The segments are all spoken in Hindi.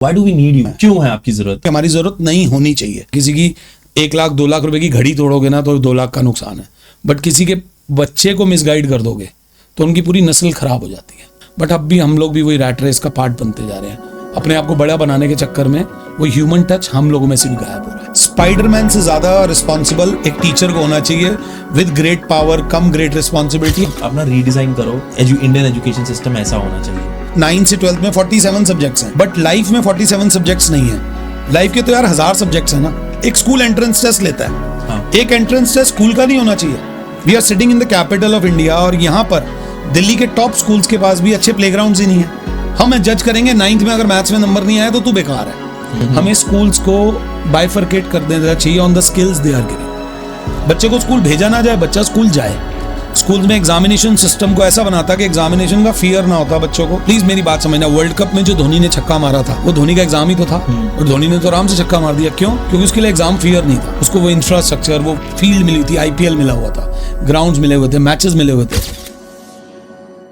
Why do we need you? क्यों है आपकी जरूरत? हमारी जरूरत नहीं होनी चाहिए। किसी की 1 लाख 2 लाख रुपए की घड़ी तोड़ोगे ना तो 2 लाख का नुकसान है, बट किसी के बच्चे को मिसगाइड कर दोगे तो उनकी पूरी नस्ल खराब हो जाती है। बट अब भी हम लोग भी वही रैट रेस का पार्ट बनते जा रहे हैं, अपने आप को बड़ा बनाने के चक्कर में वो ह्यूमन टच हम लोगों में से भी गायब हो रहा है। स्पाइडरमैन से ज्यादा रिस्पॉन्सिबल एक टीचर को होना चाहिए, with great power come great responsibility. अपना रीडिजाइन करो, इंडियन एजुकेशन सिस्टम ऐसा होना चाहिए। 9 से 12 में 47 सब्जेक्ट्स हैं, बट लाइफ में 47 सब्जेक्ट्स नहीं है। लाइफ के तो यार 1000 सब्जेक्ट्स हैं ना। एक स्कूल एंट्रेंस टेस्ट लेता है, हाँ। एक एंट्रेंस टेस्ट स्कूल का नहीं होना चाहिए। We are sitting in the capital of India और यहाँ पर दिल्ली के टॉप स्कूल्स के पास भी अच्छे प्लेग्राउंड्स ही नहीं है। हम जज करेंगे 9th में अगर मैथ्स में नंबर नहीं आया तो तू बेकार है। हमें स्कूल्स को बाइफरकेट कर देना चाहिए on the skills they are giving. बच्चे को स्कूल भेजा ना जाए, बच्चा स्कूल जाए। स्कूल में एग्जामिनेशन सिस्टम को ऐसा बनाता कि एग्जामिनेशन का फियर ना होता बच्चों को। प्लीज मेरी बात समझना, वर्ल्ड कप में जो धोनी ने छक्का मारा था वो धोनी का एग्जाम ही तो था, और धोनी ने तो आराम से छक्का मार दिया। क्यों? क्योंकि उसके लिए एग्जाम फियर नहीं था। उसको वो इंफ्रास्ट्रक्चर, वो फील्ड मिली थी, IPL मिला हुआ था, ग्राउंड्स मिले हुए थे, मैचेस मिले हुए थे।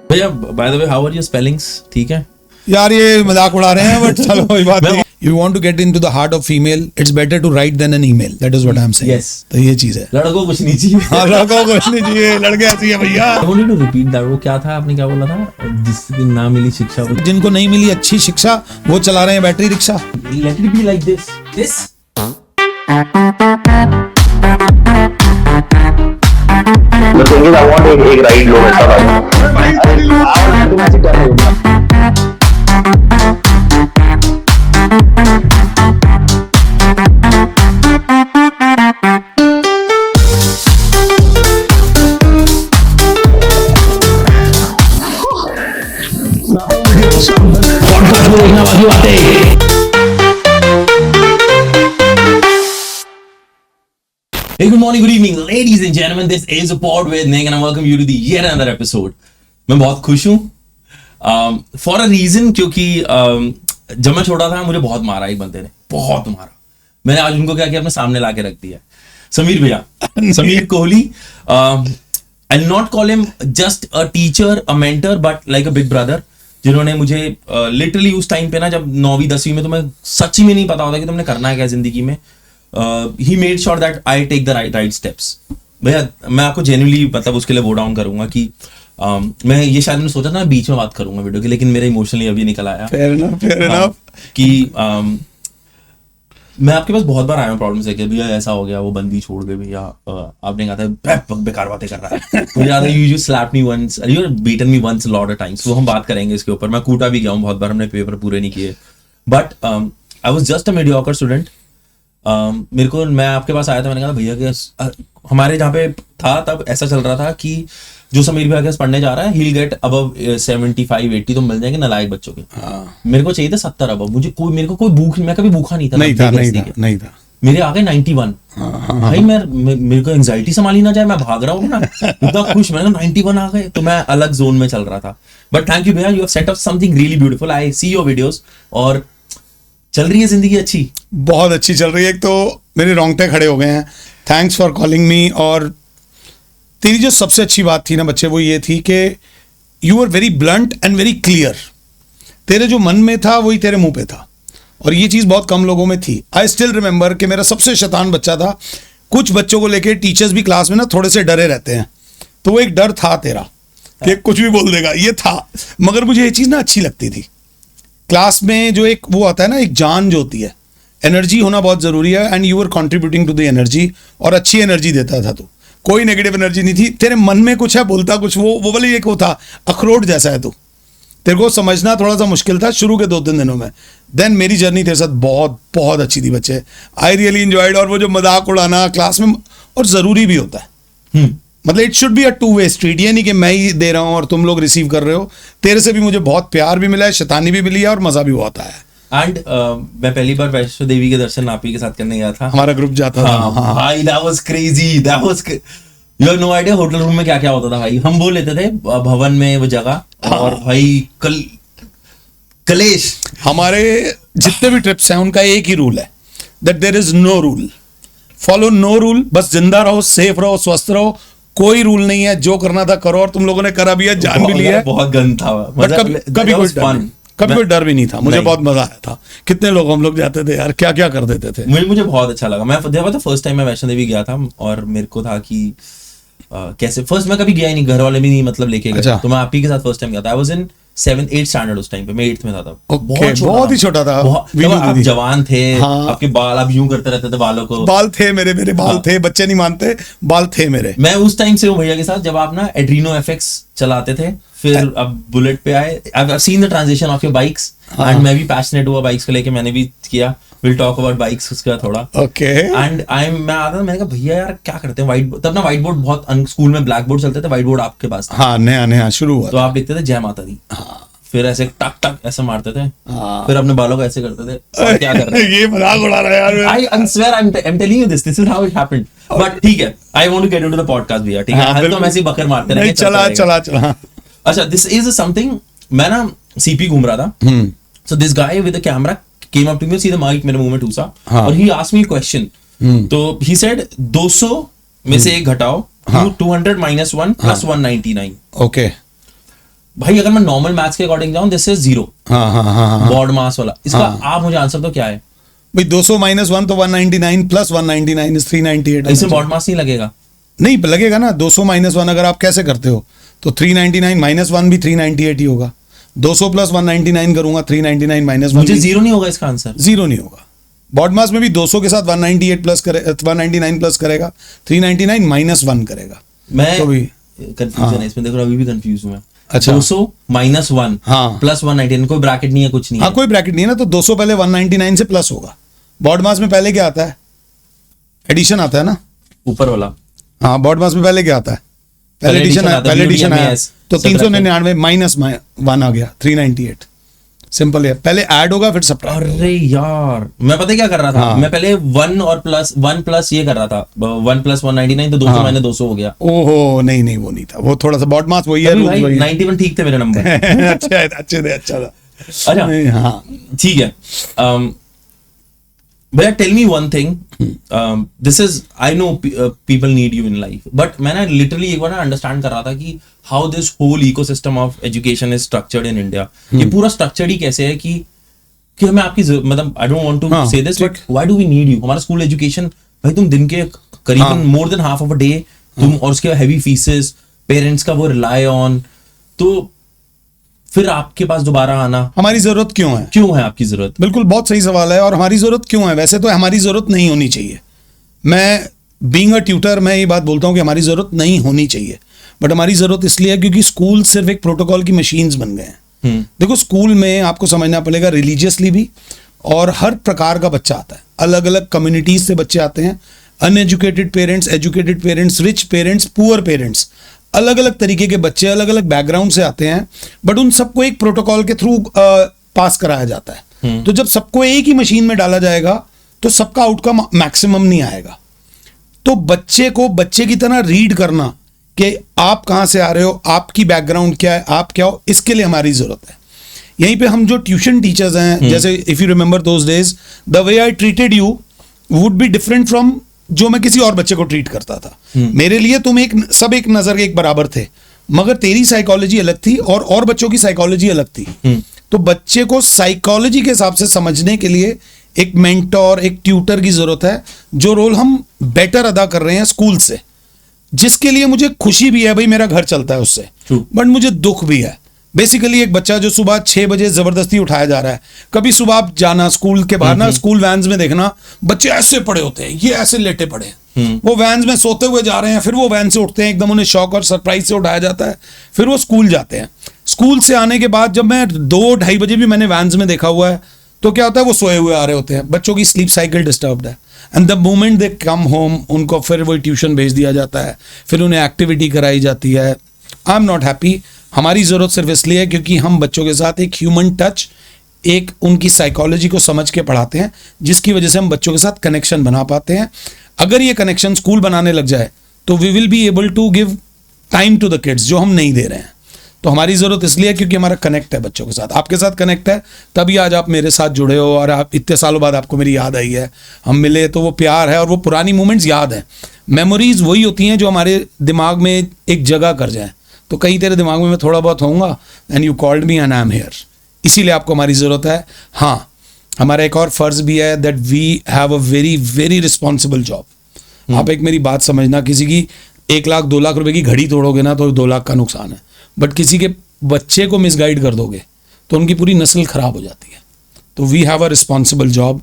भैया by the way how are your spellings? ठीक है यार, ये मजाक उड़ा रहे हैं, बट चलो कोई बात नहीं। You want to get into the heart of female, it's better to write than an email. That is what I'm saying. Yes. तो ये चीज है। लड़कों को कुछ नहीं चाहिए। हाँ, लड़कों को कुछ नहीं चाहिए, लड़के ऐसी है भैया। I wanted to repeat that. वो क्या था, आपने क्या बोला था? जिसको ना मिली शिक्षा, जिनको नहीं मिली अच्छी शिक्षा वो चला रहे हैं battery rickshaw. Let it be like this. This. The thing is, I want एक राइड लो ऐसा देखना बाकी बातें। Hey, good morning, good evening, ladies and gentlemen. This is a pod with Nick, and I welcome you to the yet another episode. मैं बहुत खुश हूँ for a reason, क्योंकि जब मैं छोटा था मुझे बहुत मारा एक बंदे ने, बहुत मारा। मैंने आज उनको क्या किया, अपने सामने लाके रख दिया। समीर भैया, Sameer Kohli. I'll not call him just a teacher, a mentor, but like a big brother, जिन्होंने मुझे लिटरली उस टाइम पे ना, जब 9वीं 10वीं में तो मैं सच्ची में नहीं पता होता कि तुमने करना है क्या जिंदगी में। He made sure that I take the right steps. भैया मैं आपको जेन्युइनली मतलब उसके लिए वो डाउन करूंगा कि मैं ये शायद मैंने सोचा था बीच में बात करूंगा वीडियो की, लेकिन मेरा इमोशनली अभी निकल आया। Fair enough. कि मैं आपके पास बहुत बार आया हूँ प्रॉब्लम से कि भैया ऐसा हो गया, वो बंदी छोड़ गई भैया, आपने कहा था बेकार बातें कर रहा है। मुझे याद है you slapped me once, you beaten me once a lot of times. वो हम बात करेंगे इसके ऊपर। मैं कूटा भी गया हूँ बहुत बार, हमने पेपर पूरे नहीं किए। But I was just a mediocre student. मेरे को, मैं आपके पास आया था, मैंने कहा भैया कि हमारे जहाँ पे था तब ऐसा चल रहा था कि जो समीर भैया के पास पढ़ने जा रहा है, he'll get above 75-80 तो मिल जाएंगे नालायक बच्चों के। मेरे को चाहिए था 70 above। मेरे को कोई भूख, मैं कभी भूखा नहीं था। नहीं था। मेरे आ गए 91। भाई मेरे को एंजाइटी संभाली ना जाए, मैं भाग रहा हूँ ना, इतना खुश। मैंने 91 आ गए तो मैं अलग जोन में चल रहा था। बट थैंक यू भैया, you have set up something really beautiful. I see your videos और चल रही है जिंदगी अच्छी, बहुत अच्छी चल रही है। एक तो मेरे रोंगटे खड़े हो गए हैं। Thanks for calling me. और तेरी जो सबसे अच्छी बात थी ना बच्चे, वो ये थी कि you are very blunt and very clear. तेरे जो मन में था वही तेरे मुंह पे था, और ये चीज़ बहुत कम लोगों में थी। आई स्टिल रिमेंबर कि मेरा सबसे शैतान बच्चा था। कुछ बच्चों को लेके टीचर्स भी क्लास में ना थोड़े से डरे रहते हैं, तो वो एक डर था तेरा कि कुछ भी बोल देगा, ये था। मगर मुझे ये चीज़ ना अच्छी लगती थी। क्लास में जो एक वो आता है ना, एक जान जो होती है, एनर्जी होना बहुत ज़रूरी है। And you are contributing to the energy, और अच्छी एनर्जी देता था तू। कोई नेगेटिव एनर्जी नहीं थी। तेरे मन में कुछ है, बोलता कुछ, वो वाली एक वो था, अखरोट जैसा है तू। तेरे को समझना थोड़ा सा मुश्किल था शुरू के 2-3 दिनों में। देन मेरी जर्नी तेरे साथ बहुत बहुत अच्छी थी बच्चे। I really enjoyed. और वो जो मजाक उड़ाना क्लास में, और ज़रूरी भी होता है। मतलब it should be a two way street. ये नहीं कि मैं ही दे रहा हूँ और तुम लोग रिसीव कर रहे हो। तेरे से भी मुझे बहुत प्यार भी मिला है, शैतानी भी मिली है, और मज़ा भी बहुत आया है। एंड मैं पहली बार वैष्णो देवी के दर्शन आप ही के साथ करने गया था। हमारा ग्रुप जाता था। भाई that was crazy, that was you have no idea hotel room में क्या क्या होता था भाई। हम वो लेते थे भवन में वो जगह, और भाई कलेश। हमारे जितने भी ट्रिप्स हैं उनका एक ही रूल है, that there is no rule, follow no rule. बस जिंदा रहो, सेफ रहो, स्वस्थ रहो। कोई रूल नहीं है, जो करना था करो, और तुम लोगों ने करा भी है, जान भी लिया है। बहुत गन था, कभी कभी कोई डर भी नहीं था, मुझे बहुत मजा आया था। कितने लोग हम लोग जाते थे यार, क्या क्या कर देते थे। मुझे बहुत अच्छा लगा। मैं तो फर्स्ट टाइम मैं वैष्णो देवी गया था और मेरे को था कि कैसे, फर्स्ट मैं कभी गया ही नहीं, घर वाले भी नहीं मतलब लेके गए। अच्छा। तो मैं आप ही के साथ फर्स्ट टाइम गया था। I was in 7th-8th standard उस टाइम पे, मैं 8th में था तब। Okay, बहुत ही छोटा था। तब आप जवान थे, हाँ। आपके बाल आप यूं करते रहते थे बालों को। बाल थे मेरे बाल थे, बच्चे नहीं मानते, बाल थे मेरे। मैं उस टाइम से हूँ भैया के साथ जब आप ना एड्रीनो एफएक्स चलाते थे, फिर अब बुलेट पे आए। I've seen the transition of your bikes and मैं भी पैशनेट हुआ बाइक्स को लेके, मैंने भी किया। We'll talk about bikes उसके बाद थोड़ा। ओके। एंड मैं आता था, मैंने कहा भैया यार क्या करते हैं व्हाइट, तब ना व्हाइट बोर्ड बहुत, स्कूल में ब्लैक बोर्ड चलते थे, व्हाइट बोर्ड आपके पास था। हाँ, नया शुरू हुआ तो था। आप लिखते थे जय माता दी, फिर ऐसे टक टक ऐसे मारते थे, हाँ। फिर अपने बालों को ऐसे करते थे। और क्या कर रहे हैं? ये मजाक उड़ा रहा है यार। I swear I'm telling you this is how it happened. But ठीक है, I want to get into the podcast भैया, ठीक है? हाँ, हर तो बिल्कुल। हम ऐसे ही बकर मारते नहीं, रहेंगे। चला। अच्छा, दिस इज समथिंग, मैं ना सीपी घूम रहा था, so this guy with a camera came up to me, सीधा माइक मेरे मुंह में ठूसा, हाँ। और ही आस्क्ड मी क्वेश्चन। तो ही सेड 200 में से एक घटाओ, 200 minus 1 plus 199। ओके। भाई अगर मैं नॉर्मल मैथ्स के अकॉर्डिंग जाऊं, दिस इज 0, हाँ। बॉड मास वाला। इसका आप मुझे आंसर तो क्या है? भाई 200 minus 1 तो 199 plus 199 is 398। इसमें बॉड मास नहीं लगेगा? नहीं लगेगा ना। 200 minus 1 अगर आप कैसे करते हो तो 399 minus 1 भी 398 ही होगा। 200 plus 199 करूंगा, 399 minus 1 मुझे 0 नहीं होगा इसका आंसर? 0 नहीं होगा। बॉड मास में भी 200 के साथ 198 प्लस करे, 199 प्लस करेगा, 399 minus 1 करेगा। मैं तो भी कंफ्यूजन है इसमें, देखो अभी भी कंफ्यूज हूं मैं। अच्छा। 200 minus 1 हाँ। plus 199, कोई ब्रैकेट नहीं है, कुछ नहीं हाँ, है। कोई ब्रैकेट नहीं है ना, तो 200 पहले 199 से प्लस होगा। बॉड मास में पहले क्या आता है? एडिशन आता है ना। ऊपर वाला। हाँ, बॉड मास में पहले क्या आता है? पहले एडिशन आता है, पहले एडिशन आया, BODMAS, तो subtraction। 399 माइनस 1 आ गया, 398। सिंपल है, पहले ऐड होगा फिर सब्ट्रैक्ट। अरे यार, मैं पता है क्या कर रहा था? हाँ। मैं पहले 1 प्लस ये कर रहा था, 1 plus 199, तो 200 मैंने 200 हो गया। ओहो, नहीं वो नहीं था, वो थोड़ा सा बॉड मास वही है, तभी रूल्स भाई वही है। 91 ठीक थे मेरे नंबर। अच्छा था। अच्छा, नहीं, हाँ। ठीक है। भैया tell me one thing, this is, I know people need you in life, but मैं ना लिटरली एक बार ना अंडरस्टैंड कर रहा था कि how this whole ecosystem of education is structured in India. ये पूरा स्ट्रक्चर्ड ही कैसे है कि हमें आपकी मतलब, I don't want to say this, but why do we need you? हमारा स्कूल एजुकेशन, भाई तुम दिन के करीबन more than half of a day तुम, और उसके हैवी फीसेस, पेरेंट्स का वो रिलाई ऑन, तो फिर आपके पास दोबारा आना, हमारी जरूरत क्यों है आपकी जरूरत? बिल्कुल, बहुत सही सवाल है। और हमारी जरूरत क्यों है? वैसे तो हमारी जरूरत नहीं होनी चाहिए। मैं बीइंग अ ट्यूटर, मैं ये बात बोलता हूँ कि हमारी जरूरत नहीं होनी चाहिए, बट हमारी जरूरत इसलिए है क्योंकि स्कूल सिर्फ एक प्रोटोकॉल की मशीन्स बन गए हैं। देखो, स्कूल में आपको समझना पड़ेगा रिलीजियसली भी, और हर प्रकार का बच्चा आता है, अलग अलग कम्युनिटीज से बच्चे आते हैं, uneducated parents, educated parents, rich parents, poor parents, अलग अलग तरीके के बच्चे अलग अलग बैकग्राउंड से आते हैं, बट उन सबको एक प्रोटोकॉल के थ्रू पास कराया जाता है। तो जब सबको एक ही मशीन में डाला जाएगा तो सबका आउटकम मैक्सिमम नहीं आएगा। तो बच्चे को बच्चे की तरह रीड करना कि आप कहाँ से आ रहे हो, आपकी बैकग्राउंड क्या है, आप क्या हो, इसके लिए हमारी जरूरत है। यहीं पे हम जो ट्यूशन टीचर्स हैं, जैसे if you remember those days, the way I treated you would be different from जो मैं किसी और बच्चे को ट्रीट करता था। मेरे लिए तुम सब एक नजर के एक बराबर थे, मगर तेरी साइकोलॉजी अलग थी और बच्चों की साइकोलॉजी अलग थी। तो बच्चे को साइकोलॉजी के हिसाब से समझने के लिए एक मेंटोर, एक ट्यूटर की जरूरत है, जो रोल हम बेटर अदा कर रहे हैं स्कूल से, जिसके लिए मुझे खुशी भी है, भाई मेरा घर चलता है उससे, बट मुझे दुख भी है। बेसिकली एक बच्चा जो सुबह 6 बजे जबरदस्ती उठाया जा रहा है, कभी सुबह आप जाना स्कूल के बाहर ना, स्कूल वैन्स में देखना, बच्चे ऐसे पड़े होते हैं, ये ऐसे लेटे पड़े हैं, वो वैन्स में सोते हुए जा रहे हैं, फिर वो वैन से उठते हैं, एकदम उन्हें शौक और सरप्राइज से उठाया जाता है, फिर वो स्कूल जाते हैं। स्कूल से आने के बाद जब मैं 2-2:30 बजे भी मैंने वैन्स में देखा हुआ है, तो क्या होता है, वो सोए हुए आ रहे होते हैं, बच्चों की स्लीप साइकिल डिस्टर्ब्ड है, and the moment they come home उनको फिर वही ट्यूशन भेज दिया जाता है, फिर उन्हें एक्टिविटी कराई जाती है। आई एम नॉट हैप्पी। हमारी जरूरत सिर्फ इसलिए है क्योंकि हम बच्चों के साथ एक ह्यूमन टच, एक उनकी साइकोलॉजी को समझ के पढ़ाते हैं, जिसकी वजह से हम बच्चों के साथ कनेक्शन बना पाते हैं। अगर ये कनेक्शन स्कूल बनाने लग जाए तो we will be able to give time to the kids, जो हम नहीं दे रहे हैं। तो हमारी जरूरत इसलिए है क्योंकि हमारा कनेक्ट है बच्चों के साथ, आपके साथ कनेक्ट है, तभी आज आप मेरे साथ जुड़े हो और आप इतने सालों बाद आपको मेरी याद आई है, हम मिले, तो वो प्यार है और वो पुरानी मोमेंट्स याद है। मेमोरीज वही होती हैं जो हमारे दिमाग में एक जगह कर जाए। तो कहीं तेरे दिमाग में मैं थोड़ा बहुत होऊंगा, and you called me and I am here. इसीलिए आपको हमारी ज़रूरत है। हाँ, हमारा एक और फ़र्ज़ भी है that we have a very very responsible job. आप एक मेरी बात समझना, किसी की 1 लाख 2 लाख रुपए की घड़ी तोड़ोगे ना तो 2 लाख का नुकसान है, बट किसी के बच्चे को मिसगाइड कर दोगे तो उनकी पूरी नस्ल खराब हो जाती है। तो we have a responsible job.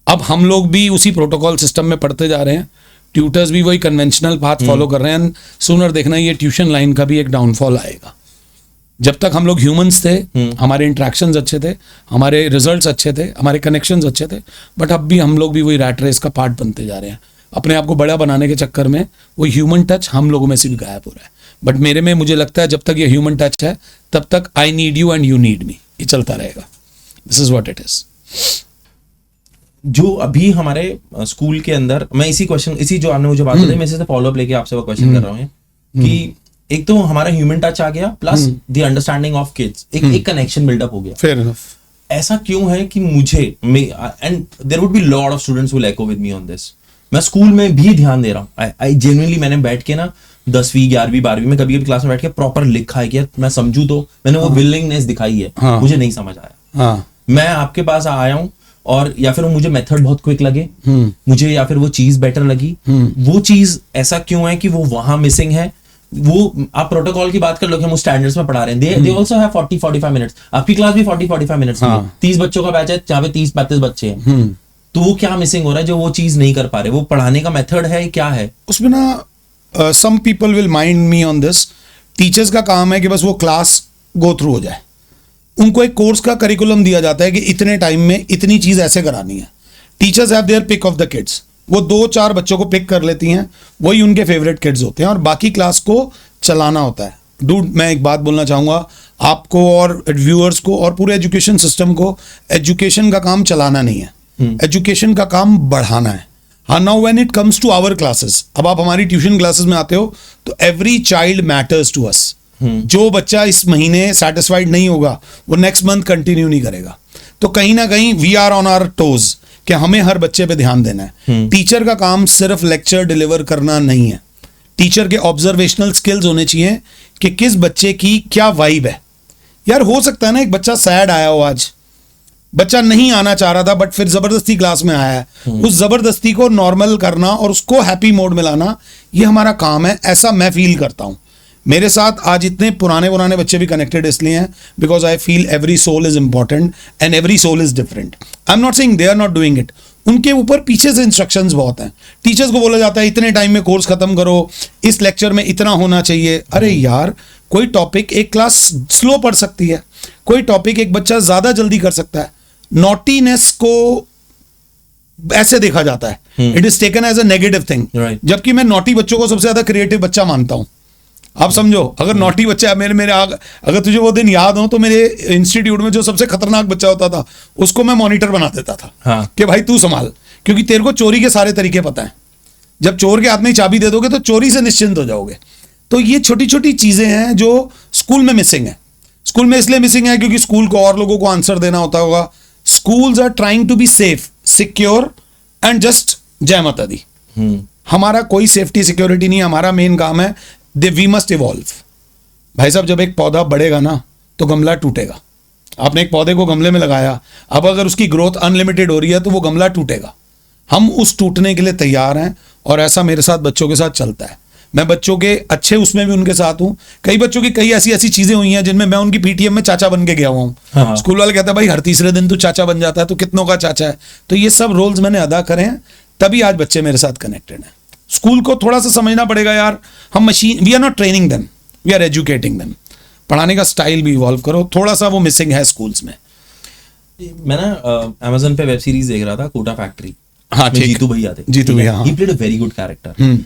अब हम लोग भी उसी प्रोटोकॉल सिस्टम में पढ़ते जा रहे हैं, ट्यूटर्स भी वही कन्वेंशनल पाथ फॉलो कर रहे हैं। सूनर देखना ये ट्यूशन लाइन का भी एक डाउनफॉल आएगा। जब तक हम लोग ह्यूमंस थे, हमारे इंट्रैक्शंस अच्छे थे, हमारे रिजल्ट्स अच्छे थे, हमारे कनेक्शंस अच्छे थे, बट अब भी हम लोग भी वही रैट रेस का पार्ट बनते जा रहे हैं। अपने आप को बड़ा बनाने के चक्कर में वो ह्यूमन टच हम लोगों में से भी गायब हो रहा है। बट मेरे में मुझे लगता है जब तक ये ह्यूमन टच है तब तक I need you and you need me, ये चलता रहेगा। This is what it is. जो अभी हमारे स्कूल के अंदर, मैं इसी जो आपने मुझे बात बताई, मैं इसी से फॉलो अप लेके आपसे वो क्वेश्चन कर रहा हूँ कि एक तो हमारा ह्यूमन टच आ गया, plus the understanding of kids, एक कनेक्शन बिल्डअप हो गया। Fair enough. ऐसा क्यों है कि मुझे, and there would be lot of students will echo with me on this, मैं स्कूल में भी ध्यान दे रहा हूँ। आई जेन्युइनली, मैंने बैठ के ना 10वीं 11वीं 12वीं में कभी कभी क्लास में बैठ के प्रॉपर लिखा है कि मैं समझू, तो मैंने वो विलिंगनेस दिखाई है। हाँ। मुझे नहीं समझ आया। हाँ। मैं आपके पास आया हूँ और या फिर मुझे मेथड बहुत क्विक लगे, मुझे या फिर वो चीज बेटर लगी, वो चीज ऐसा क्यों है कि वो वहां मिसिंग है। वो आप प्रोटोकॉल की बात कर लो कि हम स्टैंडर्ड्स में पढ़ा रहे हैं, दे आल्सो हैव 40-45 मिनट्स। आपकी क्लास भी 40-45 मिनट्स की है। 30 बच्चों का बैच है जहाँ पे 30-35 बच्चे हैं। तो वो क्या मिसिंग हो रहा है जो वो चीज नहीं कर पा रहे? वो पढ़ाने का मेथड है, क्या है उसमें ना? Some people will mind me on this. Teachers का काम है कि बस वो क्लास गो थ्रू हो जाए। उनको एक कोर्स का करिकुलम दिया जाता है कि इतने टाइम में इतनी चीज ऐसे करानी है। Teachers have their pick of the kids. वो 2-4 बच्चों को पिक कर लेती हैं, वही उनके फेवरेट किड्स होते हैं और बाकी क्लास को चलाना होता है। डूड, मैं एक बात बोलना चाहूँगा आपको और व्यूअर्स को और पूरे एजुकेशन सिस्टम को, एजुकेशन का काम चलाना नहीं है, एजुकेशन का काम बढ़ाना है। हाँ, now when it comes to our classes, अब आप हमारी ट्यूशन क्लासेस में आते हो तो every child matters to us. जो बच्चा इस महीने सेटिस्फाइड नहीं होगा वो नेक्स्ट मंथ कंटिन्यू नहीं करेगा। तो कहीं ना कहीं we are on our toes कि हमें हर बच्चे पे ध्यान देना है। टीचर का काम सिर्फ लेक्चर डिलीवर करना नहीं है। टीचर के ऑब्जर्वेशनल स्किल्स होने चाहिए कि किस बच्चे की क्या वाइब है। यार हो सकता है ना एक बच्चा सैड आया हो, आज बच्चा नहीं आना चाह रहा था बट फिर जबरदस्ती क्लास में आया है। उस जबरदस्ती को नॉर्मल करना और उसको हैप्पी मोड में लाना, ये हमारा काम है। ऐसा मैं फील करता हूं। मेरे साथ आज इतने पुराने बच्चे भी कनेक्टेड इसलिए हैं because I feel every soul is important and every soul is different. I am not saying they are not doing it. उनके ऊपर पीछे से इंस्ट्रक्शंस बहुत हैं। टीचर्स को बोला जाता है इतने टाइम में कोर्स खत्म करो, इस लेक्चर में इतना होना चाहिए। अरे यार, कोई टॉपिक एक क्लास स्लो पढ़ सकती है, कोई टॉपिक एक बच्चा ज्यादा जल्दी कर सकता है। नॉटीनेस को ऐसे देखा जाता है, it is taken as a negative thing, जबकि मैं नॉटी बच्चों को सबसे ज्यादा क्रिएटिव बच्चा मानता हूं। आप समझो, अगर नॉटी बच्चा अगर तुझे वो दिन याद हो तो मेरे इंस्टीट्यूट में जो सबसे खतरनाक बच्चा होता था उसको मैं मॉनिटर बना देता था। हाँ। कि भाई तू संभाल, क्योंकि तेरे को चोरी के सारे तरीके पता है। जब चोर के हाथ में चाबी दे दोगे तो चोरी से निश्चिंत हो जाओगे। तो ये छोटी छोटी चीजें हैं जो स्कूल में मिसिंग है। स्कूल में इसलिए मिसिंग है क्योंकि स्कूल को और लोगों को आंसर देना होता होगा। Schools are trying to be safe, secure and just जय माता दी। हमारा कोई सेफ्टी सिक्योरिटी नहीं है। हमारा मेन काम है वी मस्ट इवॉल्व। भाई साहब, जब एक पौधा बढ़ेगा ना तो गमला टूटेगा। आपने एक पौधे को गमले में लगाया, अब अगर उसकी ग्रोथ अनलिमिटेड हो रही है तो वो गमला टूटेगा। हम उस टूटने के लिए तैयार हैं और ऐसा मेरे साथ बच्चों के साथ चलता है। मैं बच्चों के अच्छे उसमें भी उनके साथ हूँ। कई बच्चों की कई ऐसी चीजें हुई हैं जिनमें मैं उनकी पीटीएम में चाचा बन के गया हुआ हूँ। हाँ। स्कूल वाले कहते हैं भाई हर तीसरे दिन तू चाचा बन जाता है, तो कितनों का चाचा है। तो ये सब रोल्स मैंने अदा करे हैं, तभी आज बच्चे मेरे साथ कनेक्टेड हैं। स्कूल को थोड़ा सा समझना पड़ेगा यार, हम machine, we are not training them, we are educating them. पढ़ाने का स्टाइल भी इवॉल्व करो, थोड़ा सा वो मिसिंग है स्कूल्स में। मैं ना Amazon पे वेब सीरीज देख रहा था, कोटा फैक्ट्री। हाँ, ठीक। जीतू भैया थे। जीतू भैया, हाँ। He played a very good character.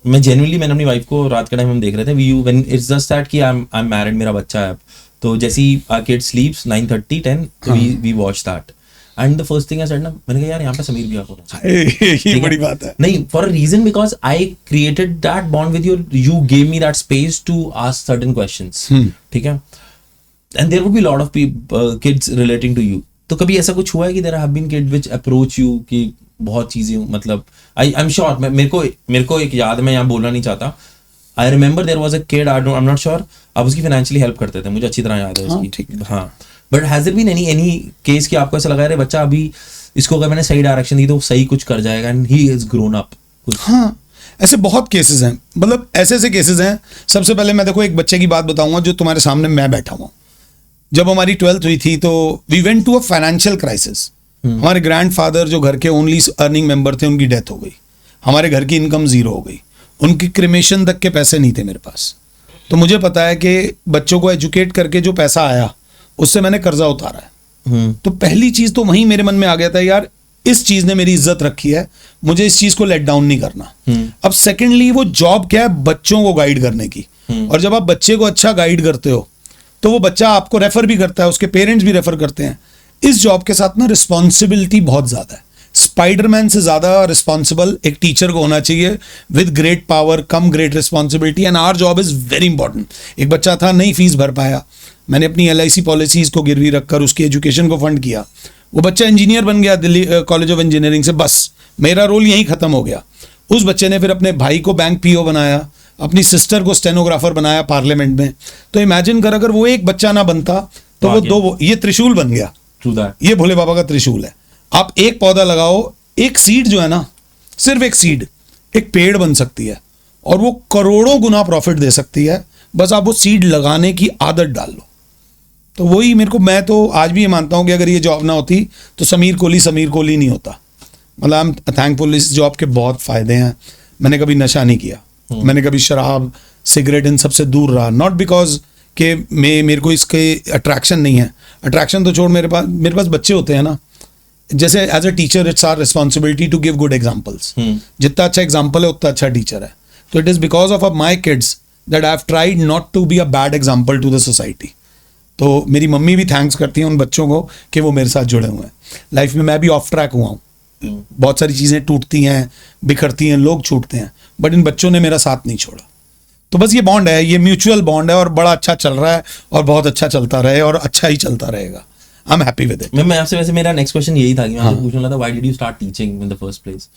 मैं जेन्युइनली, मैंने अपनी वाइफ को रात के टाइम हम देख रहे थे, व्हेन इट्स जस्ट दैट कि आई एम मैरिड, मेरा बच्चा है अब, तो जैसे ही our kid sleeps 9:30 10 we watch that and the first thing I said ना, मैंने कहा यार यहाँ पे समीर भैया को ये बड़ी बात है। नहीं, for a reason, because I created that bond with you gave me that space to ask certain questions, ठीक है, and there would be lot of kids relating to you. तो कभी ऐसा कुछ हुआ है कि there have been kid which approach you कि बहुत चीजें, मतलब आई एम श्योर, मेरे को एक याद, मैं यहाँ बोलना नहीं चाहता, I remember there was a kid, I am not sure, आप उसकी फाइनेंशियली हेल्प करते थे, मुझे अच्छी तरह याद है उसकी। ठीक है। हाँ, but has there been any case कि आपको ऐसा लगा अरे बच्चा अभी इसको अगर मैंने सही डायरेक्शन दी तो सही कुछ कर जाएगा and he is grown up कुछ? हाँ, ऐसे बहुत केसेस हैं, मतलब ऐसे केसेस हैं। सबसे पहले मैं देखो एक बच्चे की बात बताऊंगा जो तुम्हारे सामने मैं बैठा हुआ हूँ। जब हमारी 12th हुई थी तो we went to a financial crisis. हमारे ग्रैंडफादर जो घर के ओनली अर्निंग मेंबर थे उनकी डेथ हो गई, हमारे घर की इनकम जीरो हो गई, उनकी क्रिमेशन तक के पैसे नहीं थे मेरे पास। तो मुझे पता है कि बच्चों को एजुकेट करके जो पैसा आया उससे मैंने कर्जा उतारा है। तो पहली चीज तो वहीं मेरे मन में आ गया था, यार इस चीज ने मेरी इज्जत रखी है, मुझे इस चीज को लेट डाउन नहीं करना। अब सेकेंडली वो जॉब क्या है, बच्चों को गाइड करने की। और जब आप बच्चे को अच्छा गाइड करते हो तो वो बच्चा आपको रेफर भी करता है, उसके पेरेंट्स भी रेफर करते हैं। इस जॉब के साथ ना रिस्पॉन्सिबिलिटी बहुत ज्यादा है। स्पाइडरमैन से ज्यादा रिस्पॉन्सिबल एक टीचर को होना चाहिए, with great power come great responsibility, and our job is very important. एक बच्चा था नहीं फीस भर पाया, मैंने अपनी LIC पॉलिसीज को गिरवी रखकर उसकी एजुकेशन को फंड किया। वो बच्चा इंजीनियर बन गया दिल्ली कॉलेज ऑफ इंजीनियरिंग से, बस मेरा रोल यहीं खत्म हो गया। उस बच्चे ने फिर अपने भाई को बैंक PO बनाया, अपनी सिस्टर को स्टेनोग्राफर बनाया पार्लियामेंट में। तो इमेजिन कर अगर वो एक बच्चा ना बनता तो वो दो, ये त्रिशूल बन गया। ये भोले बाबा का त्रिशूल है। आप एक पौधा लगाओ, एक सीड जो है ना, सिर्फ एक सीड एक पेड़ बन सकती है और वो करोड़ों गुना प्रॉफिट दे सकती है। बस आप वो सीड लगाने की आदत डाल लो। तो वही मेरे को, मैं तो आज भी ये मानता हूं कि अगर ये जॉब ना होती तो समीर कोहली नहीं होता। मतलब आई एम थैंकफुल, इस जॉब के बहुत फायदे हैं। मैंने कभी नशा नहीं किया, मैंने कभी शराब सिगरेट इन सबसे दूर रहा। नॉट बिकॉज कि मेरे को इसके अट्रैक्शन नहीं है, अट्रैक्शन तो छोड़, मेरे पास बच्चे होते हैं ना। जैसे as a teacher it's our responsibility to give good examples. जितना अच्छा एग्जाम्पल है उतना अच्छा टीचर है। तो it is because of my kids that I have tried not to be a bad example to the society. तो मेरी मम्मी भी थैंक्स करती हैं उन बच्चों को कि वो मेरे साथ जुड़े हुए हैं। लाइफ में मैं भी ऑफ ट्रैक हुआ हूँ, बहुत सारी चीज़ें टूटती हैं, बिखरती हैं, लोग छूटते हैं, बट इन बच्चों ने मेरा साथ नहीं छोड़ा। तो बस ये बॉन्ड है, ये म्यूचुअल बॉन्ड है और बड़ा अच्छा चल रहा है और बहुत अच्छा चलता रहे और अच्छा ही चलता रहेगा। I am happy with it. मैं आपसे वैसे मेरा नेक्स्ट क्वेश्चन यही था कि मैं आपसे पूछने लगा था why did you start teaching in the first place?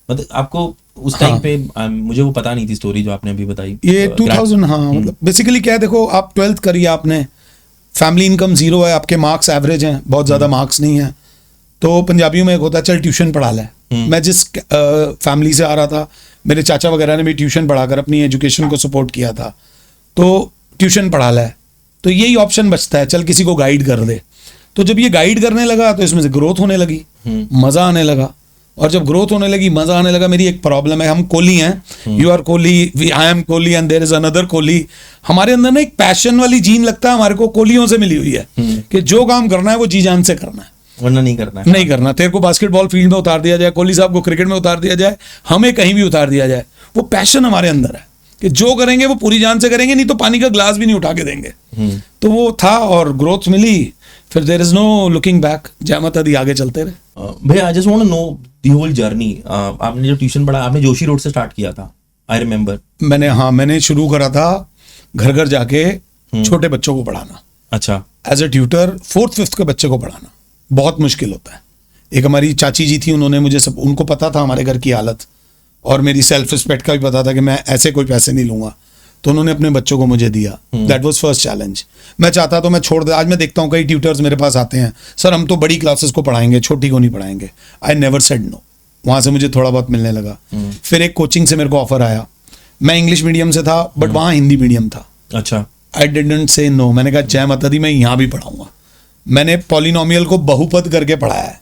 मतलब आपको उस टाइम पे मुझे वो पता नहीं थी स्टोरी जो आपने अभी बताई। ये 2000 हाँ, मतलब बेसिकली क्या है, देखो आप 12th करी आपने, फैमिली इनकम जीरो है, आपके मार्क्स एवरेज हैं, बहुत ज़्यादा मार्क्स नहीं है। तो पंजाबियों में एक होता है चल ट्यूशन पढ़ा ले। मैं जिस फैमिली से आ रहा था, मेरे चाचा वगैरह ने भी ट्यूशन पढ़ाकर अपनी एजुकेशन को सपोर्ट किया था। तो ट्यूशन पढ़ा ले, तो यही ऑप्शन बचता है, चल किसी को गाइड कर दे। तो जब ये गाइड करने लगा तो इसमें से ग्रोथ होने लगी, मज़ा आने लगा। और जब ग्रोथ होने लगी, मज़ा आने लगा। मेरी एक प्रॉब्लम है, हम कोहली हैं, you are Kohli, I am Kohli and there is another Kohli. हमारे अंदर ना एक पैशन वाली जीन लगता है, हमारे को कोहलियों से मिली हुई है कि जो काम करना है वो जी जान से करना है, वरना नहीं करना है। नहीं करना। तेरे को बास्केटबॉल फील्ड में उतार दिया जाए, कोहली साहब को क्रिकेट में उतार दिया जाए, हमें कहीं भी उतार दिया जाए, वो पैशन हमारे अंदर है कि जो करेंगे वो पूरी जान से करेंगे, नहीं तो पानी का ग्लास भी नहीं उठा के देंगे। तो वो था और ग्रोथ मिली, फिर there is no looking back. जय माता दी, आगे चलते रहे। भैया I just want to know the whole journey. आपने जो ट्यूशन पढ़ा, आपने जोशी रोड से स्टार्ट किया था, आई रिमेम्बर। मैंने शुरू करा था घर घर जाके छोटे बच्चों को पढ़ाना। अच्छा। As a tutor 4th 5th के बच्चे को पढ़ाना बहुत मुश्किल होता है। एक हमारी चाची जी थी, उन्होंने मुझे सब, उनको पता था हमारे घर की हालत और मेरी सेल्फ रिस्पेक्ट का भी पता था कि मैं ऐसे कोई पैसे नहीं लूंगा, तो उन्होंने अपने बच्चों को मुझे दिया। That was first challenge. मैं चाहता तो मैं छोड़ दे। आज मैं देखता हूँ कई ट्यूटर्स मेरे पास आते हैं, सर हम तो बड़ी क्लासेस को पढ़ाएंगे, छोटी को नहीं पढ़ाएंगे। I never said no. वहाँ से मुझे थोड़ा बहुत मिलने लगा। फिर एक कोचिंग से मेरे को ऑफर आया, मैं इंग्लिश मीडियम से था बट वहाँ हिंदी मीडियम था। अच्छा। I didn't say no. मैंने कहा जय माता दी, मैं यहाँ भी पढ़ाऊंगा। मैंने पॉलिनोमियल को बहुपद करके पढ़ाया है।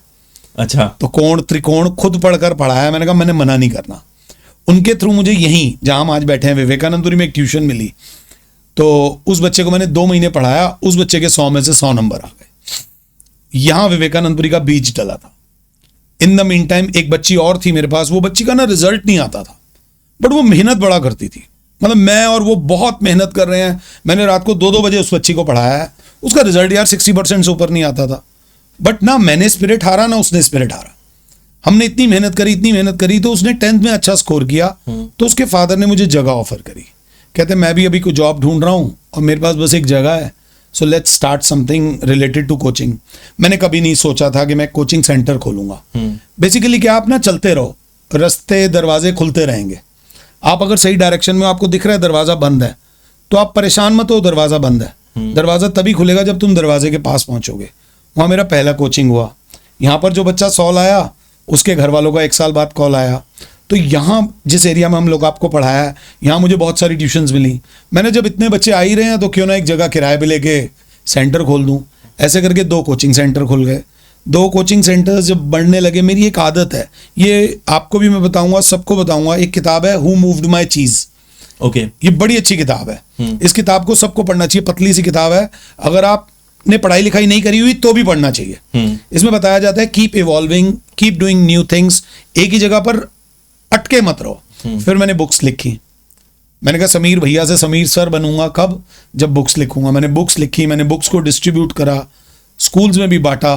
अच्छा। तो कोण त्रिकोण खुद पढ़कर पढ़ाया। मैंने कहा मैंने मना नहीं करना। उनके थ्रू मुझे यहीं जहां हम आज बैठे हैं विवेकानंदपुरी में एक ट्यूशन मिली, तो उस बच्चे को मैंने 2 महीने पढ़ाया, उस बच्चे के 100 में से 100 नंबर आ गए। यहां विवेकानंदपुरी का बीज डला था। इन द मीन टाइम एक बच्ची और थी मेरे पास, वो बच्ची का ना रिजल्ट नहीं आता था बट वो मेहनत बड़ा करती थी। मतलब मैं और वो बहुत मेहनत कर रहे हैं। मैंने रात को 2-2 बजे उस बच्ची को पढ़ाया है। उसका रिजल्ट यार 60% से ऊपर नहीं आता था, बट ना मैंने स्पिरिट हारा ना उसने स्पिरिट हारा। हमने इतनी मेहनत करी तो उसने 10th में अच्छा स्कोर किया। तो उसके फादर ने मुझे जगह ऑफर करी, कहते मैं भी अभी कोई जॉब ढूंढ रहा हूँ और मेरे पास बस एक जगह है, so let's start something related to coaching. मैंने कभी नहीं सोचा था कि मैं कोचिंग सेंटर खोलूंगा। बेसिकली क्या, आप ना चलते रहो, रास्ते दरवाजे खुलते रहेंगे। आप अगर सही डायरेक्शन में आपको दिख रहा है दरवाजा बंद है तो आप परेशान मत हो, दरवाजा बंद है। दरवाजा तभी खुलेगा जब तुम दरवाजे के पास पहुंचोगे। वहां मेरा पहला कोचिंग हुआ। यहाँ पर जो बच्चा 100 लाया, उसके घर वालों का 1 साल बाद कॉल आया। तो यहाँ जिस एरिया में हम लोग आपको पढ़ाया है, यहाँ मुझे बहुत सारी ट्यूशन्स मिली। मैंने जब इतने बच्चे आ ही रहे हैं तो क्यों ना एक जगह किराए पे लेके सेंटर खोल दूँ। ऐसे करके 2 कोचिंग सेंटर खुल गए। 2 कोचिंग सेंटर्स जब बढ़ने लगे, मेरी एक आदत है, ये आपको भी मैं बताऊंगा, सबको बताऊंगा। एक किताब है who moved my cheese. Okay. ये बड़ी अच्छी किताब है। इस किताब को सबको पढ़ना चाहिए। पतली सी किताब है, अगर आपने पढ़ाई लिखाई नहीं करी हुई तो भी पढ़ना चाहिए। इसमें बताया जाता है keep evolving, keep doing new things, एक ही जगह पर अटके मत रहो। फिर मैंने बुक्स लिखी। मैंने कहा समीर भैया से समीर सर बनूंगा कब, जब बुक्स लिखूंगा। मैंने बुक्स लिखी, मैंने बुक्स को डिस्ट्रीब्यूट करा, स्कूल्स में भी बांटा,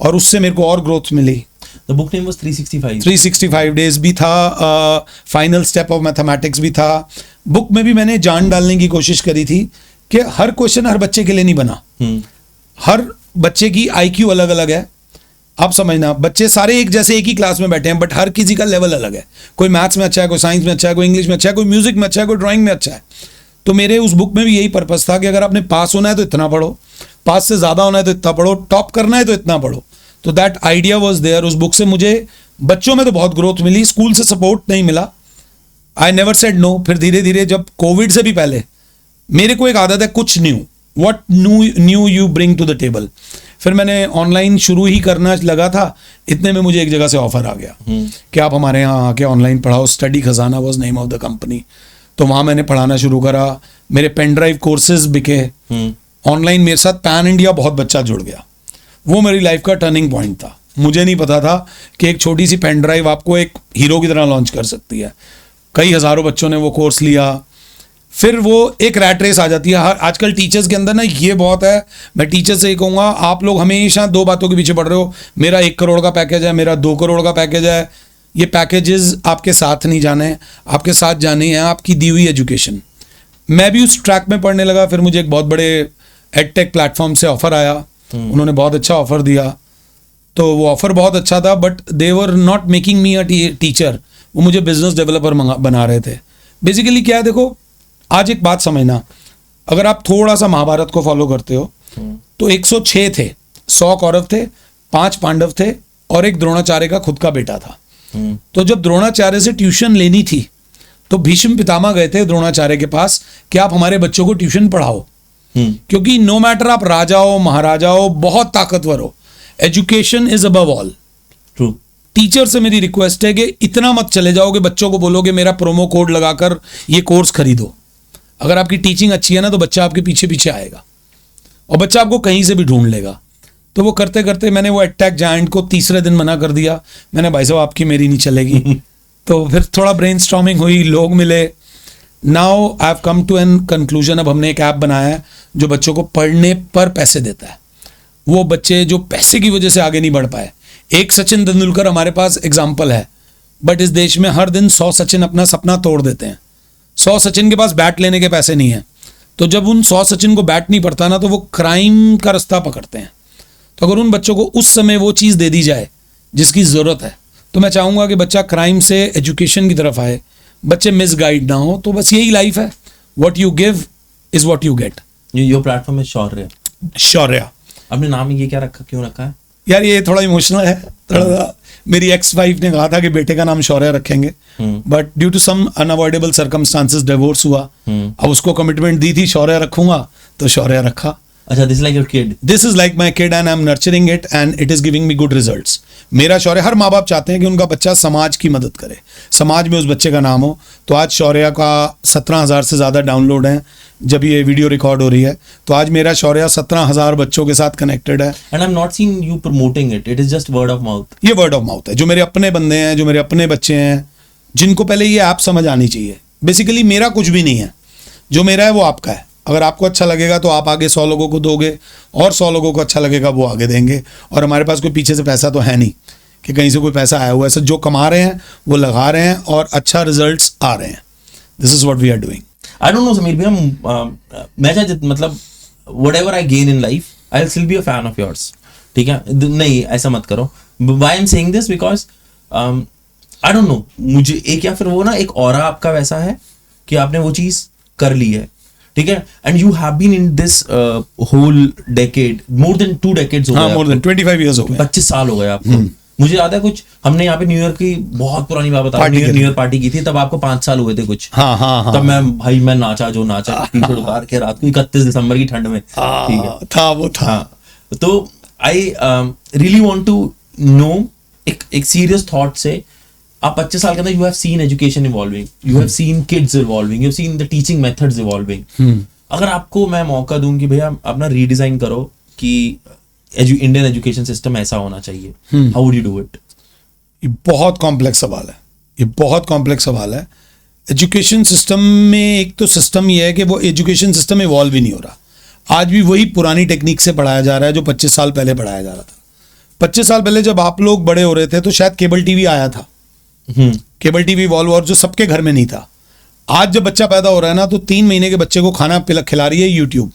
और उससे मेरे को और ग्रोथ मिली। The book name was 365. 365 days भी था, फाइनल स्टेप ऑफ मैथमेटिक्स भी था। बुक में भी मैंने जान डालने की कोशिश करी थी कि हर क्वेश्चन हर बच्चे के लिए नहीं बना। हर बच्चे की IQ अलग अलग है। आप समझना, बच्चे सारे एक जैसे एक ही क्लास में बैठे हैं, बट हर किसी का लेवल अलग है। कोई मैथ्स में अच्छा है, कोई साइंस में अच्छा है, कोई इंग्लिश में अच्छा है, कोई म्यूजिक में अच्छा है, कोई ड्राइंग में अच्छा है। तो मेरे उस बुक में भी यही पर्पस था कि अगर आपने पास होना है तो इतना पढ़ो, पास से ज़्यादा होना है तो इतना पढ़ो, टॉप करना है तो इतना पढ़ो। तो दैट आइडिया वॉज देयर। उस बुक से मुझे बच्चों में तो बहुत ग्रोथ मिली, स्कूल से सपोर्ट नहीं मिला। I never said no. फिर धीरे धीरे, जब कोविड से भी पहले, मेरे को एक आदत है कुछ new, what new you bring to the table. फिर मैंने ऑनलाइन शुरू ही करना लगा था, इतने में मुझे एक जगह से ऑफर आ गया कि आप हमारे यहाँ आके ऑनलाइन पढ़ाओ। स्टडी खजाना was name of the company. तो वहाँ मैंने पढ़ाना शुरू करा। मेरे पेन ड्राइव कोर्सेज बिके ऑनलाइन। मेरे साथ पैन इंडिया बहुत बच्चा जुड़ गया। वो मेरी लाइफ का टर्निंग पॉइंट था। मुझे नहीं पता था कि एक छोटी सी पेन ड्राइव आपको एक हीरो की तरह लॉन्च कर सकती है। कई हज़ारों बच्चों ने वो कोर्स लिया। फिर वो एक रैट रेस आ जाती है। हर आजकल टीचर्स के अंदर ना ये बहुत है। मैं टीचर से ये कहूँगा, आप लोग हमेशा 2 बातों के पीछे पड़ रहे हो। मेरा 1 करोड़ का पैकेज है, मेरा 2 करोड़ का पैकेज है। ये पैकेजेस आपके साथ नहीं जाने, आपके साथ जाने हैं आपकी दी हुई एजुकेशन। मैं भी उस ट्रैक में पढ़ने लगा। फिर मुझे एक बहुत बड़े एडटेक प्लेटफॉर्म से ऑफर आया। उन्होंने बहुत अच्छा ऑफर दिया। तो वो ऑफर बहुत अच्छा था, but they were not making me a teacher. वो मुझे बिजनेस डेवलपर बना रहे थे। बेसिकली क्या है, देखो आज एक बात समझना, अगर आप थोड़ा सा महाभारत को फॉलो करते हो तो 106 थे, 100 कौरव थे, 5 पांडव थे और एक द्रोणाचार्य का खुद का बेटा था। तो जब द्रोणाचार्य से ट्यूशन लेनी थी तो भीष्म पितामह गए थे द्रोणाचार्य के पास कि आप हमारे बच्चों को ट्यूशन पढ़ाओ। क्योंकि नो मैटर आप राजा हो, महाराजा हो, बहुत ताकतवर हो, education is above all. True. Teacher से मेरी रिक्वेस्ट है कि इतना मत चले जाओगे, बच्चों को बोलोगे मेरा प्रोमो कोड लगाकर ये कोर्स खरीदो। अगर आपकी टीचिंग अच्छी है ना तो बच्चा आपके पीछे पीछे आएगा और बच्चा आपको कहीं से भी ढूंढ लेगा। तो वो करते करते मैंने वो एडटेक जायंट को तीसरे दिन मना कर दिया। मैंने भाई साहब आपकी मेरी नहीं चलेगी। तो फिर थोड़ा ब्रेनस्टॉर्मिंग हुई, लोग मिले। Now I have come to an conclusion. अब हमने एक ऐप बनाया है जो बच्चों को पढ़ने पर पैसे देता है। वो बच्चे जो पैसे की वजह से आगे नहीं बढ़ पाए, एक सचिन तेंदुलकर हमारे पास एग्जाम्पल है, बट इस देश में हर दिन 100 सचिन अपना सपना तोड़ देते हैं। 100 सचिन के पास बैट लेने के पैसे नहीं है। तो जब उन 100 सचिन को बैट नहीं पड़ता ना तो वो क्राइम का रास्ता पकड़ते हैं। तो अगर उन बच्चों को उस समय वो चीज़ दे दी जाए जिसकी ज़रूरत है, तो मैं चाहूँगा कि बच्चा क्राइम से एजुकेशन की तरफ आए, बच्चे मिसगाइड ना हो। तो बस यही लाइफ है, what you give is what you get. Your platform है शौर्य। शौर्य। अपने नाम में ये क्या रखा, क्यों रखा है? यार ये थोड़ा इमोशनल है, थोड़ा मेरी एक्स वाइफ ने कहा था कि बेटे का नाम शौर्य रखेंगे, but due to some unavoidable circumstances divorce हुआ। अब उसको कमिटमेंट दी थी शौर्य रखूंगा, तो शौर्य रखा। अच्छा, this like your kid. This is like my kid and I am nurturing it and it is giving me good results. मेरा शौर्य, हर माँ बाप चाहते हैं कि उनका बच्चा समाज की मदद करे, समाज में उस बच्चे का नाम हो। तो आज शौर्य का 17,000 से ज़्यादा डाउनलोड हैं। जब ये वीडियो रिकॉर्ड हो रही है तो आज मेरा शौर्य 17,000 बच्चों के साथ कनेक्टेड है। And I am not seen you promoting it, it is just word of mouth. ये वर्ड ऑफ माउथ है। जो मेरे अपने बंदे हैं, जो मेरे अपने बच्चे हैं, जिनको पहले ये ऐप समझ आनी चाहिए। बेसिकली मेरा कुछ भी नहीं है, जो मेरा है वो आपका है। अगर आपको अच्छा लगेगा तो आप आगे 100 लोगों को दोगे और 100 लोगों को अच्छा लगेगा वो आगे देंगे। और हमारे पास कोई पीछे से पैसा तो है नहीं कि कहीं से कोई पैसा आया हुआ है। जो कमा रहे हैं वो लगा रहे हैं और अच्छा रिजल्ट्स आ रहे हैं। This is what we are doing. I don't know Sameer भैया, मैं चाहे मतलब whatever I gain in life I will still be a fan of yours. ठीक है, नहीं ऐसा मत करो। Why I am saying this because I don't know, मुझे एक या फिर वो ना एक ऑरा आपका वैसा है कि आपने वो चीज़ कर ली है। ठीक है, and you have been in this whole decade, more than 2 decades हो हाँ, गए मोर देन 25 years हो गए। 25 साल हो गए आपको। मुझे याद है कुछ हमने यहाँ पे न्यू ईयर की बहुत पुरानी बात बता, पार्टी न्यू ईयर पार्टी की थी, तब आपको 5 साल हुए थे कुछ। हाँ हाँ हाँ, तब मैं नाचा जो नाचा टी-शर्ट उतार के रात को 31 दिसंबर की ठंड में, ठीक है। था वो था। हाँ, तो I really want to know, एक सीरियस थॉट से, आप 25 साल के अंदर you have seen education evolving, you have seen kids evolving, you have seen the teaching methods evolving. अगर आपको मैं मौका दूं कि भैया अपना रीडिजाइन करो कि इंडियन एजुकेशन सिस्टम ऐसा होना चाहिए, how would you do it? ये बहुत कॉम्प्लेक्स सवाल है, ये बहुत कॉम्प्लेक्स सवाल है। एजुकेशन सिस्टम में एक तो सिस्टम ये है कि वो एजुकेशन सिस्टम इवॉल्व ही नहीं हो रहा। आज भी वही पुरानी टेक्निक से पढ़ाया जा रहा है जो 25 साल पहले पढ़ाया जा रहा था। 25 साल पहले जब आप लोग बड़े हो रहे थे तो शायद केबल टीवी आया था, केबल टीवी इवॉल्व, और जो सबके घर में नहीं था। आज जब बच्चा पैदा हो रहा है ना, तो 3 महीने के बच्चे को खाना खिला रही है YouTube.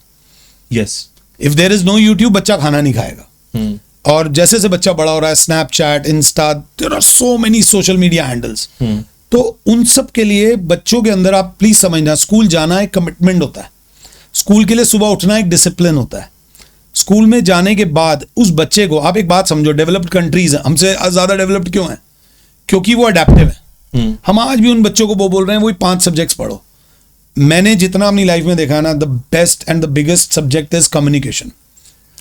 Yes, if there is no YouTube, बच्चा खाना नहीं खाएगा। और जैसे जैसे बच्चा बड़ा हो रहा है, Snapchat, Insta, there are so many social media handles. तो उन सब के लिए बच्चों के अंदर, आप प्लीज समझना, स्कूल जाना एक कमिटमेंट होता है। स्कूल के लिए सुबह उठना एक डिसिप्लिन होता है। स्कूल में जाने के बाद उस बच्चे को, आप एक बात समझो, डेवलप्ड कंट्रीज हैं, हमसे ज्यादा डेवलप्ड क्यों हैं? क्योंकि वो अडेप्टिव है। हम आज भी उन बच्चों को वो बोल रहे हैं वही 5 सब्जेक्ट्स पढ़ो। मैंने जितना अपनी लाइफ में देखा है ना, the best and the biggest subject is communication.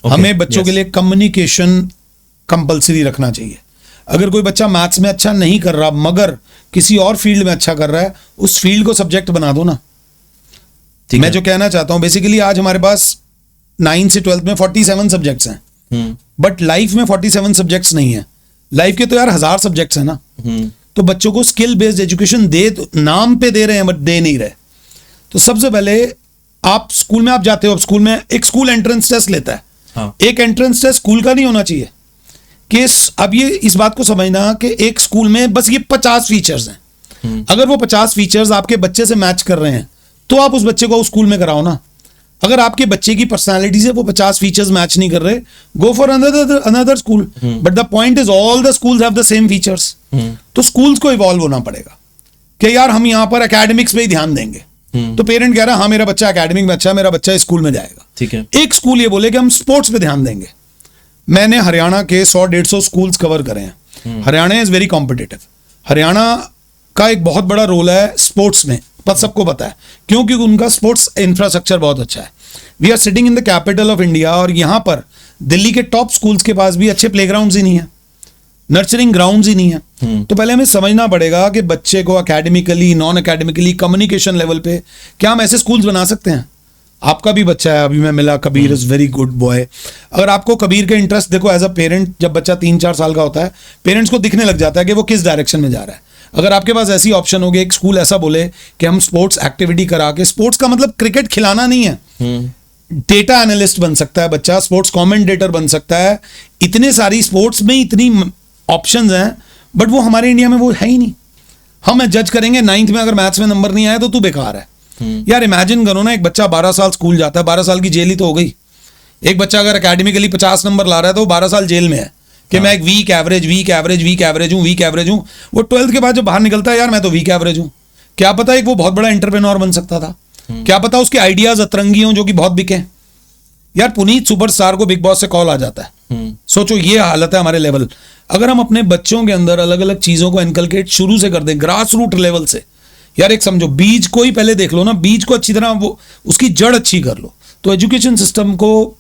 हमें बच्चों के लिए कम्युनिकेशन कंपलसरी रखना चाहिए। अगर कोई बच्चा मैथ्स में अच्छा नहीं कर रहा मगर किसी और फील्ड में अच्छा कर रहा है, उस फील्ड को सब्जेक्ट बना दो ना। मैं जो कहना चाहता हूं, बेसिकली आज हमारे पास 9 से 12 में 47 सब्जेक्ट्स हैं, बट लाइफ में 47 सब्जेक्ट्स नहीं है। लाइफ के तो यार 1000 सब्जेक्ट्स हैं ना। तो बच्चों को स्किल बेस्ड एजुकेशन दे, तो नाम पे दे रहे हैं बट दे नहीं रहे। तो सबसे पहले आप स्कूल में आप जाते हो, अब स्कूल में एक स्कूल एंट्रेंस टेस्ट लेता है। हाँ। एक एंट्रेंस टेस्ट स्कूल का नहीं होना चाहिए कि अब ये इस बात को समझना कि एक स्कूल में बस ये 50 फीचर्स हैं। अगर वो 50 फीचर्स आपके बच्चे से मैच कर रहे हैं तो आप उस बच्चे को उस स्कूल में कराओ ना। अगर आपके बच्चे की पर्सनालिटी से वो 50 फीचर्स मैच नहीं कर रहे, go for another school. But the point is all the schools have the same features. तो स्कूल्स को इवॉल्व होना पड़ेगा कि यार हम यहां पर एकेडमिक्स पे ही ध्यान देंगे। तो पेरेंट कह रहा है हाँ मेरा बच्चा एकेडमिक में अच्छा है, मेरा बच्चा स्कूल में जाएगा। ठीक है। एक स्कूल ये बोले कि हम स्पोर्ट्स पे ध्यान देंगे। मैंने हरियाणा के 100-150 स्कूल्स कवर करे हैं। Haryana is very competitive. Haryana का एक बहुत बड़ा रोल है स्पोर्ट्स में, पर सबको पता है क्यों, क्योंकि उनका स्पोर्ट्स इंफ्रास्ट्रक्चर बहुत अच्छा है। We are sitting in the capital of India, और यहां पर दिल्ली के टॉप स्कूल्स के पास भी अच्छे प्लेग्राउंड्स ही नहीं है, नर्चरिंग ग्राउंड्स ही नहीं है। तो पहले हमें समझना पड़ेगा कि बच्चे को academically, non academically, communication level पे क्या हम ऐसे स्कूल्स बना सकते हैं। आपका भी बच्चा है, अभी मैं मिला, Kabir is very good boy. अगर आपको कबीर के इंटरेस्ट, देखो एज अ पेरेंट, जब बच्चा 3-4 साल का होता है, पेरेंट्स को दिखने लग जाता है कि वो किस डायरेक्शन में जा रहा है। अगर आपके पास ऐसी ऑप्शन होगी, एक स्कूल ऐसा बोले कि हम स्पोर्ट्स एक्टिविटी करा के, स्पोर्ट्स का मतलब क्रिकेट खिलाना नहीं है, डेटा एनालिस्ट बन सकता है बच्चा, स्पोर्ट्स कमेंटेटर बन सकता है। इतने सारी स्पोर्ट्स में इतनी ऑप्शंस हैं, बट वो हमारे इंडिया में वो है ही नहीं। हम जज करेंगे 9th में अगर मैथ्स में नंबर नहीं आया तो तू बेकार है। यार इमेजिन करो ना, एक बच्चा 12 साल स्कूल जाता है, 12 साल की जेल ही तो हो गई। एक बच्चा अगर एकेडमिकली 50 नंबर ला रहा है तो वो 12 साल जेल में है कि मैं एक वीक एवरेज हूं। वो 12th के बाद जब बाहर निकलता है, यार मैं तो वीक एवरेज हूं। क्या पता एक वो बहुत बड़ा एंटरप्रेन्योर बन सकता था, क्या पता उसके आइडियाज अतरंगी हों जो कि बहुत बिके। यार पुनीत सुपरस्टार को बिग बॉस से कॉल आ जाता है। सोचो ये हालत है हमारे लेवल। अगर हम अपने बच्चों के अंदर अलग अलग चीजों को इनकलकेट शुरू से कर दें, ग्रास रूट लेवल से, यार एक समझो, बीज को ही पहले देख लो ना, बीज को अच्छी तरह वो उसकी जड़ अच्छी कर लो। तो एजुकेशन सिस्टम को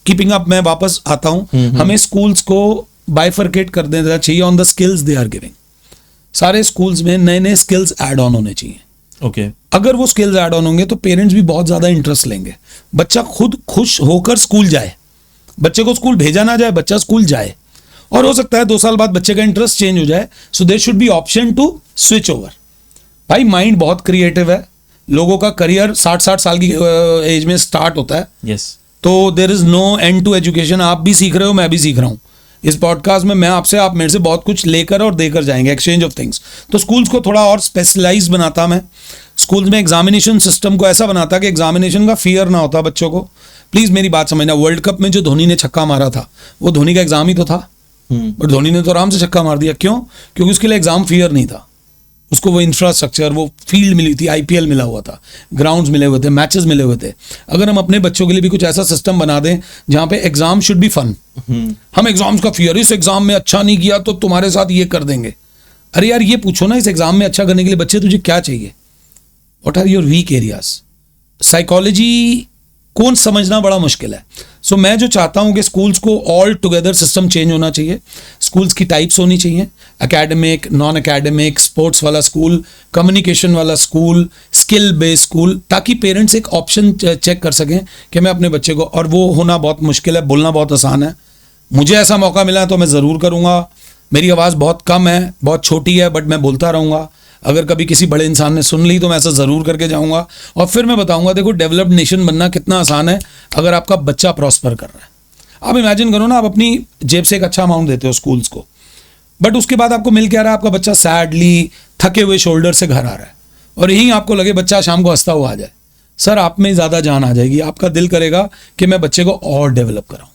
कीपिंग अप, मैं वापस आता हूं, हमें स्कूल्स को बाइफरकेट कर देना चाहिए on the skills they are giving. सारे स्कूल्स में नए नए स्किल्स ऐड ऑन होने चाहिए। ओके। अगर वो स्किल्स ऐड ऑन होंगे तो पेरेंट्स भी बहुत ज्यादा इंटरेस्ट लेंगे। बच्चा खुद खुश होकर स्कूल जाए, बच्चे को स्कूल भेजा ना जाए, बच्चा स्कूल जाए। और हो सकता है 2 साल बाद बच्चे का इंटरेस्ट चेंज हो जाए, so there should be option to switch over. भाई माइंड बहुत क्रिएटिव है, लोगों का करियर 60-60 साल की एज में स्टार्ट होता है। यस। तो there is no end to education. आप भी सीख रहे हो, मैं भी सीख रहा हूँ। इस पॉडकास्ट में मैं आपसे, आप मेरे से बहुत कुछ लेकर और देकर जाएंगे, एक्सचेंज ऑफ थिंग्स। तो स्कूल्स को थोड़ा और स्पेशलाइज बनाता मैं। स्कूल्स में एग्जामिनेशन सिस्टम को ऐसा बनाता कि एग्जामिनेशन का फियर ना होता बच्चों को। प्लीज मेरी बात समझना, वर्ल्ड कप में जो धोनी ने छक्का मारा था, वो धोनी का एग्जाम ही तो था, बट धोनी ने तो आराम से छक्का मार दिया। क्यों? क्योंकि उसके लिए एग्जाम फियर नहीं था, उसको वो इंफ्रास्ट्रक्चर, वो फील्ड मिली थी, आईपीएल मिला हुआ था, ग्राउंड्स मिले हुए थे, मैचेस मिले हुए थे। अगर हम अपने बच्चों के लिए भी कुछ ऐसा सिस्टम बना दें जहाँ पे एग्जाम शुड बी फन। हम एग्जाम्स का फियर, इस एग्जाम में अच्छा नहीं किया तो तुम्हारे साथ ये कर देंगे। अरे यार ये पूछो ना, इस एग्जाम में अच्छा करने के लिए बच्चे तुझे क्या चाहिए, what are your weak areas. Psychology कौन समझना बड़ा मुश्किल है। सो मैं जो चाहता हूँ कि स्कूल्स को ऑल टुगेदर सिस्टम चेंज होना चाहिए। स्कूल्स की टाइप्स होनी चाहिए, एकेडमिक, नॉन एकेडमिक, स्पोर्ट्स वाला स्कूल, कम्युनिकेशन वाला स्कूल, स्किल बेस्ड स्कूल, ताकि पेरेंट्स एक ऑप्शन चेक कर सकें कि मैं अपने बच्चे को, और वो होना बहुत मुश्किल है, बोलना बहुत आसान है। मुझे ऐसा मौका मिला है तो मैं ज़रूर करूँगा। मेरी आवाज़ बहुत कम है, बहुत छोटी है, बट मैं बोलता रहूँगा। अगर कभी किसी बड़े इंसान ने सुन ली तो मैं ऐसा ज़रूर करके जाऊँगा, और फिर मैं बताऊँगा देखो डेवलप्ड नेशन बनना कितना आसान है अगर आपका बच्चा प्रॉस्पर कर रहा है। आप इमेजिन करो ना, आप अपनी जेब से एक अच्छा अमाउंट देते हो स्कूल्स को, बट उसके बाद आपको मिल क्या रहा है, आपका बच्चा सैडली थके हुए शोल्डर से घर आ रहा है, और यहीं आपको लगे बच्चा शाम को हंसता हुआ आ जाए। सर आप में ज़्यादा जान आ जाएगी, आपका दिल करेगा कि मैं बच्चे को और डेवलप कराऊँ।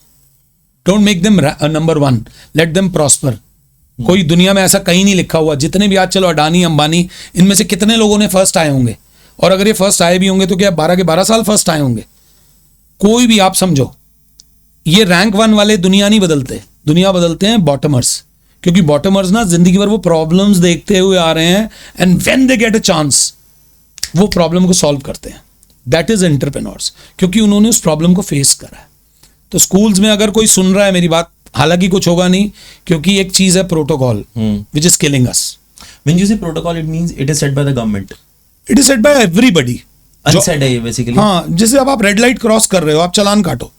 Don't make them number one, let them prosper. कोई दुनिया में ऐसा कहीं नहीं लिखा हुआ, जितने भी आज चलो अडानी अंबानी, इनमें से कितने लोगों ने फर्स्ट आए होंगे, और अगर ये फर्स्ट आए भी होंगे तो क्या 12 के 12 साल फर्स्ट आए होंगे। कोई भी आप समझो, ये रैंक वन वाले दुनिया नहीं बदलते, दुनिया बदलते हैं बॉटमर्स, क्योंकि बॉटमर्स ना जिंदगी भर वो प्रॉब्लम्स देखते हुए आ रहे हैं, and when they get a chance वो प्रॉब्लम को सॉल्व करते हैं। दैट इज एंटरप्रेन्योर्स, क्योंकि उन्होंने उस प्रॉब्लम को फेस करा है। तो स्कूल्स में अगर कोई सुन रहा है मेरी बात, हालांकि कुछ होगा नहीं, क्योंकि एक चीज है protocol which is killing us. When you say protocol, it means it is set by the government. It is set by everybody. Unsaid है ये basically. हाँ, जैसे अब रेड लाइट क्रॉस कर रहे हो, आप चालान काटो,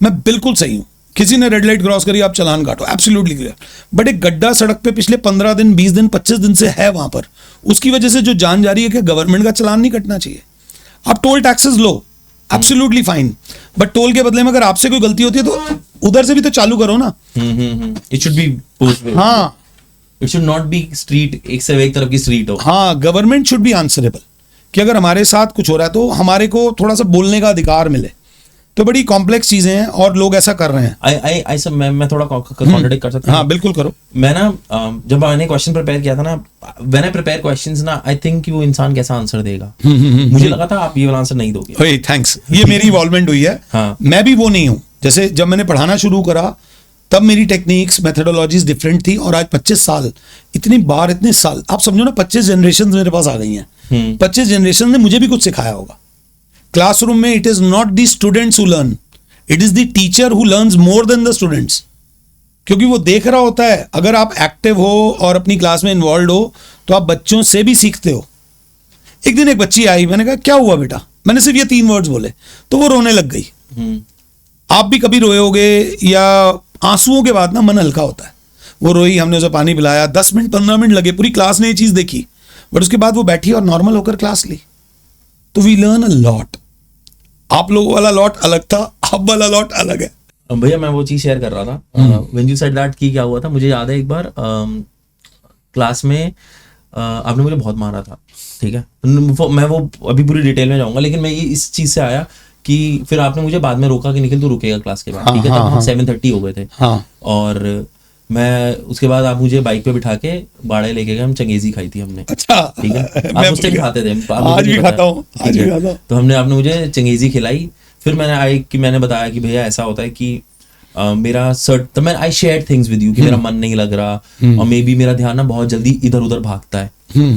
मैं बिल्कुल सही हूँ, किसी ने रेड लाइट क्रॉस करी आप चालान काटो, एब्सोल्युटली क्लियर। बट एक गड्ढा सड़क पे पिछले 15 दिन 20 दिन 25 दिन से है वहां पर, उसकी वजह से जो जान जा रही है कि गवर्नमेंट का चालान नहीं कटना चाहिए। आप toll taxes low, absolutely fine, but toll के बदले में अगर आपसे कोई गलती होती है तो उधर से भी तो चालू करो ना। It should be both ways. हाँ It should not be street, एक से एक तरफ की स्ट्रीट हो। हाँ, गवर्नमेंट शुड बी आंसरेबल, कि अगर हमारे साथ कुछ हो रहा है तो हमारे को थोड़ा सा बोलने का अधिकार मिले। तो बड़ी कॉम्प्लेक्स चीजें हैं और लोग ऐसा कर रहे हैं। I सब मैं थोड़ा कॉन्ट्रडिक्ट कर सकता हूँ। हाँ बिल्कुल करो। मैं ना जब मैंने क्वेश्चन प्रिपेयर किया था ना, व्हेन आई प्रिपेयर क्वेश्चंस ना, आई थिंक कि वो इंसान कैसा आंसर देगा। मुझे लगा था आप ये वाला आंसर नहीं दोगे। ओए थैंक्स, ये मेरी इन्वॉल्वमेंट हुई है। हाँ। मैं भी वो नहीं हूँ। जैसे जब मैंने पढ़ाना शुरू करा तब मेरी टेक्निक्स मेथोडोलॉजीज डिफरेंट थी, और आज 25 साल, इतनी बार इतने साल, आप समझो ना 25 जनरेशन मेरे पास आ गई हैं। 25 जनरेशन ने मुझे भी कुछ सिखाया होगा। क्लासरूम में it is not the students who learn, it is the teacher who learns more than the students, क्योंकि वो देख रहा होता है। अगर आप एक्टिव हो और अपनी क्लास में इन्वॉल्व हो तो आप बच्चों से भी सीखते हो। एक दिन एक बच्ची आई, मैंने कहा क्या हुआ बेटा, मैंने सिर्फ ये 3 वर्ड्स बोले तो वो रोने लग गई। आप भी कभी रोए होगे, या आंसुओं के बाद ना मन हल्का होता है। वो रोई, हमने उसे पानी पिलाया, 10 मिनट 15 मिनट लगे, पूरी क्लास ने ये चीज देखी, बट उसके बाद वो बैठी और नॉर्मल होकर क्लास ली। तो वी लर्न अ लॉट। आप लोगों वाला लॉट अलग था, अब वाला लॉट अलग है। भैया मैं वो चीज शेयर कर रहा था व्हेन यू सेड दैट कि क्या हुआ था, मुझे याद है एक बार क्लास में आपने मुझे बहुत मारा था, ठीक है। मैं वो अभी पूरी डिटेल में जाऊंगा, लेकिन मैं ये इस चीज से आया कि फिर आपने मुझे बाद में रोका कि निखिल तू रुकेगा क्लास के बाद, ठीक है। तब हम 7:30 हो गए थे, और मैं उसके बाद आप मुझे बाइक पे बिठा के बाड़े लेके गए, हम चंगेजी खाई थी हमने। अच्छा, ठीक है, आप उस टाइम खाते थे, आज भी खाता हूँ, आज भी खाता हूँ। तो आपने मुझे चंगेजी खिलाई। फिर मैंने बताया कि भैया ऐसा होता है कि मेरा तो मैं I share things with you कि मेरा मन नहीं लग रहा, और मे बी मेरा ध्यान ना बहुत जल्दी इधर उधर भागता है।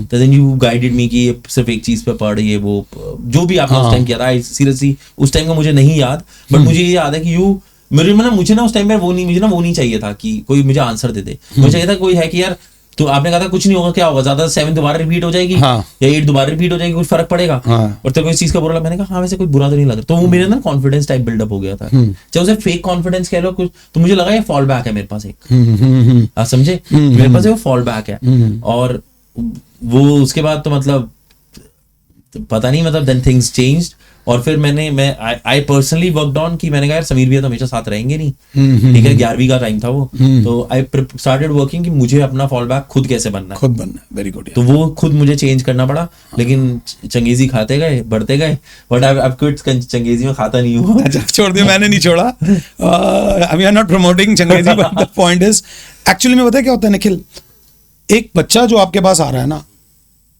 तो देन यू गाइडेड मी कि ये सिर्फ एक चीज पे पढ़, ये वो जो भी आपने उस टाइम किया था। सीरियसली उस टाइम का मुझे नहीं याद, बट मुझे ये याद है कि मुझे ना उस टाइम पर वो नहीं चाहिए था कि कोई मुझे आंसर दे दे। मुझे चाहिए था कोई है कि यार, तो आपने कहा था कुछ नहीं होगा, क्या होगा, ज्यादा 7 दोबारा रिपीट हो जाएगी, या 8 दोबारा रिपीट हो जाएगी, कुछ फर्क पड़ेगा। और तो कोई चीज का बुरा लगा, मैंने कहा हाँ वैसे कोई बुरा तो नहीं लग रहा। तो वो मेरे ना कॉन्फिडेंस टाइप बिल्डअप हो गया था, चाहे उसे फेक कॉन्फिडेंस कह लो कुछ, तो मुझे लगा ये फॉल बैक है मेरे पास एक, आप समझे, मेरे पास वो फॉल बैक है। और वो उसके बाद तो मतलब पता नहीं, मतलब देन थिंग्स चेंज्ड। और फिर आई पर्सनली वर्कड ऑन कि मैंने कहा यार समीर भैया तो हमेशा साथ रहेंगे नहीं, ठीक है, 11वीं का टाइम था वो, तो आई स्टार्टेड वर्किंग कि मुझे अपना फॉल बैक खुद कैसे बनना है। Very good. तो वो खुद मुझे चेंज करना पड़ा, लेकिन चंगेजी खाते गए, बढ़ते गए, बट आई क्विट चंगेजी में खाता नहीं हुआ। अच्छा, छोड़ दिया, मैंने नहीं छोड़ा। वी आर नॉट प्रमोटिंग चंगेजी, but the point is actually में पता है क्या होता है निखिल, एक बच्चा जो आपके पास आ रहा है ना,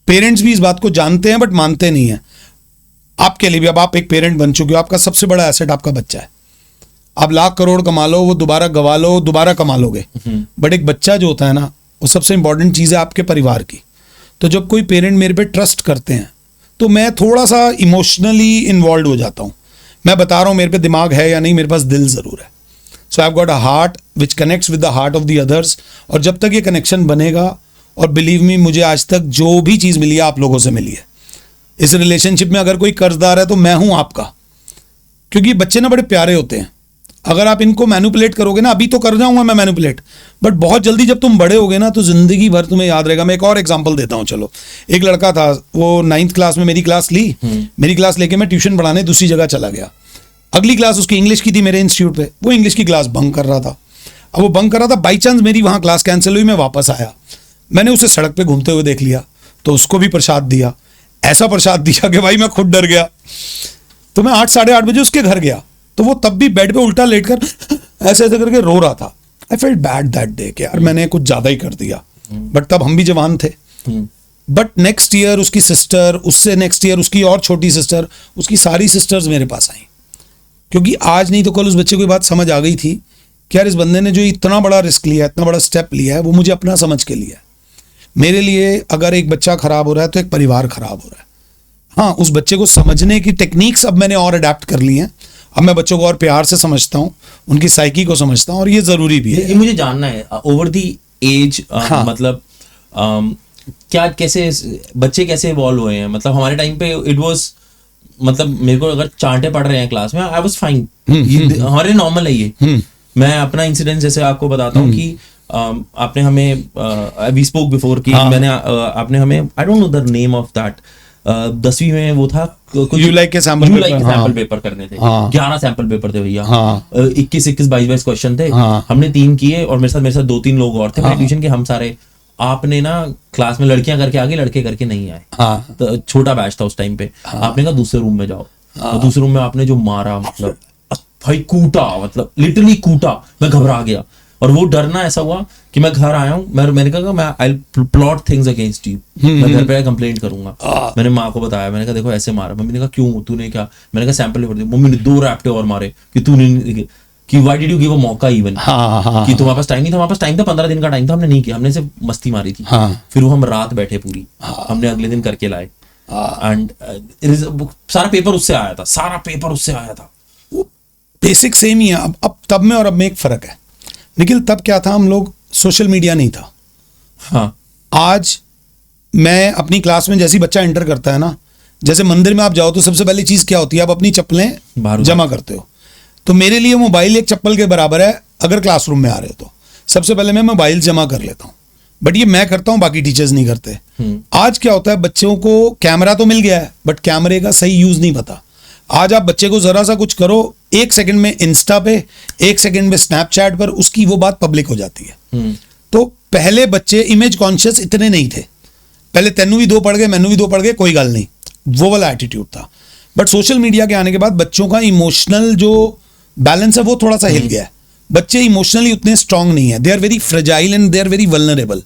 पेरेंट्स भी इस बात को जानते हैं बट मानते नहीं है। आपके लिए भी, अब आप एक पेरेंट बन चुके हो, आपका सबसे बड़ा एसेट आपका बच्चा है। आप लाख करोड़ कमा लो, वो दोबारा गवा लो, दोबारा कमा लोगे, बट एक बच्चा जो होता है ना, वो सबसे इंपॉर्टेंट चीज़ है आपके परिवार की। तो जब कोई पेरेंट मेरे पे ट्रस्ट करते हैं तो मैं थोड़ा सा इमोशनली इन्वॉल्व हो जाता हूँ। मैं बता रहा हूँ मेरे पे दिमाग है या नहीं, मेरे पास दिल ज़रूर है। So I have got a heart which connects with the heart of the others. और जब तक ये कनेक्शन बनेगा, और बिलीव मी, मुझे आज तक जो भी चीज़ मिली है आप लोगों से मिली है। इस रिलेशनशिप में अगर कोई कर्जदार है तो मैं हूँ आपका, क्योंकि बच्चे ना बड़े प्यारे होते हैं। अगर आप इनको मैनिपुलेट करोगे ना, अभी तो कर जाऊंगा मैं मैनिपुलेट, बट बहुत जल्दी जब तुम बड़े होगे ना तो जिंदगी भर तुम्हें याद रहेगा। मैं एक और एग्जांपल देता हूँ। चलो, एक लड़का था, वो 9th क्लास में मेरी क्लास ली, मेरी क्लास लेके मैं ट्यूशन पढ़ाने दूसरी जगह चला गया। अगली क्लास उसकी इंग्लिश की थी मेरे इंस्टीट्यूट पे, वो इंग्लिश की क्लास बंक कर रहा था। अब वो बंक कर रहा था, बाई चांस मेरी वहाँ क्लास कैंसिल हुई, मैं वापस आया, मैंने उसे सड़क पे घूमते हुए देख लिया, तो उसको भी प्रसाद दिया। ऐसा प्रसाद दिया कि भाई मैं खुद डर गया। तो मैं 8, साढ़े 8 बजे उसके घर गया, तो वो तब भी बेड पे उल्टा लेटकर ऐसे ऐसे करके रो रहा था। I felt bad that day कि यार मैंने कुछ ज्यादा ही कर दिया, बट तब हम भी जवान थे। बट नेक्स्ट ईयर उसकी सिस्टर, उससे नेक्स्ट ईयर उसकी और छोटी सिस्टर, उसकी सारी सिस्टर्स मेरे पास आई, क्योंकि आज नहीं तो कल उस बच्चे को ये बात समझ आ गई थी कि यार इस बंदे ने जो इतना बड़ा रिस्क लिया, इतना बड़ा स्टेप लिया है, वो मुझे अपना समझ के लिया है। मेरे लिए अगर एक बच्चा खराब हो रहा है तो एक परिवार खराब हो रहा है। हाँ, उस बच्चे को समझने की टेक्निक्स अब मैंने और अडेप्ट कर ली हैं। अब मैं बच्चों को और प्यार से समझता हूँ, उनकी साइकी को समझता हूँ, और ये जरूरी भी है। ये मुझे जानना है, ओवर दी एज, हाँ। मतलब क्या, कैसे बच्चे कैसे इवॉल्व हुए हैं? मतलब हमारे टाइम पे इट वाज, मतलब मेरे को अगर चांटे पढ़ रहे हैं क्लास में, आई वाज फाइन, हमारे नॉर्मल है ये। मैं अपना इंसिडेंट जैसे आपको बताता हूँ कि आपने हमें, वी स्पोक बिफोर कि मैंने आपने हमें, आई don't know the name of that, 10वीं में वो था कुछ, You like के सैंपल पेपर करने थे। हाँ। 11 सैंपल पेपर थे भैया। हाँ। 21, 22 क्वेश्चन थे। हाँ। हमने 3 किए, और मेरे साथ 2-3 लोग और थे ट्यूशन के, हम सारे। आपने ना क्लास में लड़कियां करके आ गई, लड़के करके नहीं आए। हाँ। तो छोटा बैच था उस टाइम पे। आपने कहा दूसरे रूम में जाओ। तो दूसरे रूम में आपने जो मारा, मतलब भाई कूटा, मतलब लिटरली कूटा। मैं घबरा गया, और वो डरना ऐसा हुआ कि मैं घर आया हूँ, मैंने कहा मैं आई प्लॉट थिंग्स अगेंस्ट यू, मैं घर पे कंप्लेंट करूंगा। मैंने माँ को बताया, मैंने कहा देखो ऐसे मारा। मम्मी ने कहा क्यों, तूने क्या? मैंने कहा सैंपल पेपर दिया। मम्मी ने 2 रैप्टे और मारे कि तूने, कि why did you give a मौका इवन, कि तुम्हारे पास टाइम नहीं था। हमारे पास टाइम था, 15 दिन का टाइम था, हमने नहीं किया, हमने सिर्फ मस्ती मारी थी। फिर वो हम रात बैठे पूरी, हमने अगले दिन करके लाए। एंड सारा पेपर उससे आया था, सारा पेपर उससे आया था। बेसिक सेम ही है। अब तब में और अब में एक फर्क है। निखिल, तब क्या था, हम लोग, सोशल मीडिया नहीं था। हाँ। आज मैं अपनी क्लास में जैसे ही बच्चा एंटर करता है ना, जैसे मंदिर में आप जाओ तो सबसे पहली चीज क्या होती है, आप अपनी चप्पलें बाहर जमा करते हो। तो मेरे लिए मोबाइल एक चप्पल के बराबर है। अगर क्लासरूम में आ रहे हो तो सबसे पहले मैं मोबाइल जमा कर लेता हूँ, बट ये मैं करता हूँ, बाकी टीचर्स नहीं करते। आज क्या होता है, बच्चों को कैमरा तो मिल गया है, बट कैमरे का सही यूज नहीं पता। आज आप बच्चे को जरा सा कुछ करो, 1 सेकंड में इंस्टा पे, 1 सेकंड में स्नैपचैट पर उसकी वो बात पब्लिक हो जाती है। तो पहले बच्चे इमेज कॉन्शियस इतने नहीं थे। पहले तेनू भी 2 पढ़ गए, मैनू भी 2 पढ़ गए, कोई गल नहीं, वो वाला एटीट्यूड था। बट सोशल मीडिया के आने के बाद बच्चों का इमोशनल जो बैलेंस है वो थोड़ा सा हिल गया है। बच्चे इमोशनली उतने स्ट्रांग नहीं है, they are very fragile and they are very vulnerable.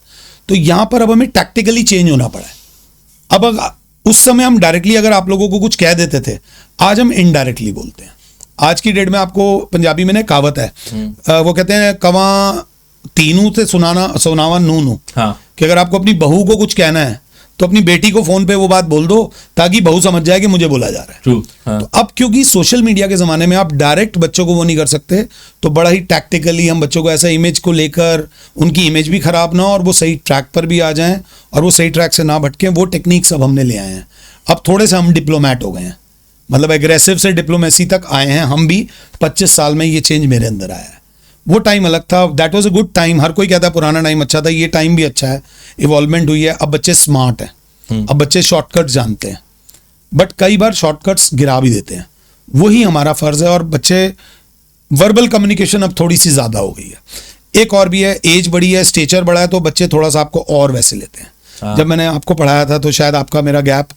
तो यहां पर अब हमें टैक्टिकली चेंज होना पड़ा है। अब उस समय हम डायरेक्टली अगर आप लोगों को कुछ कह देते थे, आज हम इनडायरेक्टली बोलते हैं। आज की डेट में आपको पंजाबी में ना कहावत है, वो कहते हैं कवा तीनों से सुनावा नू। हाँ। कि अगर आपको अपनी बहू को कुछ कहना है तो अपनी बेटी को फोन पे वो बात बोल दो, ताकि बहू समझ जाए कि मुझे बोला जा रहा है। True, हाँ। तो अब क्योंकि सोशल मीडिया के जमाने में आप डायरेक्ट बच्चों को वो नहीं कर सकते, तो बड़ा ही टैक्टिकली हम बच्चों को ऐसा इमेज को लेकर उनकी इमेज भी खराब ना हो और वो सही ट्रैक पर भी आ जाएं और वो सही ट्रैक से ना भटकें, वो टेक्निक्स अब हमने ले आए हैं। अब थोड़े से हम डिप्लोमैट हो गए हैं, मतलब एग्रेसिव से डिप्लोमेसी तक आए हैं हम भी। 25 साल में ये चेंज मेरे अंदर आया है। वो टाइम अलग था, that was a good time. हर कोई कहता है पुराना टाइम अच्छा था, ये टाइम भी अच्छा है, इवॉल्वमेंट हुई है। अब बच्चे स्मार्ट हैं, अब बच्चे शॉर्टकट जानते हैं, बट कई बार शॉर्टकट्स गिरा भी देते हैं। वही हमारा फर्ज है। और बच्चे वर्बल कम्युनिकेशन अब थोड़ी सी ज्यादा हो गई है। एक और भी है, एज बड़ी है, स्टेचर बड़ा है, तो बच्चे थोड़ा सा आपको और वैसे लेते हैं। जब मैंने आपको पढ़ाया था तो शायद आपका मेरा गैप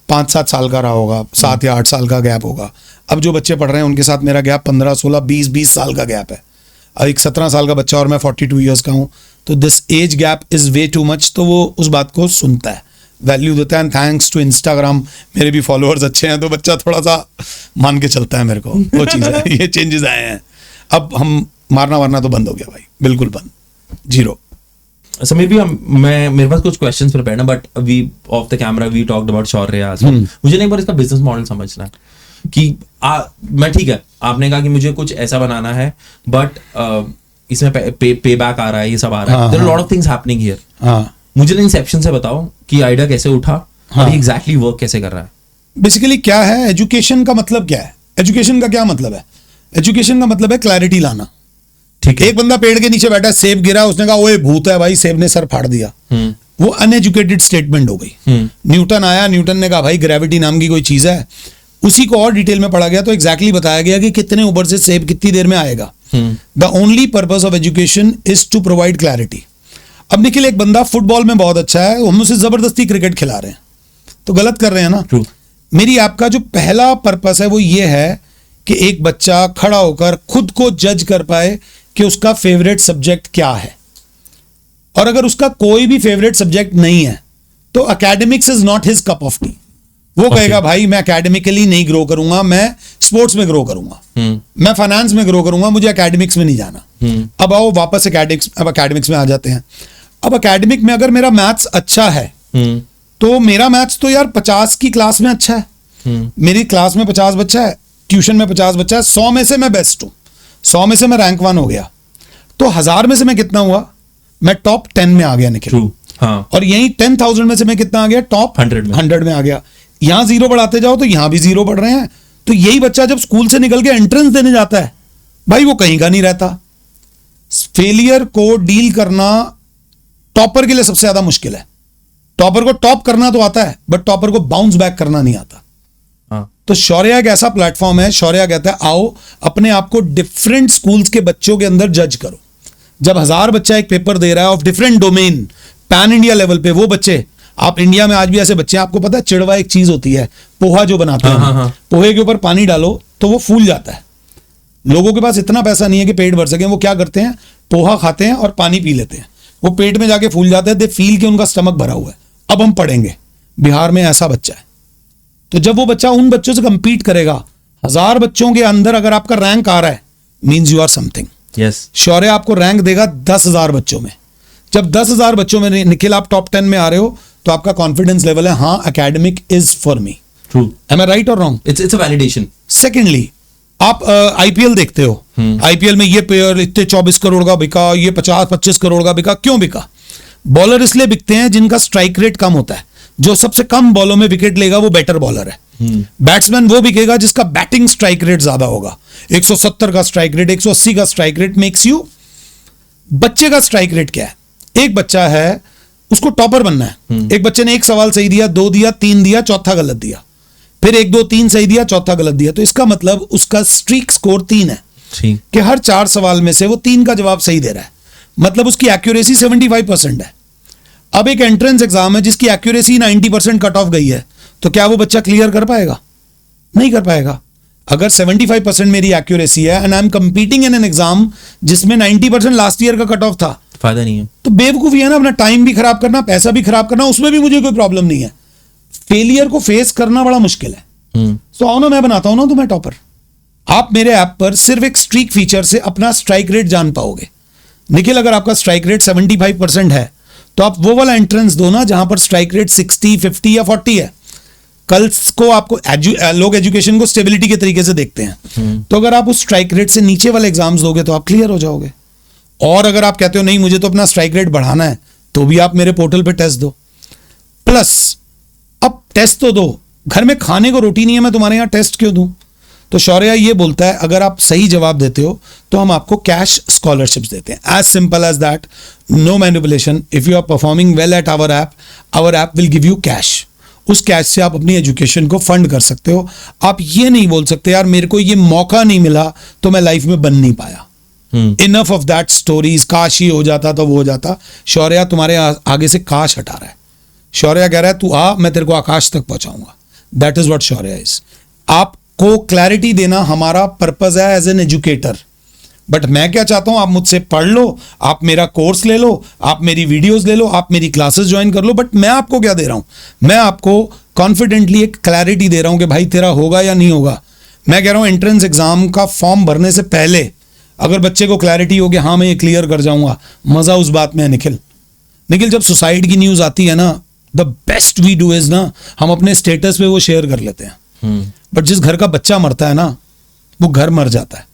5-7 साल का रहा होगा, 7 या 8 साल का गैप होगा। अब जो बच्चे पढ़ रहे हैं उनके साथ मेरा गैप 15, 16, 20 साल का गैप है। अब एक 17 साल का बच्चा और मैं 42 ईयर्स का हूँ, तो this age gap is way too much. तो वो उस बात को सुनता है, वैल्यू देता है। एंड थैंक्स टू इंस्टाग्राम मेरे भी फॉलोअर्स अच्छे हैं तो बच्चा थोड़ा सा मान के चलता है मेरे को, वो चीज़ है। ये चेंजेस आए हैं। अब हम मारना वारना तो बंद हो गया भाई, बिल्कुल बंद, जीरो। समीर भी मेरे पास कुछ क्वेश्चंस प्रिपेयर्ड हैं, but we off the camera we talked about Shaurya आज। मुझे नहीं, पर इसका बिजनेस मॉडल समझना है कि मैं ठीक है, आपने कहा कि मुझे कुछ ऐसा बनाना है, बट इसमें पे बैक आ रहा है, ये सब आ रहा है, there are lot of things happening here. हाँ, मुझे इंसेप्शन से बताओ कि आइडिया कैसे उठा और एग्जैक्टली वर्क कैसे कर रहा है। बेसिकली क्या है, एजुकेशन का मतलब क्या है? एजुकेशन का क्या मतलब है? एजुकेशन का मतलब है क्लैरिटी लाना। ठीक है, एक बंदा पेड़ के नीचे बैठा है, सेब गिरा, उसने कहा ओए भूत है भाई, सेब ने सर फाड़ दिया, वो अनएजुकेटेड स्टेटमेंट हो गई। न्यूटन आया, न्यूटन ने कहा भाई ग्रेविटी नाम की कोई चीज है, उसी को और डिटेल में पढ़ा गया तो एग्जैक्टली बताया गया कि कितने ऊपर से सेब कितनी देर में आएगा। The only purpose of education is to provide clarity. अब निखिल, एक बंदा फुटबॉल में बहुत अच्छा है, हम उसे जबरदस्ती क्रिकेट खिला रहे हैं, तो गलत कर रहे हैं ना। True. मेरी आपका जो पहला पर्पस है वो ये है कि एक बच्चा खड़ा होकर खुद को जज कर पाए कि उसका फेवरेट सब्जेक्ट क्या है। और अगर उसका कोई भी फेवरेट सब्जेक्ट नहीं है तो academics is not his cup of T. वो कहेगा भाई मैं एकेडमिकली नहीं ग्रो करूंगा, मैं स्पोर्ट्स में ग्रो करूंगा, मैं फाइनेंस में ग्रो करूंगा, मुझे एकेडमिक्स में नहीं जाना। अब आओ वापस एकेडमिक्स में आ जाते हैं। अब एकेडमिक में अगर मेरा मैथ्स अच्छा है तो मेरा मैथ्स तो यार 50 की क्लास में अच्छा है, मेरी क्लास में 50 बच्चा है, ट्यूशन में 50 बच्चा है, 100 में से मैं बेस्ट हूं, 100 में से मैं रैंक 1 हो गया, तो 1000 में से मैं कितना हुआ? मैं टॉप 10 में आ गया निखिल। हाँ। और यही 10,000 में से मैं कितना आ गया? टॉप 100 में आ गया। यहां जीरो बढ़ाते जाओ तो यहां भी जीरो बढ़ रहे हैं। तो यही बच्चा जब स्कूल से निकल के एंट्रेंस देने जाता है भाई, वो कहीं का नहीं रहता। फेलियर को डील करना टॉपर के लिए सबसे ज्यादा मुश्किल है। टॉपर को टॉप करना तो आता है, बट टॉपर को बाउंस बैक करना नहीं आता। तो शौर्य एक ऐसा प्लेटफॉर्म है, शौर्य कहता है आओ अपने आप को डिफरेंट स्कूल्स के बच्चों के अंदर जज करो। जब 1000 बच्चा एक पेपर दे रहा है of different domain pan India level पे, वो बच्चे, आप इंडिया में आज भी ऐसे बच्चे हैं, आपको पता है चिड़वा एक चीज होती है, पोहा जो बनाते हैं, पोहे के ऊपर पानी डालो तो वो फूल जाता है। लोगों के पास इतना पैसा नहीं है कि पेट भर सके, वो क्या करते हैं, पोहा खाते हैं और पानी पी लेते हैं, वो पेट में जाके फूल जाता है, दे फील कि उनका स्टमक भरा हुआ है। अब हम पढ़ेंगे बिहार में ऐसा बच्चा है, तो जब वो बच्चा उन बच्चों से कंपीट करेगा, 1000 बच्चों के अंदर अगर आपका रैंक आ रहा है, means you are something. Yes, Shaurya आपको रैंक देगा 10,000 बच्चों में। जब 10,000 बच्चों में निखिल आप टॉप 10 में आ रहे हो तो आपका कॉन्फिडेंस लेवल है, हाँ academic is for me. True. Am I right और wrong? It's a validation. Secondly, आप आईपीएल देखते हो, आईपीएल में ये प्लेयर इतने 24 करोड़ का बिका, ये 50-25 करोड़ का बिका। क्यों बिका? बॉलर इसलिए बिकते हैं जिनका स्ट्राइक रेट कम होता है। जो सबसे कम बॉलों में विकेट लेगा वो बेटर बॉलर है। बैट्समैन वो बिकेगा जिसका बैटिंग स्ट्राइक रेट ज्यादा होगा। 170 का स्ट्राइक रेट, 180 का स्ट्राइक रेट मेक्स यू। बच्चे का स्ट्राइक रेट क्या है? एक बच्चा है, उसको टॉपर बनना है, एक बच्चे ने एक सवाल सही दिया, 2 दिया, 3 दिया, चौथा गलत दिया, फिर 1 2 3 सही दिया, चौथा गलत दिया, तो इसका मतलब उसका स्ट्रीक स्कोर 3 है कि हर 4 सवाल में से वो 3 का जवाब सही दे रहा है, मतलब उसकी एक्यूरेसी 75% है। अब एक एंट्रेंस एग्जाम है जिसकी एक्यूरेसी 90% कट ऑफ गई है, तो क्या वो बच्चा क्लियर कर पाएगा? नहीं कर पाएगा। अगर 75% मेरी एक्यूरेसी है and I am competing in an exam जिसमें 90% लास्ट ईयर का कट ऑफ था, फायदा नहीं है। तो बेवकूफी है ना, अपना टाइम भी खराब करना, पैसा भी खराब करना, उसमें भी मुझे कोई प्रॉब्लम नहीं है। फेलियर को फेस करना बड़ा मुश्किल है। सो आओ ना, मैं बनाता हूं ना तुम्हें टॉपर। आप मेरे ऐप पर सिर्फ एक स्ट्रीक फीचर से अपना स्ट्राइक रेट जान पाओगे। निखिल, अगर आपका स्ट्राइक रेट 75% है तो आप वो वाला एंट्रेंस दो ना जहां पर स्ट्राइक रेट 60, 50 या 40 है। कल को आपको लोग एजुकेशन को स्टेबिलिटी के तरीके से देखते हैं, तो अगर आप उस स्ट्राइक रेट से नीचे वाले एग्जाम्स दोगे तो आप क्लियर हो जाओगे। और अगर आप कहते हो नहीं मुझे तो अपना स्ट्राइक रेट बढ़ाना है, तो भी आप मेरे पोर्टल पे टेस्ट दो। प्लस अब टेस्ट तो दो, घर में खाने को रोटी नहीं है, मैं तुम्हारे यहां टेस्ट क्यों दूं? तो शौर्य ये बोलता है अगर आप सही जवाब देते हो तो हम आपको कैश स्कॉलरशिप्स देते हैं। As simple as that, no manipulation. If you are performing well at our app will give you cash. उस कैश से आप अपनी एजुकेशन को फंड कर सकते हो। आप ये नहीं बोल सकते यार मेरे को ये मौका नहीं मिला तो मैं लाइफ में बन नहीं पाया। इनफ ऑफ दैट स्टोरीज, काश ही हो जाता तो वो हो जाता। शौर्य तुम्हारे आगे से काश हटा रहा है। शौर्य कह रहा है तू आ, मैं तेरे को आकाश तक पहुंचाऊंगा। That is what Shaurya is. आपको क्लैरिटी देना हमारा पर्पस है एज एन एजुकेटर। बट मैं क्या चाहता हूं, आप मुझसे पढ़ लो, आप मेरा कोर्स ले लो, आप मेरी वीडियोस ले लो, आप मेरी क्लासेस ज्वाइन कर लो, बट मैं आपको क्या दे रहा हूं, मैं आपको कॉन्फिडेंटली एक क्लैरिटी दे रहा हूं कि भाई तेरा होगा या नहीं होगा। मैं कह रहा हूं एंट्रेंस एग्जाम का फॉर्म भरने से पहले अगर बच्चे को क्लैरिटी हो कि हाँ मैं ये क्लियर कर जाऊंगा, मजा उस बात में है। निखिल जब सुसाइड की न्यूज आती है ना, the best we do is ना, हम अपने स्टेटस पे वो शेयर कर लेते हैं, बट जिस घर का बच्चा मरता है ना, वो घर मर जाता है।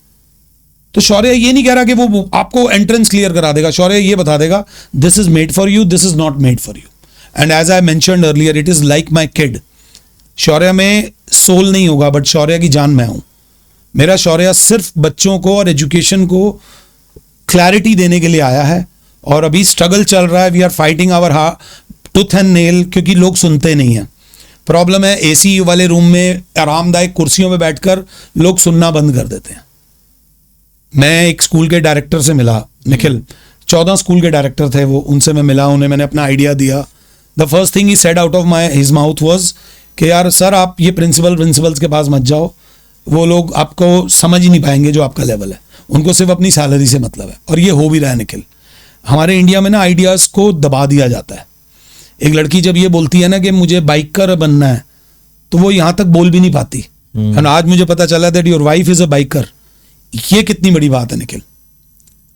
तो शौर्य ये नहीं कह रहा कि वो आपको एंट्रेंस क्लियर करा देगा, शौर्य ये बता देगा this is made for you, this is not made for you. And as I mentioned earlier, it is like my kid. Shaurya में सोल नहीं होगा, बट शौर्य की जान मैं हूं। मेरा शौर्य सिर्फ बच्चों को और एजुकेशन को क्लैरिटी देने के लिए आया है, और अभी स्ट्रगल चल रहा है। We are fighting our tooth and nail, क्योंकि लोग सुनते नहीं हैं। प्रॉब्लम है एसी वाले रूम में आरामदायक कुर्सियों में बैठकर लोग सुनना बंद कर देते हैं। मैं एक स्कूल के डायरेक्टर से मिला निखिल, 14 स्कूल के डायरेक्टर थे वो, उनसे मैं मिला, उन्हें मैंने अपना आइडिया दिया। The first thing he said out of his mouth was कि यार सर आप ये प्रिंसिपल्स के पास मत जाओ, वो लोग आपको समझ ही नहीं पाएंगे जो आपका लेवल है, उनको सिर्फ अपनी सैलरी से मतलब है। और ये हो भी रहा है निखिल। हमारे इंडिया में ना आइडियाज़ को दबा दिया जाता है। एक लड़की जब ये बोलती है ना कि मुझे बाइकर बनना है, तो वो यहाँ तक बोल भी नहीं पाती। और आज मुझे पता चला that your wife is a biker. ये कितनी बड़ी बात है निखिल।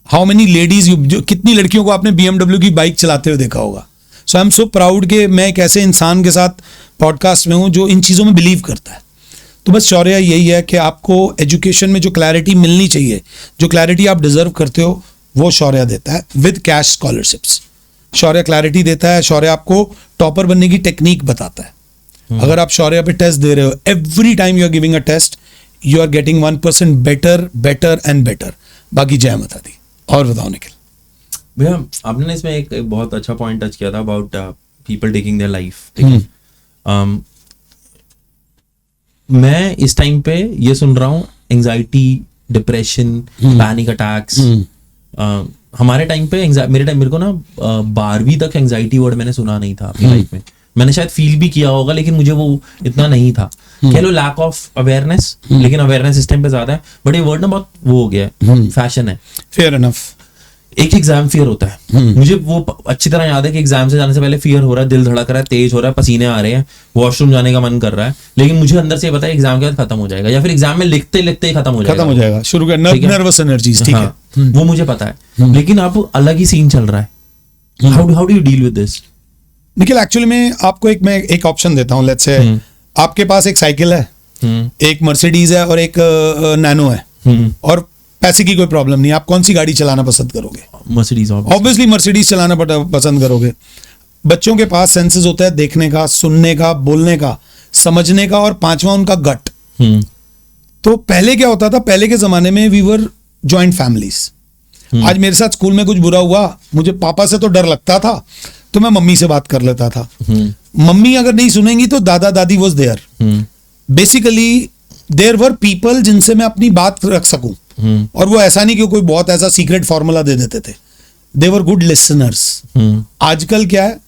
हाउ मेनी लेडीज, कितनी लड़कियों को आपने BMW की बाइक चलाते हुए देखा होगा। सो आई एम सो प्राउड कि मैं एक ऐसे इंसान के साथ पॉडकास्ट में हूँ जो इन चीज़ों में बिलीव करता है। तो बस शौर्य यही है कि आपको एजुकेशन में जो क्लैरिटी मिलनी चाहिए, जो क्लैरिटी आप डिजर्व करते हो, वो शौर्य देता है with cash scholarships. Shaurya clarity देता है, शौर्य आपको टॉपर बनने की टेक्निक बताता है। अगर आप शौर्य पे टेस्ट दे रहे हो, every time you are giving a test, you are getting 1% better better and better. बाकी जय माता दी। और बताओ निखिल। भैया आपने ना इसमें एक बहुत अच्छा पॉइंट टच किया था about people taking their life, ठीक है। मैं इस टाइम पे ये सुन रहा हूँ एंजाइटी, डिप्रेशन, पैनिक अटैक्स। हमारे टाइम पे मेरे को ना 12वीं तक एंजाइटी वर्ड मैंने सुना नहीं था अपनी लाइफ में। मैंने शायद फील भी किया होगा, लेकिन मुझे वो इतना नहीं था। कह लो लैक ऑफ अवेयरनेस, लेकिन अवेयरनेस इस टाइम पे ज्यादा है। बट ये वर्ड ना बहुत वो हो गया है, फैशन है। Fair enough. एक एग्जाम फियर होता है, मुझे वो अच्छी तरह याद है कि एग्जाम से जाने से पहले फियर हो रहा है, दिल धड़क रहा है, तेज हो रहा है, पसीने आ रहे हैं, वॉशरूम जाने का मन कर रहा है, लेकिन मुझे अंदर से पता है एग्जाम के बाद खत्म हो जाएगा, या फिर एग्जाम में लिखते लिखते ही खत्म हो जाएगा। शुरू कर नर्वस एनर्जीज, ठीक है, वो मुझे पता है। लेकिन अब अलग ही सीन चल रहा है। How do you deal with this Nikhil? Actually मैं आपको एक ऑप्शन देता हूँ। लेट्स से आपके पास एक साइकिल है, एक मर्सिडीज है और एक नैनो है, और पैसे की कोई प्रॉब्लम नहीं, आप कौन सी गाड़ी चलाना पसंद करोगे? मर्सिडीज। ऑब्वियसली मर्सिडीज चलाना पसंद करोगे। बच्चों के पास सेंसेस होता है देखने का, सुनने का, बोलने का, समझने का, और 5वां उनका गट। तो पहले क्या होता था, पहले के जमाने में वी वर जॉइंट फैमिलीज। आज मेरे साथ स्कूल में कुछ बुरा हुआ, मुझे पापा से तो डर लगता था, तो मैं मम्मी से बात कर लेता था। मम्मी अगर नहीं सुनेंगी तो दादा दादी was there. Basically there were people जिनसे मैं अपनी बात रख सकूं, और वो ऐसा नहीं कि कोई बहुत ऐसा सीक्रेट फॉर्मूला दे देते थे। दे वर गुड लिसनर्स। आजकल क्या है,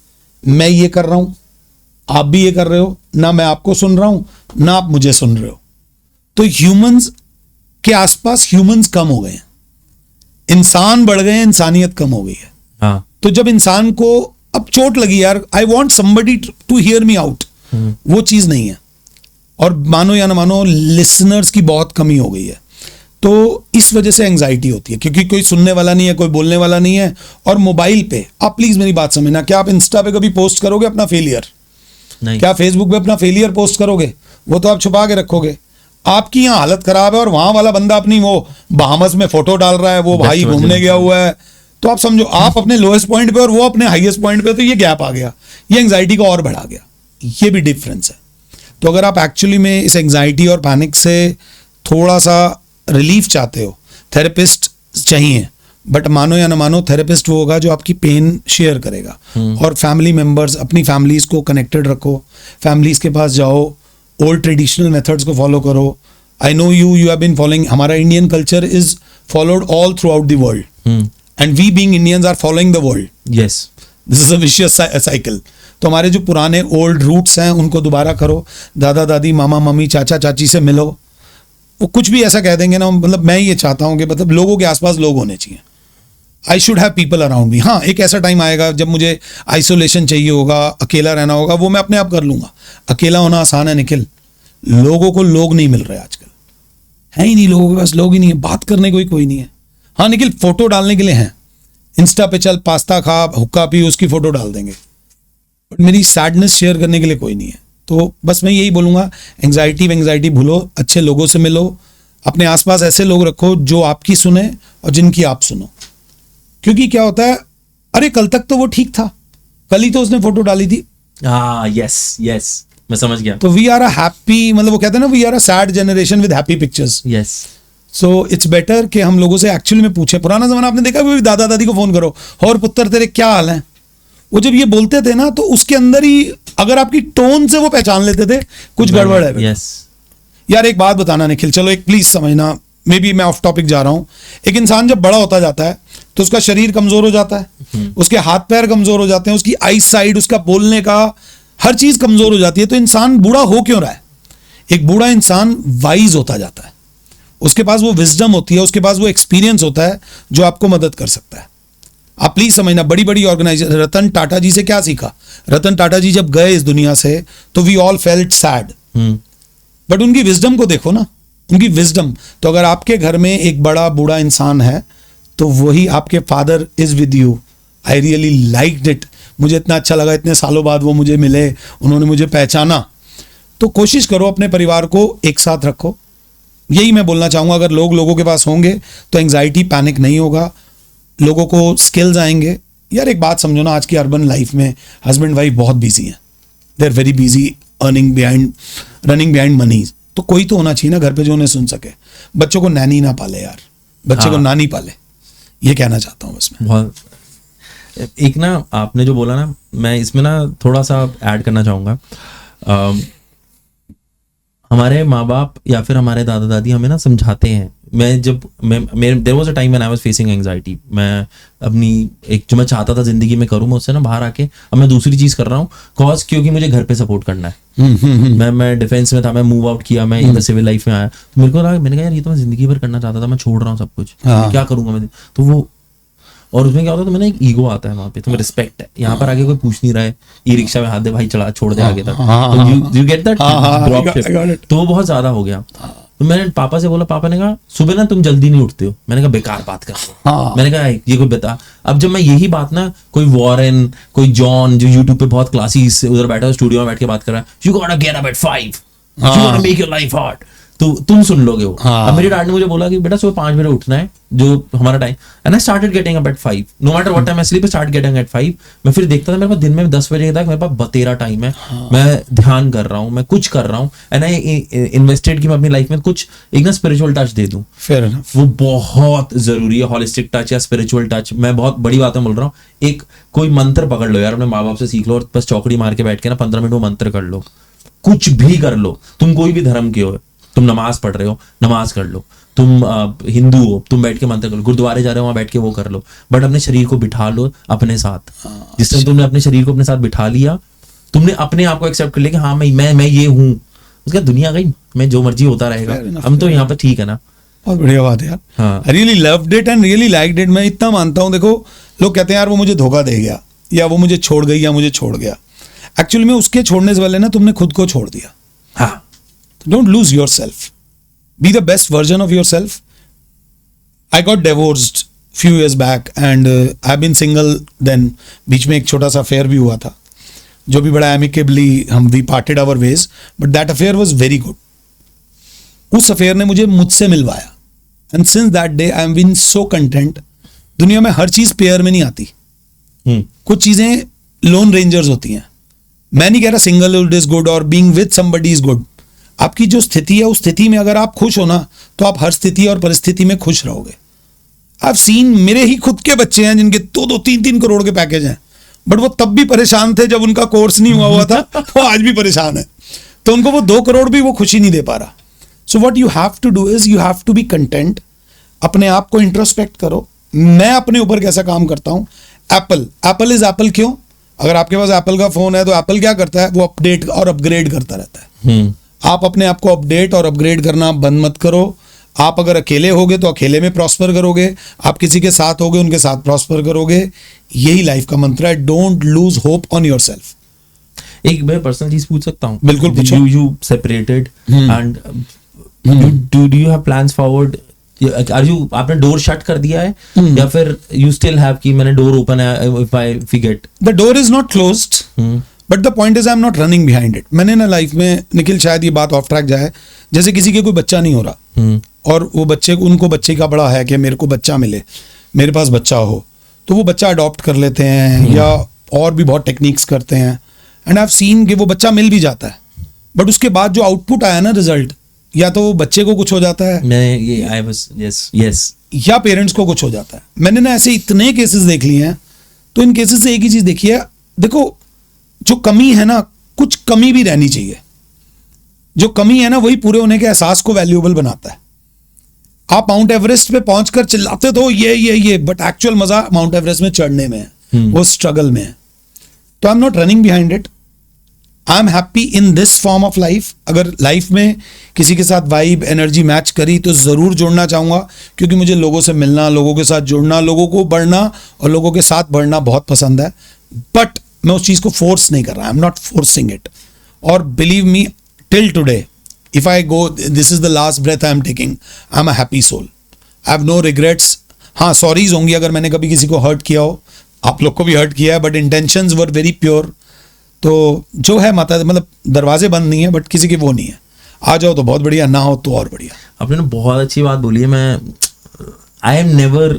मैं ये कर रहा हूं, आप भी ये कर रहे हो, ना मैं आपको सुन रहा हूं ना आप मुझे सुन रहे हो। तो ह्यूमंस के आसपास ह्यूमंस कम हो गए हैं, इंसान बढ़ गए हैं, इंसानियत कम हो गई है। हाँ। तो जब इंसान को अब चोट लगी यार, I want somebody to hear me out, वो चीज नहीं है। और मानो या ना मानो लिसनर्स की बहुत कमी हो गई है। तो इस वजह से एंजाइटी होती है, क्योंकि कोई सुनने वाला नहीं है, कोई बोलने वाला नहीं है। और मोबाइल पे आप प्लीज मेरी बात समझना, क्या आप इंस्टा पे कभी पोस्ट करोगे अपना फेलियर? नहीं। क्या फेसबुक पे अपना फेलियर पोस्ट करोगे? वो तो आप छुपा के रखोगे। आपकी यहाँ हालत खराब है और वहां वाला बंदा अपनी वो बहामस में फोटो डाल रहा है, वो भाई घूमने गया हुआ है, तो आप समझो आप अपने लोएस्ट पॉइंट पे और वो अपने हाईएस्ट पॉइंट पे, तो ये गैप आ गया, ये एंजाइटी को और बढ़ा गया। ये भी डिफरेंस है। तो अगर आप एक्चुअली में इस एंजाइटी और पैनिक से थोड़ा सा रिलीफ चाहते हो, थेरेपिस्ट चाहिए। बट मानो या ना मानो, थेरेपिस्ट वो होगा जो आपकी पेन शेयर करेगा। और फैमिली मेंबर्स, अपनी फैमिलीज को कनेक्टेड रखो, फैमिलीज के पास जाओ, ओल्ड ट्रेडिशनल मेथड्स को फॉलो करो। I know you have been following, हमारा Indian culture is followed all throughout the world, and we being Indians are following the world. Yes, this is a vicious cycle. तो हमारे जो पुराने ओल्ड रूट्स हैं उनको दोबारा करो, दादा दादी, मामा मम्मी, चाचा चाची से मिलो, वो कुछ भी ऐसा कह देंगे ना, मतलब मैं ये चाहता हूँ कि मतलब लोगों के आसपास लोग होने चाहिए. I should have people around me. हाँ, एक ऐसा टाइम आएगा जब मुझे आइसोलेशन चाहिए होगा, अकेला रहना होगा, वो मैं अपने आप कर लूंगा. अकेला होना आसान है निखिल. लोगों को लोग नहीं मिल रहे आजकल, है ही नहीं लोगों के पास, लोग ही नहीं है, बात करने को ही कोई नहीं है. हाँ निखिल, फोटो डालने के लिए हैं. इंस्टा पे चल, पास्ता खा, हुक्का पी, उसकी फोटो डाल देंगे. बट मेरी सैडनेस शेयर करने के लिए कोई नहीं है. तो बस मैं यही बोलूंगा, एंग्जाइटी भूलो, अच्छे लोगों से मिलो, अपने आसपास ऐसे लोग रखो जो आपकी सुने और जिनकी आप सुनो. क्योंकि क्या होता है, अरे कल तक तो वो ठीक था, कल ही तो उसने फोटो डाली थी. हाँ, यस, मैं समझ गया. तो वी आर अ हैप्पी, मतलब वो कहते हैं ना, we are a sad generation with happy pictures. Yes. So it's better कि हम लोगों से एक्चुअली में पूछे. पुराना जमाना आपने देखा, भी दादा दादी को फोन करो, और पुत्र तेरे क्या हाल है. वो जब ये बोलते थे ना, तो उसके अंदर ही अगर आपकी टोन से वो पहचान लेते थे कुछ गड़बड़ है. यस. यार एक बात बताना निखिल, चलो एक प्लीज समझना, मे बी मैं ऑफ टॉपिक जा रहा हूं. एक इंसान जब बड़ा होता जाता है तो उसका शरीर कमजोर हो जाता है, उसके हाथ पैर कमजोर हो जाते हैं, उसकी आई साइड, उसका बोलने का हर चीज कमजोर हो जाती है. तो इंसान बूढ़ा हो क्यों रहा है? एक बूढ़ा इंसान वाइज होता जाता है, उसके पास वो विजडम होती है, उसके पास वो एक्सपीरियंस होता है जो आपको मदद कर सकता है. आप प्लीज समझना, बड़ी बड़ी ऑर्गेनाइजेशन, रतन टाटा जी से क्या सीखा? रतन टाटा जी जब गए इस दुनिया से तो we all felt sad, but उनकी विजडम को देखो ना, उनकी विजडम. तो अगर आपके घर में एक बड़ा बूढ़ा इंसान है तो वही आपके father is with you. I really liked it. मुझे इतना अच्छा लगा, इतने सालों बाद वो मुझे मिले, उन्होंने मुझे पहचाना. तो कोशिश करो अपने परिवार को एक साथ रखो. यही मैं बोलना चाहूंगा. अगर लोग लोगों के पास होंगे तो एंग्जाइटी, पैनिक नहीं होगा, लोगों को स्किल्स आएंगे. यार एक बात समझो ना, आज की अर्बन लाइफ में हस्बैंड वाइफ बहुत बिजी हैं, they are very busy earning behind, running behind money. तो कोई तो होना चाहिए ना घर पे जो उन्हें सुन सके. बच्चों को नैनी ना पाले यार, बच्चे को नानी पाले. ये कहना चाहता हूँ बस मैं. बहुत. एक ना आपने जो बोला ना, मैं इसमें ना थोड़ा सा ऐड करना चाहूंगा. हमारे माँ बाप या फिर हमारे दादा दादी हमें ना समझाते हैं. There was a time when I was facing anxiety. मैं अपनी एक जो मैं चाहता था जिंदगी में करूँ, मैं उससे ना बाहर आके अब मैं दूसरी चीज कर रहा हूँ, क्योंकि मुझे घर पे सपोर्ट करना है. मैं डिफेंस में था, मैं मूव आउट किया, मैं सिविल लाइफ में आया, तो मेरे को लगा, मैंने कहा यार ये तो मैं जिंदगी भर करना चाहता था, मैं छोड़ रहा हूँ सब कुछ, क्या करूंगा मैं. तो वो, और उसमें क्या होता है, तो मैंने एक ईगो आता है वहां पे, तुम्हें रिस्पेक्ट है. यहाँ पर आगे कोई पूछ नहीं रहा है, ई रिक्शा में हाथ दे भाई, चला छोड़ दे आगे तक. तो you get that drop shift. तो वो बहुत ज्यादा हो गया. तो मैंने पापा से बोला, पापा ने कहा सुबह ना तुम जल्दी नहीं उठते हो. मैंने कहा बेकार बात कर रहे हो. मैंने कहा ये कोई बता. अब जब मैं यही बात ना, कोई वॉरेन, कोई जॉन जो यूट्यूब पे बहुत क्लासेस उधर बैठा है, स्टूडियो में बैठ के बात कर रहा है, you gotta get up at 5, you gotta make your life hard, तो तुम सुन लोगे वो. अब मेरे डैड ने मुझे बोला कि बेटा सुबह 5 बजे उठना है, जो हमारा time. And I started getting up at 5, no matter what time I sleep, start getting at 5. मैं फिर देखता था मेरे पास दिन में 10 बजे तक मेरे पास बतेरा टाइम है. मैं ध्यान कर रहा हूँ, मैं कुछ कर रहा हूँ, एंड आई इन्वेस्टेड कि मैं अपनी लाइफ में कुछ एक ना स्पिरिचुअल टच दे दूं. वो बहुत जरूरी है, हॉलिस्टिक टच या स्पिरिचुअल टच. मैं बहुत बड़ी बातें बोल रहा हूँ. एक कोई मंत्र पकड़ लो यार, अपने माँ बाप से सीख लो, और बस चौकड़ी मार के बैठ के ना 15 मिनट वो मंत्र कर लो. कुछ भी कर लो, तुम कोई भी धर्म के हो, तुम नमाज पढ़ रहे हो, नमाज कर लो. तुम हिंदू हो, तुम बैठ के मंत्र कर लो. गुरुद्वारे जा रहे हो, वहां बैठ के वो कर लो. बट अपने शरीर को बिठा लो अपने साथ. जिस टाइम तुमने अपने शरीर को अपने साथ बिठा लिया, तुमने अपने आप को एक्सेप्ट कर लिया कि हाँ मैं ये हूँ. उसका दुनिया गई, मैं जो मर्जी होता रहेगा, हम तो यहाँ पे ठीक है ना. बहुत बढ़िया बात है यार. Really loved it and really liked it. मैं इतना मानता हूँ, देखो लोग कहते हैं यार वो मुझे धोखा दे गया, या वो मुझे छोड़ गई, या मुझे छोड़ गया. एक्चुअली में उसके छोड़ने से पहले ना तुमने खुद को छोड़ दिया. हाँ, don't lose your self. Be the best version of yourself. I got divorced few years back and I've been single then. बीच में एक छोटा सा अफेयर भी हुआ था, जो भी बड़ा amicably हम we parted our ways, but that affair was very good. उस अफेयर ने मुझे मुझसे मिलवाया, and since that day I have been so content. दुनिया में हर चीज पेयर में नहीं आती. कुछ चीजें लोन रेंजर्स होती हैं. मैं नहीं कह रहा सिंगलहुड इज गुड और being with somebody is good. आपकी जो स्थिति है, उस स्थिति में अगर आप खुश हो ना, तो आप हर स्थिति और परिस्थिति में खुश रहोगे. आप सीन, मेरे ही खुद के बच्चे हैं जिनके 2-2, 3-3 करोड़ के पैकेज हैं, बट वो तब भी परेशान थे जब उनका कोर्स नहीं हुआ था. वो आज भी परेशान है. तो उनको वो 2 करोड़ भी वो खुशी नहीं दे पा रहा. So what you have to do is you have to be content. अपने आप को इंट्रोस्पेक्ट करो. मैं अपने ऊपर कैसा काम करता हूं. एप्पल इज एप्पल क्यों? अगर आपके पास एप्पल का फोन है तो एप्पल क्या करता है, वो अपडेट और अपग्रेड करता रहता है. आप अपने आप को अपडेट और अपग्रेड करना बंद मत करो। आप अगर अकेले होगे तो अकेले में प्रॉस्पर करोगे, आप किसी के साथ होगे उनके साथ प्रॉस्पर करोगे। यही लाइफ का मंत्र है, don't lose hope on yourself. एक मैं पर्सनल चीज पूछ सकता हूँ? बिल्कुल पूछो। You separated and do you have plans forward? Are you आपने डोर शट कर दिया है या फिर you still have कि मैंने डोर ओपन है if I forget? The door is not closed but the point is I am not running behind it. मैंने ना लाइफ में, निखिल शायद ये बात ऑफ ट्रैक जाए, जैसे किसी के कोई बच्चा नहीं हो रहा और वो उनको बच्चे का बड़ा है कि मेरे को बच्चा मिले, मेरे पास बच्चा हो, तो वो बच्चा अडॉप्ट कर लेते हैं या और भी बहुत टेक्निक्स करते हैं। एंड आई हैव सीन कि वो बच्चा मिल भी जाता है बट उसके बाद जो आउटपुट आया ना, रिजल्ट, या तो वो बच्चे को कुछ हो जाता है मैं ये I was yes या पेरेंट्स को कुछ हो जाता है। मैंने ना ऐसे इतने केसेस देख लिए हैं, तो इन केसेस से एक ही चीज देखी है, देखो जो कमी है ना, कुछ कमी भी रहनी चाहिए। जो कमी है ना वही पूरे होने के एहसास को वैल्यूएबल बनाता है। आप माउंट एवरेस्ट पे पहुंचकर चिल्लाते तो ये बट एक्चुअल मजा माउंट एवरेस्ट में चढ़ने में है, वो स्ट्रगल में है। तो आई am not running behind it, I am happy in this form of life. अगर लाइफ में किसी के साथ वाइब एनर्जी मैच करी तो जरूर जुड़ना चाहूंगा, क्योंकि मुझे लोगों से मिलना, लोगों के साथ जुड़ना, लोगों को बढ़ना और लोगों के साथ बढ़ना बहुत पसंद है। बट मैं उस चीज को फोर्स नहीं कर रहा, I am not forcing it. और believe me, till today if I go, this is the last breath I am taking, I am a happy soul, I have no regrets. हाँ, सॉरीज होंगी अगर मैंने कभी किसी को हर्ट किया हो, आप लोग को भी हर्ट किया है, but intentions were very pure. तो जो है माता, मतलब दरवाजे बंद नहीं है बट किसी के वो नहीं है। आ जाओ तो बहुत बढ़िया, ना हो तो और बढ़िया। आपने ना बहुत अच्छी बात बोली है। मैं I am never,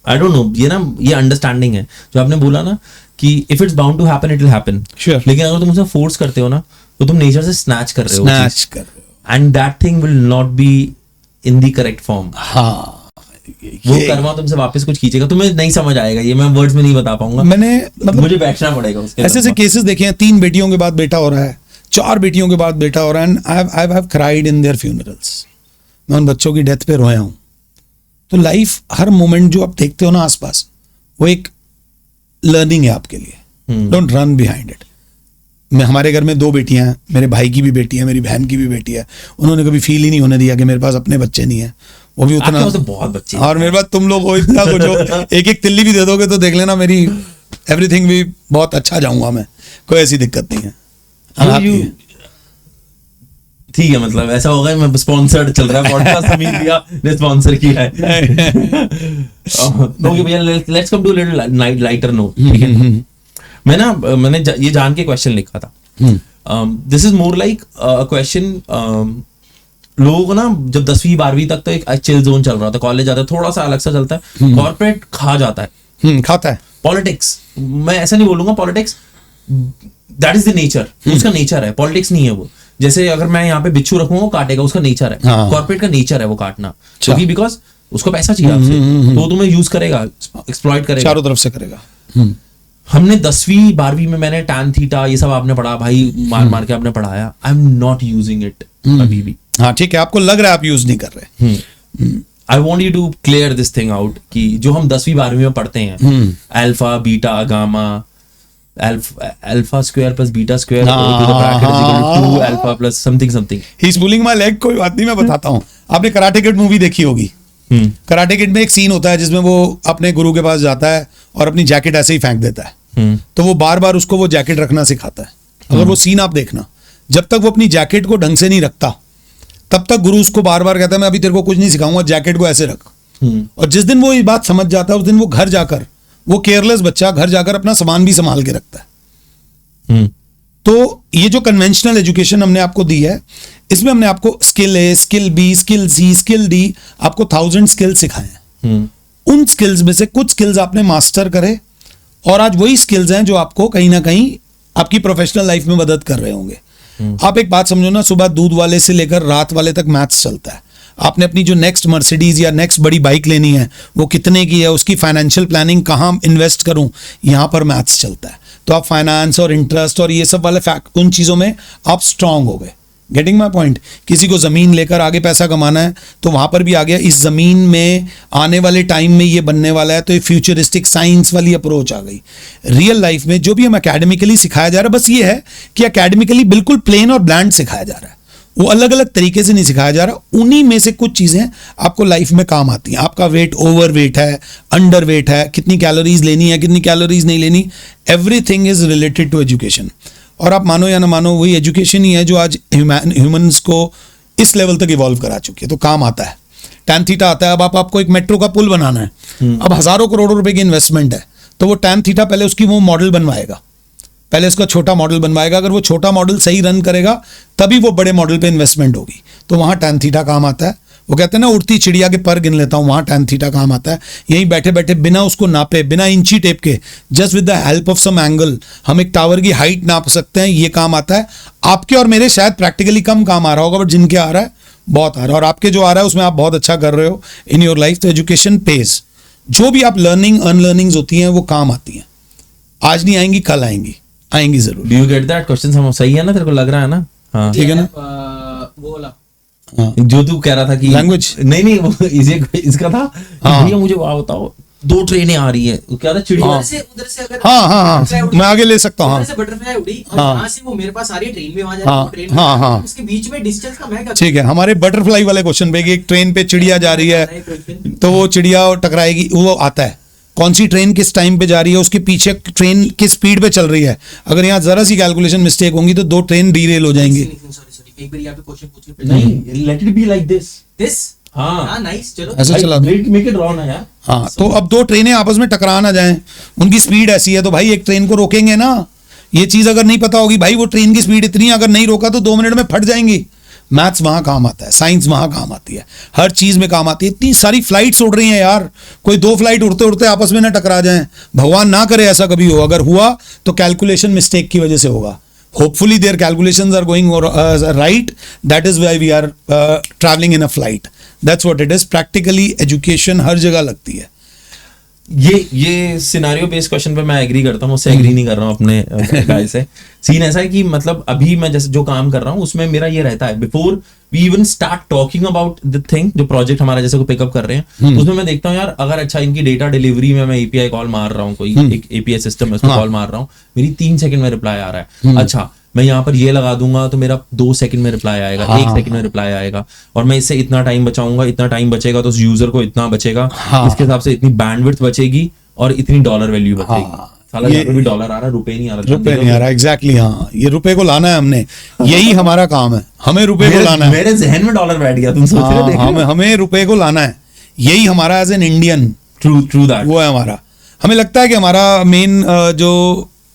I don't no, ये ना ये अंडरस्टैंडिंग है जो आपने बोला ना कि if it's bound to happen it will happen. Sure. लेकिन अगर तुम उसे फोर्स करते हो ना तो तुम नेचर से स्नैच कर रहे हो, स्नैच कर रहे हो। And that thing will not be in the correct form. हाँ, वो कर्मा तुमसे वापस कुछ खींचेगा, तुम्हें नहीं समझ आएगा, ये मैं वर्ड्स में नहीं बता पाऊंगा। मैंने मतलब मुझे बैठना पड़ेगा उसके ऐसे ऐसे केसेस देखे हैं, 3 बेटियों के बाद बेटा हो रहा है, 4 बेटियों के बाद बेटा हो रहा है, and I have cried in their funerals. मैं उन बच्चों की डेथ पे रोया हूं। तो लाइफ, हर मोमेंट जो आप देखते हो ना आसपास, वो एक लर्निंग है आपके लिए। Don't run behind it. हमारे घर में 2 बेटियां हैं, मेरे भाई की भी बेटी है, मेरी बहन की भी बेटी है। उन्होंने कभी फील ही नहीं होने दिया कि मेरे पास अपने बच्चे नहीं है। वो भी उतना, तो बहुत बच्चे, और मेरे पास तुम लोग हो इतना कुछ हो, एक तिल्ली भी दे दोगे तो देख लेना, मेरी एवरीथिंग भी बहुत अच्छा जाऊंगा मैं, कोई ऐसी दिक्कत नहीं है। ठीक है, मतलब ऐसा होगा मैं स्पॉन्सर्ड चल रहा है पॉडकास्ट, समीर भैया ने स्पॉन्सर किया है। ओके भैया, let's come to little lighter note. ठीक है, मैंने ये जान के क्वेश्चन लिखा था। This is more like question, लोगों को ना जब 10वीं 12वीं तक तो एक चिल जोन चल रहा था, कॉलेज जाता है थोड़ा सा अलग सा चलता है, कॉर्पोरेट खा जाता है, खाता है। पॉलिटिक्स, मैं ऐसा नहीं बोलूंगा, politics that is the nature, उसका नेचर है, पॉलिटिक्स नहीं है वो। जैसे अगर मैं यहाँ पे बिच्छू रखूंगा वो काटेगा, उसका नेचर है। कॉर्पोरेट का नेचर है वो काटना, क्योंकि बिकॉज उसको पैसा चाहिए आपसे, तो वो तुम्हें यूज करेगा, एक्सप्लॉइट करेगा, चारों तरफ से करेगा। हमने 10वीं 12वीं में मैंने टैन थीटा ये सब आपने पढ़ा भाई, मार मार के आपने पढ़ाया। आई एम नॉट यूजिंग इट अभी भी। हाँ ठीक है, आपको लग रहा है आप यूज नहीं कर रहे। I want you to clear this thing out कि जो हम 10वीं 12वीं में पढ़ते हैं, alpha beta gamma, alpha square plus beta square two alpha plus something something. He is pulling my leg, कोई बात नहीं, मैं बताता हूँ। आपने कराटे किड मूवी देखी होगी। कराटे किड में एक सीन होता है जिसमें वो अपने गुरु के पास जाता है और अपनी जैकेट ऐसे ही फेंक देता है, तो वो बार बार उसको वो जैकेट रखना सिखाता है। अगर वो सीन आप देखना, जब तक वो अपनी जैकेट को ढंग से नहीं रखता तब तक गुरु उसको बार बार कहता है मैं अभी तेरे को कुछ नहीं सिखाऊंगा, जैकेट को ऐसे रख। और जिस दिन वो ये बात समझ जाता है उस दिन वो घर जाकर, वो केयरलेस बच्चा घर जाकर अपना सामान भी संभाल के रखता है। तो ये जो कन्वेंशनल एजुकेशन हमने आपको दी है, इसमें हमने आपको skill A, skill B, skill C, skill D, आपको 1000 स्किल्स सिखाए हैं। उन स्किल्स में से कुछ स्किल्स आपने मास्टर करे और आज वही स्किल्स हैं जो आपको कहीं ना कहीं आपकी प्रोफेशनल लाइफ में मदद कर रहे होंगे। आप एक बात समझो ना, सुबह दूध वाले से लेकर रात वाले तक मैथ्स चलता है। आपने अपनी जो नेक्स्ट मर्सिडीज या नेक्स्ट बड़ी बाइक लेनी है वो कितने की है, उसकी फाइनेंशियल प्लानिंग कहाँ इन्वेस्ट करूं, यहाँ पर मैथ्स चलता है। तो आप फाइनेंस और इंटरेस्ट और ये सब वाले फैक्ट, उन चीज़ों में आप स्ट्रांग हो गए। Getting my point. किसी को ज़मीन लेकर आगे पैसा कमाना है तो वहाँ पर भी आ गया, इस ज़मीन में आने वाले टाइम में ये बनने वाला है, तो ये फ्यूचरिस्टिक साइंस वाली अप्रोच आ गई। रियल लाइफ में जो भी हम एकेडमिकली सिखाया जा रहा है, बस ये है कि एकेडमिकली बिल्कुल प्लेन और ब्लैंड सिखाया जा रहा है। वो अलग अलग तरीके से नहीं सिखाया जा रहा, उन्हीं में से कुछ चीज़ें आपको लाइफ में काम आती हैं। आपका वेट ओवर वेट है, अंडर वेट है, कितनी कैलोरीज लेनी है, कितनी कैलोरीज नहीं लेनी, everything is related to education. और आप मानो या ना मानो, वही एजुकेशन ही है जो आज ह्यूमंस को इस लेवल तक इवॉल्व करा चुकी है, तो काम आता है। टैन थीटा आता है, अब आपको एक मेट्रो का पुल बनाना है, अब हजारों करोड़ों रुपए की इन्वेस्टमेंट है, तो वो टैन थीटा पहले उसकी वो मॉडल बनवाएगा, पहले उसका छोटा मॉडल बनवाएगा। अगर वो छोटा मॉडल सही रन करेगा तभी वो बड़े मॉडल पे इन्वेस्टमेंट होगी, तो वहाँ टैन थीटा काम आता है। वो कहते हैं ना, उड़ती चिड़िया के पर गिन लेता हूँ, वहाँ टैन थीटा काम आता है। यहीं बैठे बैठे बिना उसको नापे, बिना इंची टेप के, just with the help of some angle हम एक टावर की हाइट नाप सकते हैं, ये काम आता है। आपके और मेरे शायद प्रैक्टिकली कम काम आ रहा होगा, बट जिनके आ रहा है बहुत आ रहा है, और आपके जो आ रहा है उसमें आप बहुत अच्छा कर रहे हो इन योर लाइफ। तो एजुकेशन पेज, जो भी आप लर्निंग अनलर्निंग्स होती हैं वो काम आती हैं, आज नहीं आएंगी कल आएंगी, आएंगी जरूर। Do you get that question? हम सही है ना, तेरे को लग रहा है ना? हाँ ठीक है ना? वो वाला हाँ, जो तू कह रहा था कि Language? नहीं वो इसका था कि हाँ। भैया मुझे वो बताओ, 2 ट्रेनें आ रही है, वो क्या था, चिड़िया हाँ। उधर से अगर हाँ हाँ हाँ, butterfly उड़ी, मैं आगे ले सकता हूँ। उधर हाँ से बटरफ्लाई उड़ी और हाँ। यहाँ से वो मेरे पास आ रही है, ट्रेन में वहां जा हाँ, रही है, वो ट्रेन में हाँ, आ रही है, हाँ। उसके बीच में डिस्टेंस कम है क्या? ठीक है, हमारे बटरफ्लाई वाले क्वेश्चन पे कि एक ट्रेन पे चिड़िया जा रही है, तो वो चिड़िया टकराएगी, वो आता है कौन सी ट्रेन किस टाइम पे जा रही है, उसके पीछे ट्रेन किस स्पीड पे चल रही है। अगर यहाँ जरा सी कैलकुलेशन मिस्टेक होंगी तो 2 ट्रेन डीरेल हो जाएंगी। सॉरी एक बार यहाँ पे क्वेश्चन पूछ के नहीं, let it be like this. This हाँ नाइस, चलो ऐसे चला दो। मेक इट रॉ ना यार। हाँ, तो अब 2 ट्रेनें आपस में टकरा ना जाएं, उनकी स्पीड ऐसी है, तो भाई एक ट्रेन को रोकेंगे ना। ये चीज अगर नहीं पता होगी, भाई वो ट्रेन की स्पीड इतनी है, अगर नहीं रोका तो 2 मिनट में फट जाएंगी। मैथ्स वहां काम आता है, साइंस वहां काम आती है, हर चीज में काम आती है। इतनी सारी फ्लाइट्स उड़ रही हैं यार, कोई 2 फ्लाइट उड़ते उड़ते आपस में ना टकरा जाएं, भगवान ना करे ऐसा कभी हो। अगर हुआ तो कैलकुलेशन मिस्टेक की वजह से होगा। Hopefully their calculations are going right. That is why we are traveling in a flight. That's what it is. Practically education हर जगह लगती है। ये सिनेरियो बेस्ड क्वेश्चन पे मैं एग्री करता हूँ, उससे एग्री नहीं कर रहा हूँ अपने गाय से। सीन ऐसा है कि मतलब अभी मैं जैसे जो काम कर रहा हूँ उसमें मेरा ये रहता है, before we even start talking about the thing, जो प्रोजेक्ट हमारा जैसे को पिकअप कर रहे हैं, उसमें मैं देखता हूँ यार, अगर अच्छा इनकी डेटा डिलीवरी में मैं एपीआई कॉल मार रहा हूँ, कोई एक एपीआई सिस्टम है उसमें कॉल मार रहा हूँ, मेरी 3 सेकंड में रिप्लाई आ रहा है। अच्छा मैं यहाँ पर ये लगा दूंगा तो मेरा 2 सेकंड में रिप्लाई आएगा, 1 सेकंड में रिप्लाई आएगा, और मैं इससे इतना टाइम बचाऊंगा, इतना टाइम बचेगा तो उस यूजर को इतना बचेगा, इसके हिसाब से इतनी बैंडविड्थ बचेगी और इतनी डॉलर वैल्यू बचेगी। साला यहाँ पे भी डॉलर आ रहा है, रुपए नहीं आ रहा। रुपए नहीं आ रहा, एग्जैक्टली। हाँ, ये रुपए को लाना है हमने, यही हमारा काम है, हमें रुपए को लाना है। मेरे जहन में डॉलर बैठ गया, तुम सोच रहे हो? देख रहे हो? हमें रुपए को लाना है, यही हमारा as an Indian true that, वो है हमारा। हमें लगता है कि हमारा मेन जो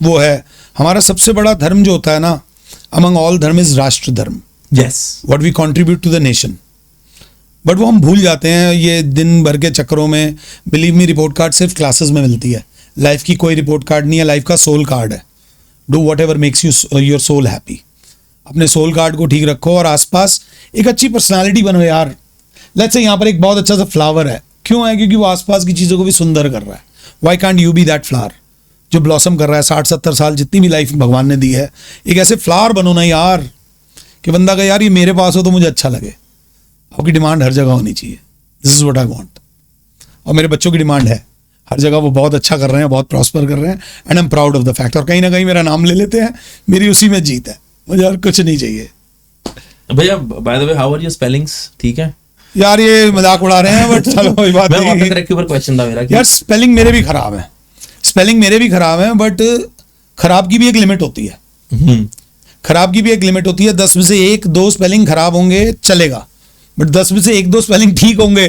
वो है, हमारा सबसे बड़ा धर्म जो होता है ना, among all धर्म इज राष्ट्र धर्म, yes, what we contribute to the nation। But वो हम भूल जाते हैं ये दिन भर के चक्करों में। बिलीव मी, रिपोर्ट कार्ड सिर्फ क्लासेस में मिलती है, लाइफ की कोई रिपोर्ट कार्ड नहीं है, लाइफ का सोल कार्ड है। Do whatever makes you your soul happy. अपने सोल कार्ड को ठीक रखो और आसपास एक अच्छी पर्सनालिटी बनो यार। लेट्स से यहाँ पर एक बहुत अच्छा सा फ्लावर है, क्यों है? क्योंकि वो आसपास की चीज़ों को भी सुंदर कर रहा है। Why can't you be that flower जो ब्लॉसम कर रहा है 60-70 साल, जितनी भी लाइफ भगवान ने दी है। एक ऐसे फ्लावर बनो ना यार कि बंदा का यार ये मेरे पास हो तो मुझे अच्छा लगे। आपकी डिमांड हर जगह होनी चाहिए, this is what I want. और मेरे बच्चों की डिमांड है, हर जगह वो बहुत अच्छा कर रहे हैं, बहुत प्रॉस्पर कर रहे हैं, and I am proud of the fact. और कहीं ना कहीं मेरा नाम ले लेते हैं, मेरी उसी में जीत है, मुझे और कुछ नहीं चाहिए। भैया by the way how are your spellings? ठीक है यार, ये मजाक उड़ा रहे हैं, बट चलो कोई बात नहीं। ऑटोकरेक्ट के ऊपर क्वेश्चन था मेरा कि यार स्पेलिंग मेरे भी खराब है, स्पेलिंग मेरे भी खराब है, बट खराब की भी एक लिमिट होती है। खराब की भी एक लिमिट होती है। 10 में से 1-2 स्पेलिंग खराब होंगे चलेगा, बट 10 में से 1-2 स्पेलिंग ठीक होंगे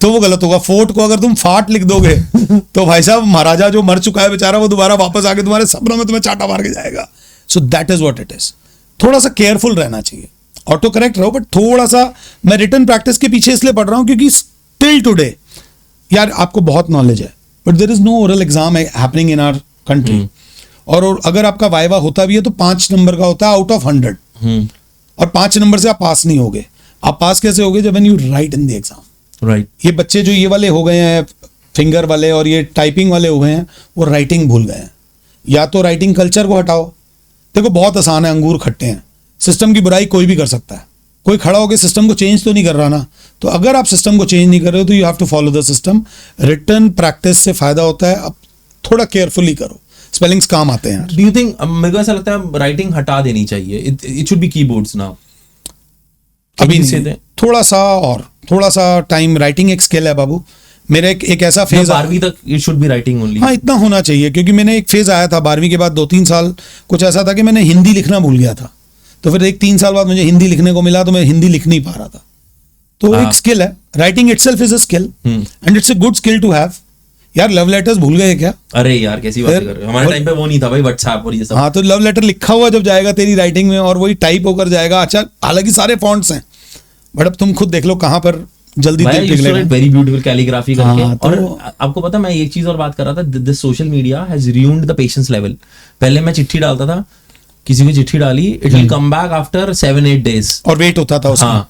तो वो गलत होगा। फोर्ट को अगर तुम फाट लिख दोगे तो भाई साहब, महाराजा जो मर चुका है बेचारा, वो दोबारा वापस आके तुम्हारे सपनों में तुम्हें चाटा मार के जाएगा। So that is what it is. थोड़ा सा केयरफुल रहना चाहिए, ऑटो करेक्ट रहो, बट थोड़ा सा। मैं रिटन प्रैक्टिस के पीछे इसलिए पढ़ रहा हूँ क्योंकि स्टिल टुडे यार आपको बहुत नॉलेज है, but there is no oral exam happening in our country. और अगर आपका वाइवा होता भी है तो 5 नंबर का होता है आउट ऑफ 100, और 5 नंबर से आप पास नहीं होगे। आप पास कैसे होगे? जब when you right in the exam. Right. ये बच्चे जो ये वाले हो गए हैं, फिंगर वाले और ये टाइपिंग वाले हो गए हैं, वो राइटिंग भूल गए हैं। या तो राइटिंग कल्चर को हटाओ। देखो बहुत आसान है, अंगूर खट्टे हैं, सिस्टम की बुराई कोई भी कर सकता है। कोई खड़ा होकर सिस्टम को चेंज तो नहीं कर रहा ना। तो अगर आप सिस्टम को चेंज नहीं कर रहे हो तो you have to follow the system. Written practice से फायदा होता है, अब थोड़ा केयरफुली करो, स्पेलिंग्स काम आते हैं। डू यू थिंक, मेरे को ऐसा लगता है राइटिंग हटा देनी चाहिए, it should be keyboards now. अभी से नहीं, थोड़ा सा टाइम, राइटिंग एक स्किल है बाबू। मेरा एक ऐसा फेज 12वीं तक it should be writing only. हाँ इतना होना चाहिए, क्योंकि मैंने एक फेज आया था 12वीं के बाद 2-3 साल कुछ ऐसा था कि मैंने हिंदी लिखना भूल गया था, तो फिर 1-3 साल बाद मुझे हिंदी लिखने को मिला, तो मैं हिंदी लिख नहीं पा रहा था। तो एक स्किल है, writing itself is a skill and it's a good skill to have. यार लव लेटर्स भूल गए क्या? अरे यार कैसी बात कर रहे हो, हमारे टाइम पे वो नहीं था भाई, व्हाट्सएप और ये सब। हाँ, तो लव लेटर लिखा हुआ जब जाएगा तेरी राइटिंग में और वही टाइप होकर जाएगा, अच्छा हालांकि सारे फॉन्ट्स हैं, बट अब तुम खुद देख लो कहाँ पर जल्दी दिल पिघलेगा। वेरी ब्यूटीफुल कैलीग्राफी करके। हाँ, और आपको पता, मैं एक चीज और बात कर रहा था, this social media has ruined the patience level. पहले मैं चिट्ठी डालता था, किसी को चिट्ठी डाली, it will come back after 7-8 days, और वेट होता था उसका। हाँ,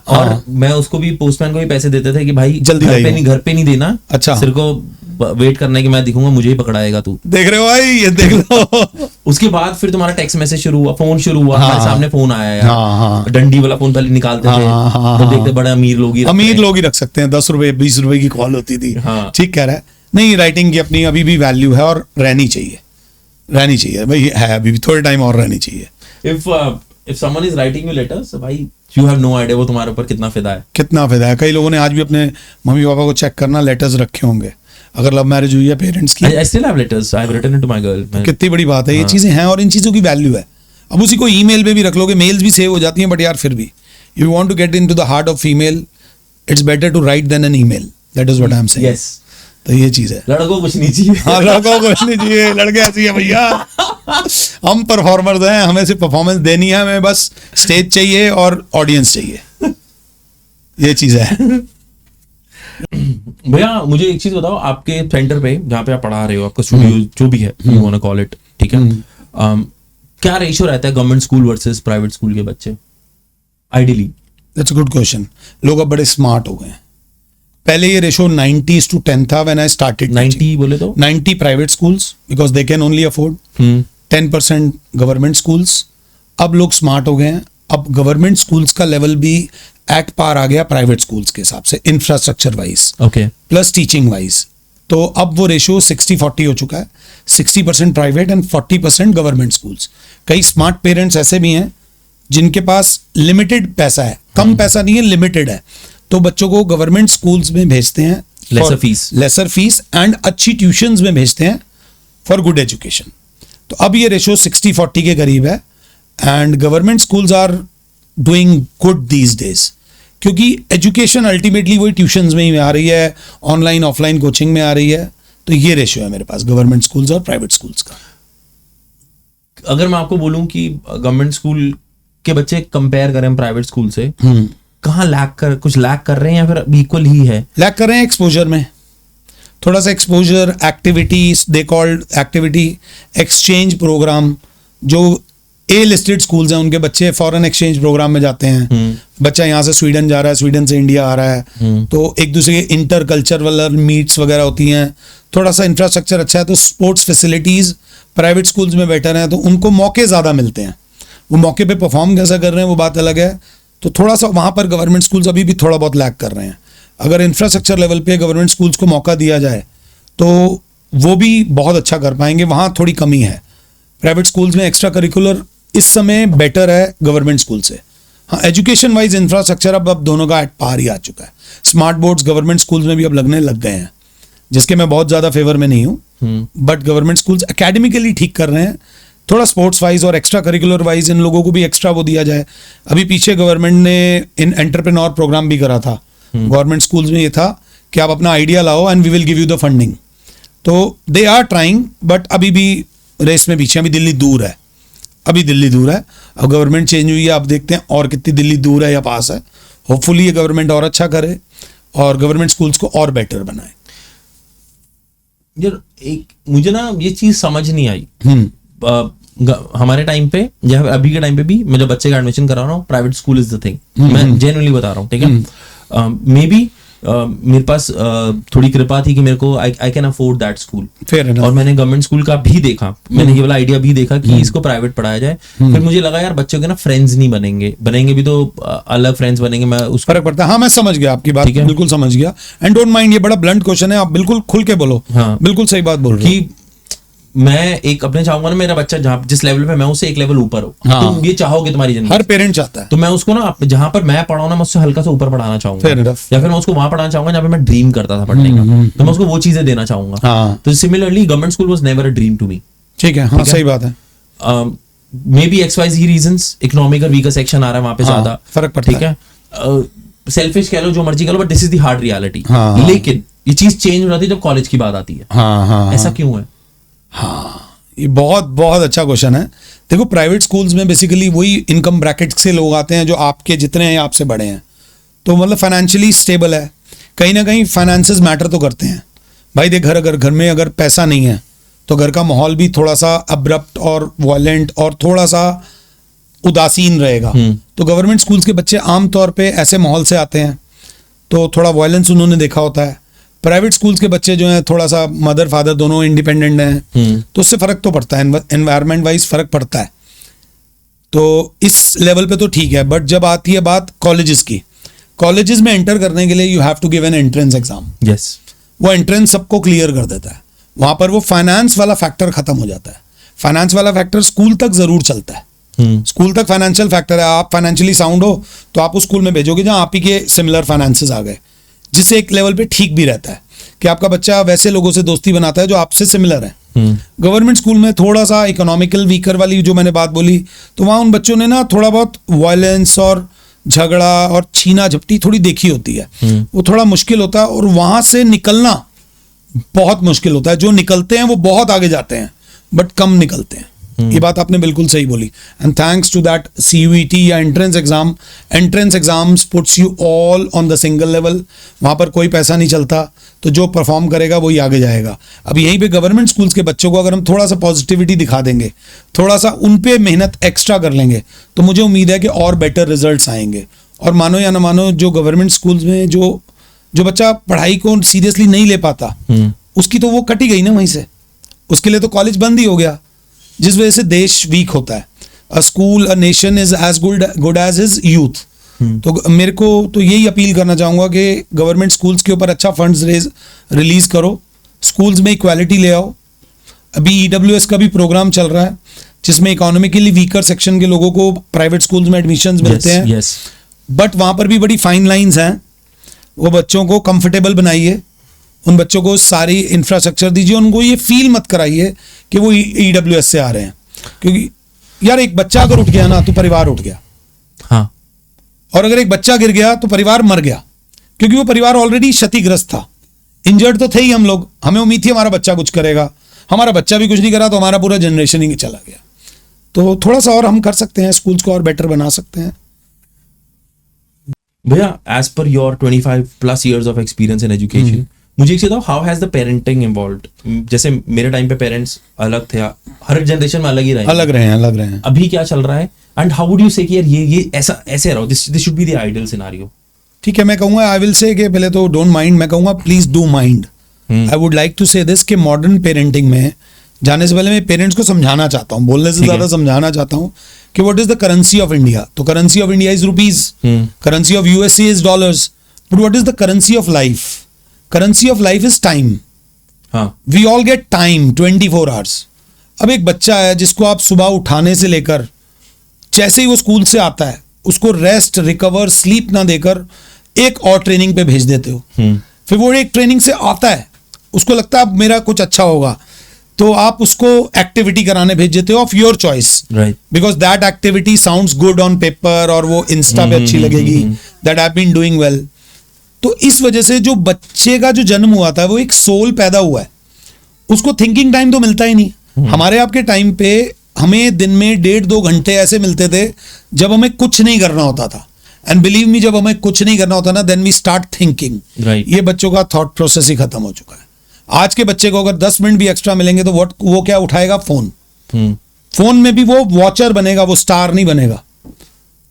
और मैं उसको भी, पोस्टमैन को भी पैसे देते थे कि भाई जल्दी घर पे नहीं देना, अच्छा, सिर को वेट करना है कि मैं दिखूंगा, मुझे ही पकड़ाएगा तू। देख रहे हो भाई, ये देख लो। उसके बाद फिर तुम्हारा टेक्स्ट मैसेज शुरू हुआ, फोन शुरू हुआ, हाँ, हमारे सामने फोन आया यार। हाँ, डंडी वाला फोन पहले निकालते थे, हाँ, तो देखते बड़े अमीर लोग ही रख सकते हैं, 10 रुपए 20 रुपए की कॉल होती थी। हाँ। ठीक कह रहा है। नहीं, राइटिंग की अपनी अभी भी वैल्यू है और रहनी चाहिए भाई, है अभी भी थोड़े टाइम और रहनी चाहिए। if someone is writing you letters, भाई you have no idea वो तुम्हारे ऊपर कितना फिदा है। कितना फायदा है। कई लोगों ने आज भी अपने मम्मी पापा को चेक करना, लेटर्स रखे होंगे, अगर लव मैरिज हुई है पेरेंट्स की। I still have letters, I have written it to my girl। कितनी बड़ी बात है, ये चीजें हैं और इन चीजों की वैल्यू है। अब उसी को ईमेल पे भी रख लोगे, मेल्स भी सेव हो जाती हैं, बट यार फिर भी you want to get into the heart of female, it's better to write than an email, that is what I am saying. Yes, तो ये चीज है। लड़कों को कुछ नहीं चाहिए। हाँ, लड़कों को कुछ नहीं चाहिए, लड़के ऐसे ही है भैया, हम परफॉर्मर्स हैं, हमें सिर्फ परफॉर्मेंस देनी है, हमें बस स्टेज चाहिए और ऑडियंस चाहिए, ये चीज है। भैया मुझे एक चीज बताओ, आपके सेंटर पे जहाँ पे आप पढ़ा रहे हो, आपका स्टूडियो जो भी है, you want to call it, ठीक है, क्या रेशियो रहता है government school versus private school के बच्चे ideally? That's a good question. लोग अब बड़े स्मार्ट हो गए हैं। पहले ये रेशो 90:10 था व्हेन आई स्टार्टेड। 90 बोले तो 90 private schools because they can only afford, 10% government schools. अब लोग स्मार्ट हो गए हैं, अब गवर्नमेंट स्कूल्स का लेवल भी एट पार आ गया प्राइवेट स्कूल्स के हिसाब से, infrastructure wise okay plus teaching wise. तो अब वो रेशो 60-40 हो चुका है, 60% प्राइवेट एंड 40% गवर्नमेंट स्कूल्स। कई स्मार्ट पेरेंट्स ऐसे भी हैं जिनके पास लिमिटेड पैसा है, कम पैसा नहीं है, लिमिटेड है, तो बच्चों को गवर्नमेंट स्कूल्स में भेजते हैं, लेसर फीस एंड अच्छी ट्यूशंस में भेजते हैं फॉर गुड एजुकेशन। तो अब ये रेशो 60-40 के करीब है and government schools are doing good these days, क्योंकि एजुकेशन अल्टीमेटली वही ट्यूशंस में ही आ रही है, ऑनलाइन ऑफलाइन कोचिंग में आ रही है। तो ये रेशियो है मेरे पास गवर्नमेंट स्कूल्स और प्राइवेट स्कूल्स का। अगर मैं आपको बोलूं कि गवर्नमेंट स्कूल के बच्चे कंपेयर करें प्राइवेट स्कूल से, कहाँ कुछ लैक कर रहे हैं या फिर इक्वल ही है? लैक कर रहे हैं एक्सपोजर में, थोड़ा सा exposure, activities, they called activity exchange program. जो ए लिस्टेड स्कूल्स हैं उनके बच्चे फॉरेन एक्सचेंज प्रोग्राम में जाते हैं, बच्चा यहाँ से स्वीडन जा रहा है, स्वीडन से इंडिया आ रहा है, तो एक दूसरे के इंटर कल्चरल मीट्स वगैरह होती हैं। थोड़ा सा इंफ्रास्ट्रक्चर अच्छा है, तो स्पोर्ट्स फैसिलिटीज प्राइवेट स्कूल्स में बेटर हैं, तो उनको मौके ज़्यादा मिलते हैं। वो मौके पे परफॉर्म कैसा कर रहे हैं वो बात अलग है। तो थोड़ा सा वहाँ पर गवर्नमेंट स्कूल्स अभी भी थोड़ा बहुत लैक कर रहे हैं। अगर इंफ्रास्ट्रक्चर लेवल पे गवर्नमेंट स्कूल्स को मौका दिया जाए तो वो भी बहुत अच्छा कर पाएंगे, वहाँ थोड़ी कमी है। प्राइवेट स्कूल्स में एक्स्ट्रा करिकुलर इस समय बेटर है गवर्नमेंट स्कूल से। हाँ, एजुकेशन वाइज इंफ्रास्ट्रक्चर अब दोनों का एट पार ही आ चुका है। स्मार्ट बोर्ड्स गवर्नमेंट स्कूल्स में भी अब लगने लग गए हैं, जिसके मैं बहुत ज़्यादा फेवर में नहीं हूँ, बट गवर्नमेंट स्कूल्स एकेडमिकली ठीक कर रहे हैं। थोड़ा स्पोर्ट्स वाइज और एक्स्ट्रा करिकुलर वाइज इन लोगों को भी एक्स्ट्रा वो दिया जाए। अभी पीछे गवर्नमेंट ने इन एंटरप्रेन्योर प्रोग्राम भी करा था गवर्नमेंट स्कूल्स में, ये था कि आप अपना आइडिया लाओ and we will give you the funding. तो दे आर ट्राइंग, बट अभी भी रेस में पीछे, अभी दिल्ली दूर है, अभी दिल्ली दूर है। अब गवर्नमेंट चेंज हुई है, आप देखते हैं और कितनी दिल्ली दूर है या पास है। होपफुली ये गवर्नमेंट और अच्छा करे और गवर्नमेंट स्कूल्स को और बेटर बनाए। यार एक मुझे ना ये चीज समझ नहीं आई, हमारे टाइम पे या अभी के टाइम पे भी, मैं जब बच्चे का एडमिशन करा रहा हूँ, private school is the thing. मैं जेन्युइनली बता रहा हूँ, ठीक है। मे बी मेरे पास थोड़ी कृपा थी कि मेरे को I can afford that school, और मैंने गवर्नमेंट स्कूल का भी देखा, मैंने ये वाला आइडिया भी देखा कि इसको प्राइवेट पढ़ाया जाए। फिर मुझे लगा यार बच्चों के ना फ्रेंड्स नहीं बनेंगे भी तो अलग फ्रेंड्स बनेंगे, मैं उस फर्क पड़ता है। हाँ, मैं समझ गया आपकी बात, बिल्कुल समझ गया। एंड डोंट माइंड, ये बड़ा ब्लंट क्वेश्चन है, आप बिल्कुल खुल के बोलो। हाँ, बिल्कुल सही बात बोल रहे हो। मैं एक अपने चाहूंगा ना मेरा बच्चा जहाँ जिस लेवल पे मैं उससे एक लेवल ऊपर हो, हाँ। तुम ये चाहोगे तुम्हारी हर जनरेशन, पेरेंट चाहता है। तो मैं उसको ना जहां पर मैं पढ़ा हूं ना मैं उससे हल्का सा ऊपर पढ़ाना Fair चाहूंगा, enough. या फिर मैं उसको वहां पढ़ाना चाहूंगा जहाँ पे मैं ड्रीम करता था पढ़ने का, तो मैं उसको वो चीजें देना चाहूंगा। हाँ। तो similarly government school was never a dream to me. ठीक है, हाँ, सही बात है। Maybe XYZ reasons, economic और वीकर सेक्शन आ रहा है वहां पे हाँ, ज्यादा फर्क पड़ता ठीक है, सेल्फिश कह लो जो मर्जी कह लो, but this is the hard reality. हाँ। लेकिन ये चीज चेंज हो जाती है जब कॉलेज की बात आती है। हाँ हाँ, ऐसा क्यों है? ये बहुत बहुत अच्छा क्वेश्चन है। देखो, प्राइवेट स्कूल्स में बेसिकली वही इनकम ब्रैकेट से लोग आते हैं जो आपके जितने हैं, आपसे बड़े हैं, तो मतलब फाइनेंशियली स्टेबल है। कहीं ना कहीं फाइनेंसेस मैटर तो करते हैं भाई। देख, अगर घर में अगर पैसा नहीं है तो घर का माहौल भी थोड़ा सा अब्रप्ट और वायलेंट और थोड़ा सा उदासीन रहेगा। तो गवर्नमेंट स्कूल्स के बच्चे आमतौर पे ऐसे माहौल से आते हैं, तो थोड़ा वायलेंस उन्होंने देखा होता है। प्राइवेट स्कूल्स के बच्चे जो हैं थोड़ा सा मदर फादर दोनों इंडिपेंडेंट हैं, तो उससे फर्क तो पड़ता है, एनवायरनमेंट वाइज फर्क पड़ता है। तो इस लेवल पे तो ठीक है, बट जब आती है बात कॉलेजेस की, कॉलेजेस में एंटर करने के लिए you have to give an entrance exam. Yes, वो एंट्रेंस सबको क्लियर कर देता है। वहां पर वो फाइनेंस वाला फैक्टर खत्म हो जाता है। फाइनेंस वाला फैक्टर स्कूल तक जरूर चलता है, स्कूल तक फाइनेंशियल फैक्टर है। आप फाइनेंशियली साउंड हो तो आप उस स्कूल में भेजोगे जहां आप ही के सिमिलर फाइनेंसेस आ गए, जिससे एक लेवल पे ठीक भी रहता है कि आपका बच्चा वैसे लोगों से दोस्ती बनाता है जो आपसे सिमिलर है। गवर्नमेंट स्कूल में थोड़ा सा इकोनॉमिकल वीकर वाली जो मैंने बात बोली, तो वहां उन बच्चों ने ना थोड़ा बहुत वायलेंस और झगड़ा और छीना झपटी थोड़ी देखी होती है। वो थोड़ा मुश्किल होता है और वहां से निकलना बहुत मुश्किल होता है। जो निकलते हैं वो बहुत आगे जाते हैं, बट कम निकलते हैं। ये बात आपने बिल्कुल सही बोली। And thanks to that CUET या entrance exams puts you all on the single level. वहां पर कोई पैसा नहीं चलता, तो जो परफॉर्म करेगा वही आगे जाएगा। अब यहीं पे गवर्नमेंट स्कूल्स के बच्चों को अगर हम थोड़ा सा पॉजिटिविटी दिखा देंगे, थोड़ा सा उन पे मेहनत एक्स्ट्रा कर लेंगे, तो मुझे उम्मीद है कि और बेटर रिजल्ट्स आएंगे। और मानो या ना मानो, जो गवर्नमेंट स्कूल्स में जो बच्चा पढ़ाई को सीरियसली नहीं ले पाता, उसकी तो वो कटी गई ना वहीं से। उसके लिए तो कॉलेज बंद ही हो गया, जिस वजह से देश वीक होता है। A school, a nation is as good as his youth. तो मेरे को तो यही अपील करना चाहूंगा कि गवर्नमेंट स्कूल्स के ऊपर अच्छा फंड्स रिलीज करो, स्कूल्स में इक्वालिटी ले आओ। अभी EWS का भी प्रोग्राम चल रहा है जिसमें इकोनॉमिकली वीकर सेक्शन के लोगों को प्राइवेट स्कूल्स में एडमिशंस मिलते हैं। यस, बट वहां पर भी बड़ी फाइन लाइंस हैं। वो बच्चों को कंफर्टेबल बनाइए, उन बच्चों को सारी इंफ्रास्ट्रक्चर दीजिए, उनको ये फील मत कराइए कि वो EWS से आ रहे हैं। क्योंकि यार, एक बच्चा अगर उठ गया ना तो परिवार उठ गया, हाँ, और अगर एक बच्चा गिर गया तो परिवार मर गया, क्योंकि वो परिवार ऑलरेडी क्षतिग्रस्त था। इंजर्ड तो थे ही हम लोग, हमें उम्मीद थी हमारा बच्चा कुछ करेगा, हमारा बच्चा भी कुछ नहीं करा तो हमारा पूरा जनरेशन ही चला गया। तो थोड़ा सा और हम कर सकते हैं, स्कूल्स को और बेटर बना सकते हैं। भैया, as per your 25+ years of experience in education, मुझे एक चीज बताओ, how has the parenting involved? जैसे मेरे टाइम पे पेरेंट्स अलग थे, हर जनरेशन में अलग ही रहे, अलग रहे हैं। अभी क्या चल रहा है, एंड हाउ वुड यू से कि यार ये ऐसा ऐसे रहो, this should be the ideal scenario? ठीक है, मैं कहूंगा, आई विल से कि पहले तो डोंट माइंड, मैं कहूंगा please do mind. I would like to say this कि मॉडर्न पेरेंटिंग में जाने से पहले मैं पेरेंट्स को समझाना चाहता हूँ, बोलने से ज्यादा समझाना चाहता हूँ कि what is the currency of India. तो currency of India is rupees, currency of USA is dollars, but what is the currency of life? Currency of life is time. We all get time 24 hours। अब एक बच्चा है जिसको आप सुबह उठाने से लेकर जैसे ही वो स्कूल से आता है, उसको रेस्ट, रिकवर, स्लीप ना देकर एक और ट्रेनिंग पे भेज देते हो। फिर वो एक ट्रेनिंग से आता है, उसको लगता है अब मेरा कुछ अच्छा होगा, तो आप उसको एक्टिविटी कराने भेज देते हो of your choice, because that activity sounds good on paper, और वो इंस्टा पे अच्छी लगेगी, that I been doing well. तो इस वजह से जो बच्चे का जो जन्म हुआ था, वो एक सोल पैदा हुआ है, उसको थिंकिंग टाइम तो मिलता ही नहीं। हमारे आपके टाइम पे हमें दिन में 1.5-2 घंटे ऐसे मिलते थे जब हमें कुछ नहीं करना होता था। एंड बिलीव मी, जब हमें कुछ नहीं करना होता ना, देन वी स्टार्ट थिंकिंग। ये बच्चों का थॉट प्रोसेस ही खत्म हो चुका है। आज के बच्चे को अगर 10 मिनट भी एक्स्ट्रा मिलेंगे तो वो क्या उठाएगा? फोन। फोन में भी वो वॉचर बनेगा, वो स्टार नहीं बनेगा।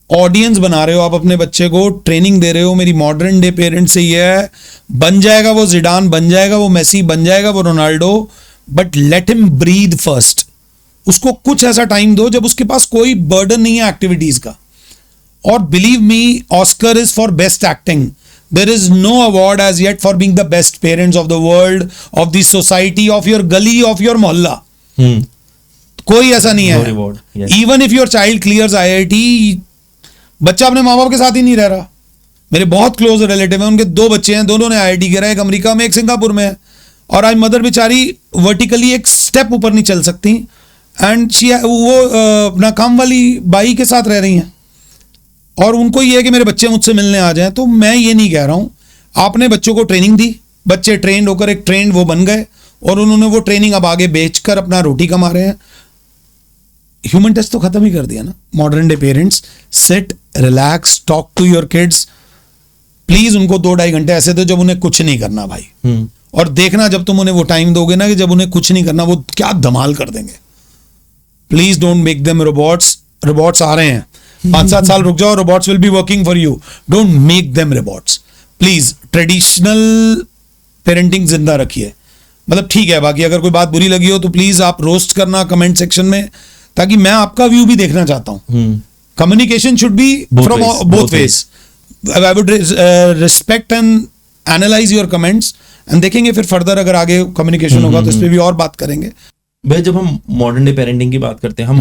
ऑडियंस बना रहे हो आप अपने बच्चे को, ट्रेनिंग दे रहे हो। मेरी मॉडर्न डे पेरेंट्स से ये है, बन जाएगा वो जिडान, बन जाएगा वो मेसी, बन जाएगा वो Ronaldo, but let him breathe first. उसको कुछ ऐसा टाइम दो जब उसके पास कोई बर्डन नहीं है एक्टिविटीज का। और believe me, Oscar is for best acting. There is no award as yet for being the best parents of the world, of the society, of your gully, of your mohalla. हम्म कोई ऐसा नहीं No है. reward, yes. Even if your child clears IIT, बच्चा अपने माँ बाप के साथ ही नहीं रह रहा. मेरे बहुत क्लोज रिलेटिव हैं, उनके 2 बच्चे हैं, दोनों ने IIT करा है, एक अमेरिका में एक सिंगापुर में है, और आज मदर बेचारी वर्टिकली एक स्टेप ऊपर नहीं चल सकती, एंड वो अपना काम वाली बाई के साथ रह रही हैं, और उनको ये है कि मेरे बच्चे मुझसे मिलने आ जाएं. तो मैं ये नहीं कह रहा हूं, आपने बच्चों को ट्रेनिंग दी, बच्चे ट्रेंड होकर एक ट्रेंड वो बन गए, और उन्होंने वो ट्रेनिंग अब आगे बेचकर अपना रोटी कमा रहे हैं. ह्यूमन टच तो खत्म ही कर दिया ना. Modern day parents, sit, relax, talk to your kids. Please उनको 2-2.5 घंटे ऐसे दो जब उन्हें कुछ नहीं करना भाई. और देखना जब तुम उन्हें वो टाइम दोगे ना कि जब उन्हें कुछ नहीं करना, वो क्या धमाल कर देंगे. Please don't make them robots. Robots आ रहे हैं, 5-7 साल रुक जाओ, robots will be working for you. Don't make them robots. Please traditional parenting जिंदा रखिए. मतलब ठीक है, बाकी अगर कोई बात बुरी लगी हो तो प्लीज आप रोस्ट करना कमेंट सेक्शन में, ताकि मैं आपका व्यू भी देखना चाहता हूं. Communication should be from both ways. I would respect and analyse your comments, and देखेंगे फिर फर्दर अगर आगे कम्युनिकेशन होगा तो इस पे भी और बात करेंगे. भाई जब हम मॉडर्न डे पेरेंटिंग की बात करते हैं, हम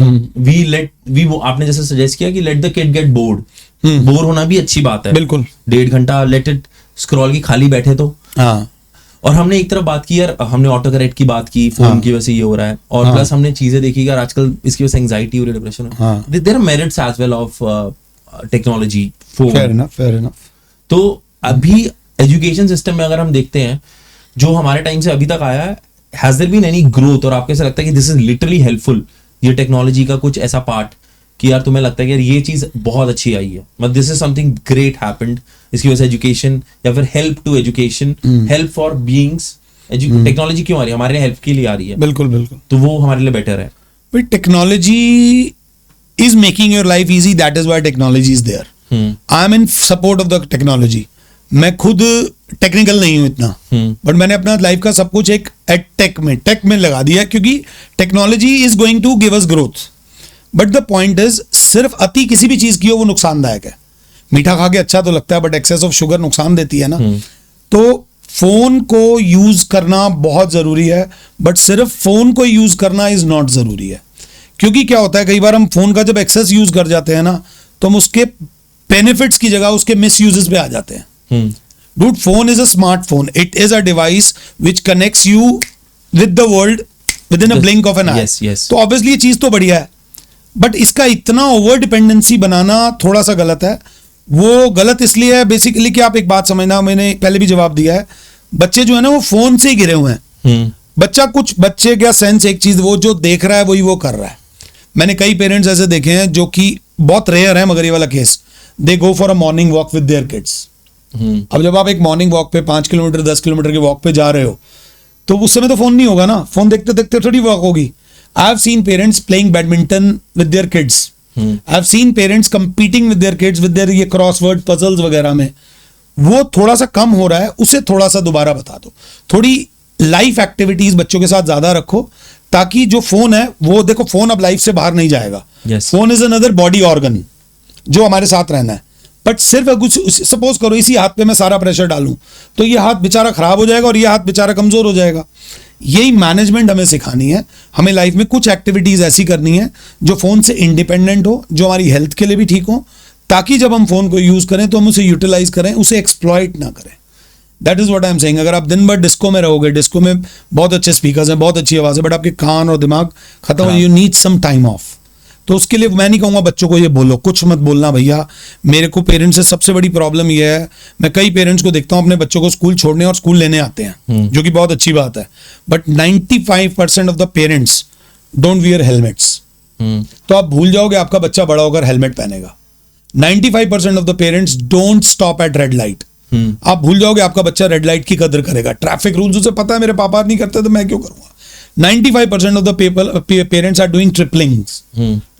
आपने जैसे सजेस्ट किया कि let the kid get bored. Bore होना भी अच्छी बात है, बिल्कुल. 1.5 घंटा लेट इट स्क्रॉल की, खाली बैठे तो. हाँ. और हमने एक तरफ बात की यार, हमने ऑटो करेक्ट की बात की, फोन की वजह से ये हो रहा है, और प्लस हमने चीजें देखी यार आजकल इसकी वजह से एंजाइटी और depression. There are merits as well of technology, phone. Fair enough. तो अभी एजुकेशन सिस्टम में अगर हम देखते हैं, जो हमारे टाइम से अभी तक आया है, has there been any growth, और आपको ऐसा लगता है कि दिस इज लिटरली हेल्पफुल, ये टेक्नोलॉजी का कुछ ऐसा पार्ट कि यार तुम्हें लगता है कि यार ये चीज बहुत अच्छी आई है, मतलब this is something great happened, इसकी वजह से एजुकेशन या फिर help to education, help for beings, technology क्यों आ रही है, हमारे हेल्प के लिए आ रही है. बिल्कुल बिल्कुल. तो वो हमारे लिए बेटर है. But technology is making your life easy. That is why technology is there. I am in support of the technology. मैं खुद टेक्निकल नहीं हूं इतना, बट मैंने अपना लाइफ का सब कुछ एक टेक में लगा दिया, क्योंकि technology is going to give us growth. But the point is, सिर्फ अति किसी भी चीज की हो वो नुकसानदायक है. मीठा खा के अच्छा तो लगता है, बट एक्सेस ऑफ शुगर नुकसान देती है ना. तो फोन को यूज करना बहुत जरूरी है, बट सिर्फ फोन को यूज करना इज नॉट जरूरी है. क्योंकि क्या होता है, कई बार हम फोन का जब एक्सेस यूज कर जाते हैं ना, तो हम उसके बेनिफिट्स की जगह उसके मिस यूजेस पे आ जाते हैं. Dude, phone is a smartphone. It is a device which connects you with the world within a blink of an eye. Yes. तो obviously ये चीज तो बढ़िया है, बट इसका इतना ओवर डिपेंडेंसी बनाना थोड़ा सा गलत है. वो गलत इसलिए है बेसिकली कि आप एक बात समझना, मैंने पहले भी जवाब दिया है, बच्चे जो है ना वो फोन से ही गिरे हुए हैं. बच्चे क्या सेंस, एक चीज वो जो देख रहा है वही वो कर रहा है. मैंने कई पेरेंट्स ऐसे देखे हैं जो कि बहुत रेयर है, मगर ये वाला case, they go for a morning walk with their kids. अब जब आप एक मॉर्निंग वॉक पे 5 किलोमीटर 10 किलोमीटर के वॉक पे जा रहे हो, तो उस समय तो फोन नहीं होगा ना, फोन देखते देखते थोड़ी वॉक होगी. I have seen parents playing badminton with their kids. I have seen parents competing with their kids with their ये क्रॉसवर्ड पजल्स वगैरह में. वो थोड़ा सा कम हो रहा है, उसे थोड़ा सा दोबारा बता दो. थोड़ी लाइफ एक्टिविटीज बच्चों के साथ ज्यादा रखो, ताकि जो फोन है वो, देखो फोन अब लाइफ से बाहर नहीं जाएगा. Phone is another body organ जो हमारे साथ रहना है. बट सिर्फ कुछ, सपोज करो इसी हाथ पे मैं सारा प्रेशर डालूं, तो ये हाथ बेचारा खराब हो जाएगा और ये हाथ बेचारा कमजोर हो जाएगा. यही मैनेजमेंट हमें सिखानी है. हमें लाइफ में कुछ एक्टिविटीज ऐसी करनी है जो फोन से इंडिपेंडेंट हो, जो हमारी हेल्थ के लिए भी ठीक हो, ताकि जब हम फोन को यूज करें तो हम उसे यूटिलाइज करें, उसे एक्सप्लॉइट ना करें. That is what I am saying. अगर आप दिन भर डिस्को में रहोगे, डिस्को में बहुत अच्छे स्पीकर्स हैं, बहुत अच्छी आवाज है, बट आपके कान और दिमाग खत्म हो, you need some time off. तो उसके लिए मैं नहीं कहूंगा बच्चों को ये बोलो, कुछ मत बोलना भैया. मेरे को पेरेंट्स से सबसे बड़ी प्रॉब्लम ये है, मैं कई पेरेंट्स को देखता हूं अपने बच्चों को स्कूल छोड़ने और स्कूल लेने आते हैं, जो कि बहुत अच्छी बात है, but 95% of the parents don't wear helmets. तो आप भूल जाओगे आपका बच्चा बड़ा होकर हेलमेट पहनेगा. 95% of the parents don't stop at red light. आप भूल जाओगे आपका बच्चा रेड लाइट की कदर करेगा. ट्रैफिक रूल्स उसे पता है, मेरे पापा नहीं करते तो मैं क्यों करूंगा. 95% of the parents are doing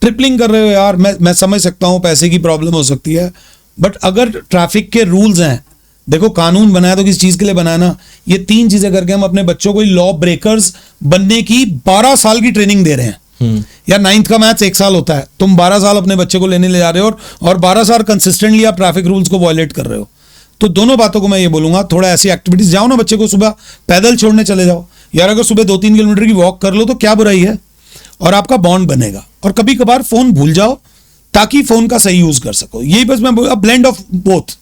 tripling कर रहे हो यार. मैं समझ सकता हूं पैसे की प्रॉब्लम हो सकती है, बट अगर ट्रैफिक के रूल्स हैं, देखो कानून बनाया तो किस चीज के लिए बनाया ना, ये 3 चीजें करके हम अपने बच्चों को लॉ ब्रेकर्स बनने की 12 साल की ट्रेनिंग दे रहे हैं. यार 9th का मैथ्स 1 साल होता है, तुम 12 साल अपने बच्चे को लेने ले जा रहे हो, और 12 साल कंसिस्टेंटली आप ट्रैफिक रूल्स को वायलेट कर रहे हो. तो दोनों बातों को मैं ये बोलूंगा, थोड़ा ऐसी एक्टिविटीज, जाओ ना बच्चे को सुबह पैदल छोड़ने चले जाओ यार. अगर सुबह 2-3 किलोमीटर की वॉक कर लो तो क्या बुराई है. और आपका बॉन्ड बनेगा। और कभी कभार फोन भूल जाओ ताकि फोन का सही यूज कर सको। यही बस मैं blend of both,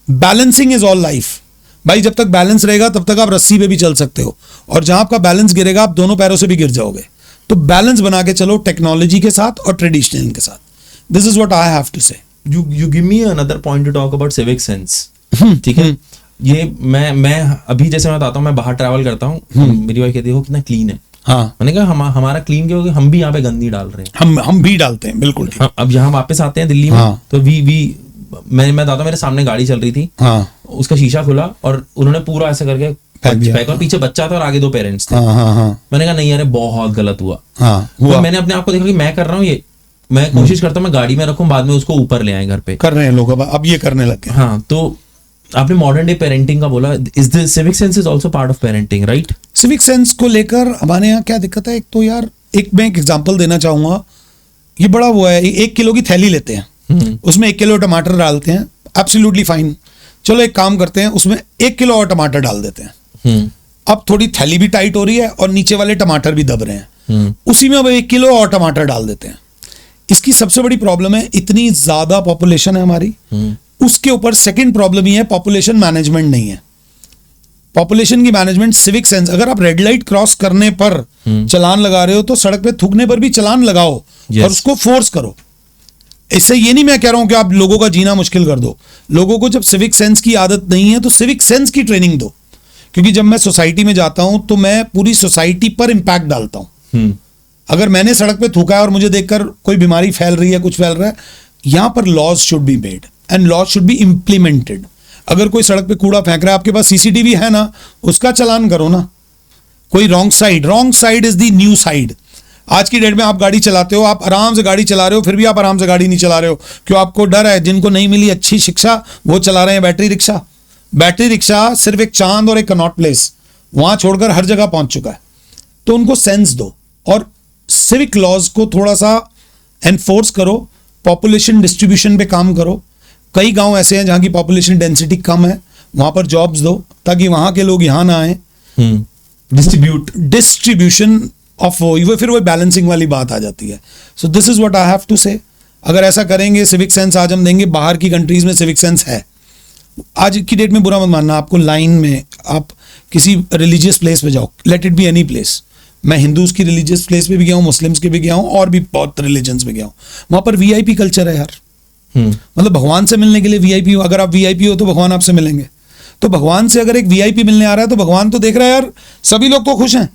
balancing is all life भाई। जब तक बैलेंस रहेगा तब तक आप रस्सी पे भी चल सकते हो, और जहां आपका बैलेंस गिरेगा आप दोनों पैरों से भी गिर जाओगे। तो बैलेंस बना के चलो टेक्नोलॉजी के साथ और ट्रेडिशनल के साथ। This is what I have to say. you give me another point to talk about civic sense. ठीक है, ये मैं अभी जैसे मैं बताता हूँ, मैं बाहर ट्रैवल करता हूँ, मेरी वाइफ कहती है कितना क्लीन है। हाँ, मैंने कहा हमारा क्लीन क्यों, हम भी यहाँ पे गंदी डाल रहे हैं। हम भी डालते हैं, बिल्कुल ठीक। अब यहाँ वापस आते हैं दिल्ली में, हाँ। तो मैं बताता हूँ, मेरे सामने गाड़ी चल रही थी, हाँ उसका शीशा खुला और उन्होंने पूरा ऐसा करके फेंका, और पीछे बच्चा था और आगे 2 पेरेंट्स थे। हाँ। मैंने कहा नहीं यार बहुत गलत हुआ। हाँ, तो मैंने अपने आप को देखा कि मैं कर रहा हूँ ये, मैं कोशिश करता हूँ मैं गाड़ी में रखूं, बाद में उसको ऊपर ले आए घर पे। कर रहे हैं लोग, अब ये करने लग गए। हाँ, तो आपने मॉडर्न डे पेरेंटिंग का बोला, is the civic sense is also part of parenting, right? Civic sense को लेकर हमारे यहाँ क्या दिक्कत है, एक तो यार मैं एक एग्जांपल देना चाहूंगा। ये बड़ा वो है, 1 किलो की थैली लेते हैं, उसमें 1 किलो टमाटर डालते हैं, एब्सोल्युटली फाइन। चलो एक काम करते हैं, उसमें 1 किलो और टमाटर डाल देते हैं। अब थोड़ी थैली भी टाइट हो रही है और नीचे वाले टमाटर भी दब रहे हैं, उसी में अब 1 किलो और टमाटर डाल देते हैं। इसकी सबसे बड़ी प्रॉब्लम है, इतनी ज्यादा पॉपुलेशन है हमारी। उसके ऊपर सेकंड प्रॉब्लम ये है, पॉपुलेशन मैनेजमेंट नहीं है। पॉपुलेशन की मैनेजमेंट, सिविक सेंस। अगर आप रेड लाइट क्रॉस करने पर चालान लगा रहे हो तो सड़क पे थूकने पर भी चालान लगाओ और उसको फोर्स करो। इससे ये नहीं मैं कह रहा हूं कि आप लोगों का जीना मुश्किल कर दो। लोगों को जब सिविक सेंस की आदत नहीं है तो सिविक सेंस की ट्रेनिंग दो। क्योंकि जब मैं सोसाइटी में जाता हूं तो मैं पूरी सोसाइटी पर इंपैक्ट डालता हूं। अगर मैंने सड़क पे थूका है और मुझे देखकर कोई बीमारी फैल रही है, कुछ फैल रहा है, यहां पर laws should be made and laws should be implemented. अगर कोई सड़क पे कूड़ा फेंक रहा है, आपके पास सीसीटीवी है ना, उसका चालान करो ना। कोई wrong side is the new side. आज की डेट में आप गाड़ी चलाते हो, आप आराम से गाड़ी चला रहे हो, फिर भी आप आराम से गाड़ी नहीं चला रहे हो, क्यों? आपको डर है। जिनको नहीं मिली अच्छी शिक्षा वो चला रहे हैं बैटरी रिक्शा। बैटरी रिक्शा सिर्फ एक चांद और एक कनॉट प्लेस, वहां छोड़कर हर जगह पहुंच चुका है। तो उनको सेंस दो और सिविक लॉज को थोड़ा सा एनफोर्स करो। पॉपुलेशन डिस्ट्रीब्यूशन पे काम करो। कई गांव ऐसे हैं जहां की पॉपुलेशन डेंसिटी कम है, वहां पर जॉब्स दो ताकि वहां के लोग यहां ना आए। डिस्ट्रीब्यूशन ऑफ फिर वो बैलेंसिंग वाली बात आ जाती है। So this is what I have to say. अगर ऐसा करेंगे, सिविक सेंस आज हम देंगे। बाहर की कंट्रीज में सिविक सेंस है। आज की डेट में बुरा मत मानना, आपको लाइन में आप किसी रिलीजियस प्लेस पे जाओ, let it be any place. मैं हिंदूज की रिलीजियस प्लेस पे भी गया हूँ, मुस्लिम्स के भी गया हूँ, और भी बहुत रिलीजन्स में गया हूँ। वहां पर वीआईपी कल्चर है यार। मतलब भगवान से मिलने के लिए वीआईपी हो। अगर आप वीआईपी हो तो भगवान आपसे मिलेंगे। तो भगवान से अगर एक वीआईपी मिलने आ रहा है तो भगवान तो देख रहा है यार सभी लोग तो खुश हैं,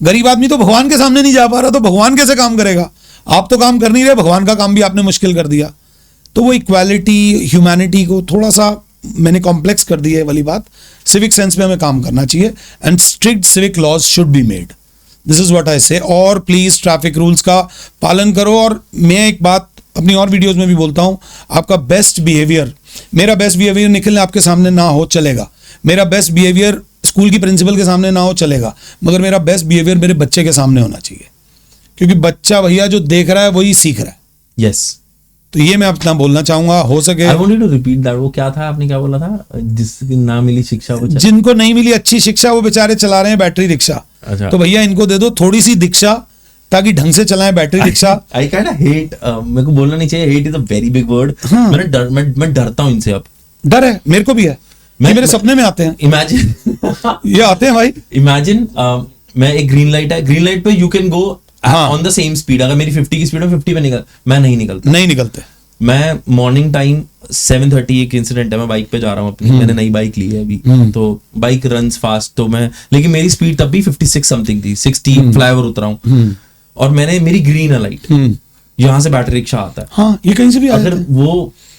गरीब आदमी तो भगवान के सामने नहीं जा पा रहा, तो भगवान कैसे काम करेगा? आप तो काम कर नहीं रहे, भगवान का काम भी आपने मुश्किल कर दिया। तो वो इक्वालिटी, ह्यूमैनिटी को थोड़ा सा मैंने कॉम्प्लेक्स कर दी है वाली बात। सिविक सेंस पे हमें काम करना चाहिए and strict civic laws should be made. This is what I say. और प्लीज ट्रैफिक रूल्स का पालन करो। और मैं एक बात अपनी और वीडियोस में भी बोलता हूं, आपका बेस्ट बिहेवियर, मेरा बेस्ट बिहेवियर निखिल आपके सामने ना हो चलेगा, मेरा बेस्ट बिहेवियर स्कूल की प्रिंसिपल के सामने ना हो चलेगा, मगर मेरा बेस्ट बिहेवियर मेरे बच्चे के सामने होना चाहिए। क्योंकि बच्चा भैया जो देख रहा है वही सीख रहा है। यस, तो ये मैं अपना बोलना चाहूंगा। हो सके I want you to repeat that. वो क्या था, आपने क्या बोला था? जिसकी ना मिली शिक्षा वो जिनको नहीं मिली अच्छी शिक्षा वो बेचारे चला रहे हैं बैटरी रिक्शा। अच्छा। तो भैया इनको दे दो थोड़ी सी दीक्षा ताकि ढंग से चलाएं battery rickshaw. I kind of hate, मेरे को बोलना नहीं चाहिए, hate is a very big word. मैं डरता हूं इनसे। अब डर है, मेरे को भी है। मेरे सपने में आते हैं। इमेजिन ये आते हैं भाई। इमेजिन मैं एक ग्रीन लाइट है, ग्रीन लाइट पे you can go on the same speed. अगर मेरी 50 की स्पीड में 50 पे मैं नहीं निकलते। मैं मॉर्निंग टाइम 7:30 एक इंसिडेंट है, मैं बाइक पे जा रहा हूँ अपनी, मैंने नई बाइक ली है अभी, तो बाइक रन्स फास्ट, तो मैं, लेकिन मेरी स्पीड तब भी 56 समथिंग थी, 60 फ्लाईओवर उतरा हूँ और मेरी ग्रीन है लाइट, यहाँ से बैटरी रिक्शा आता है। हाँ, ये कहीं से भी अगर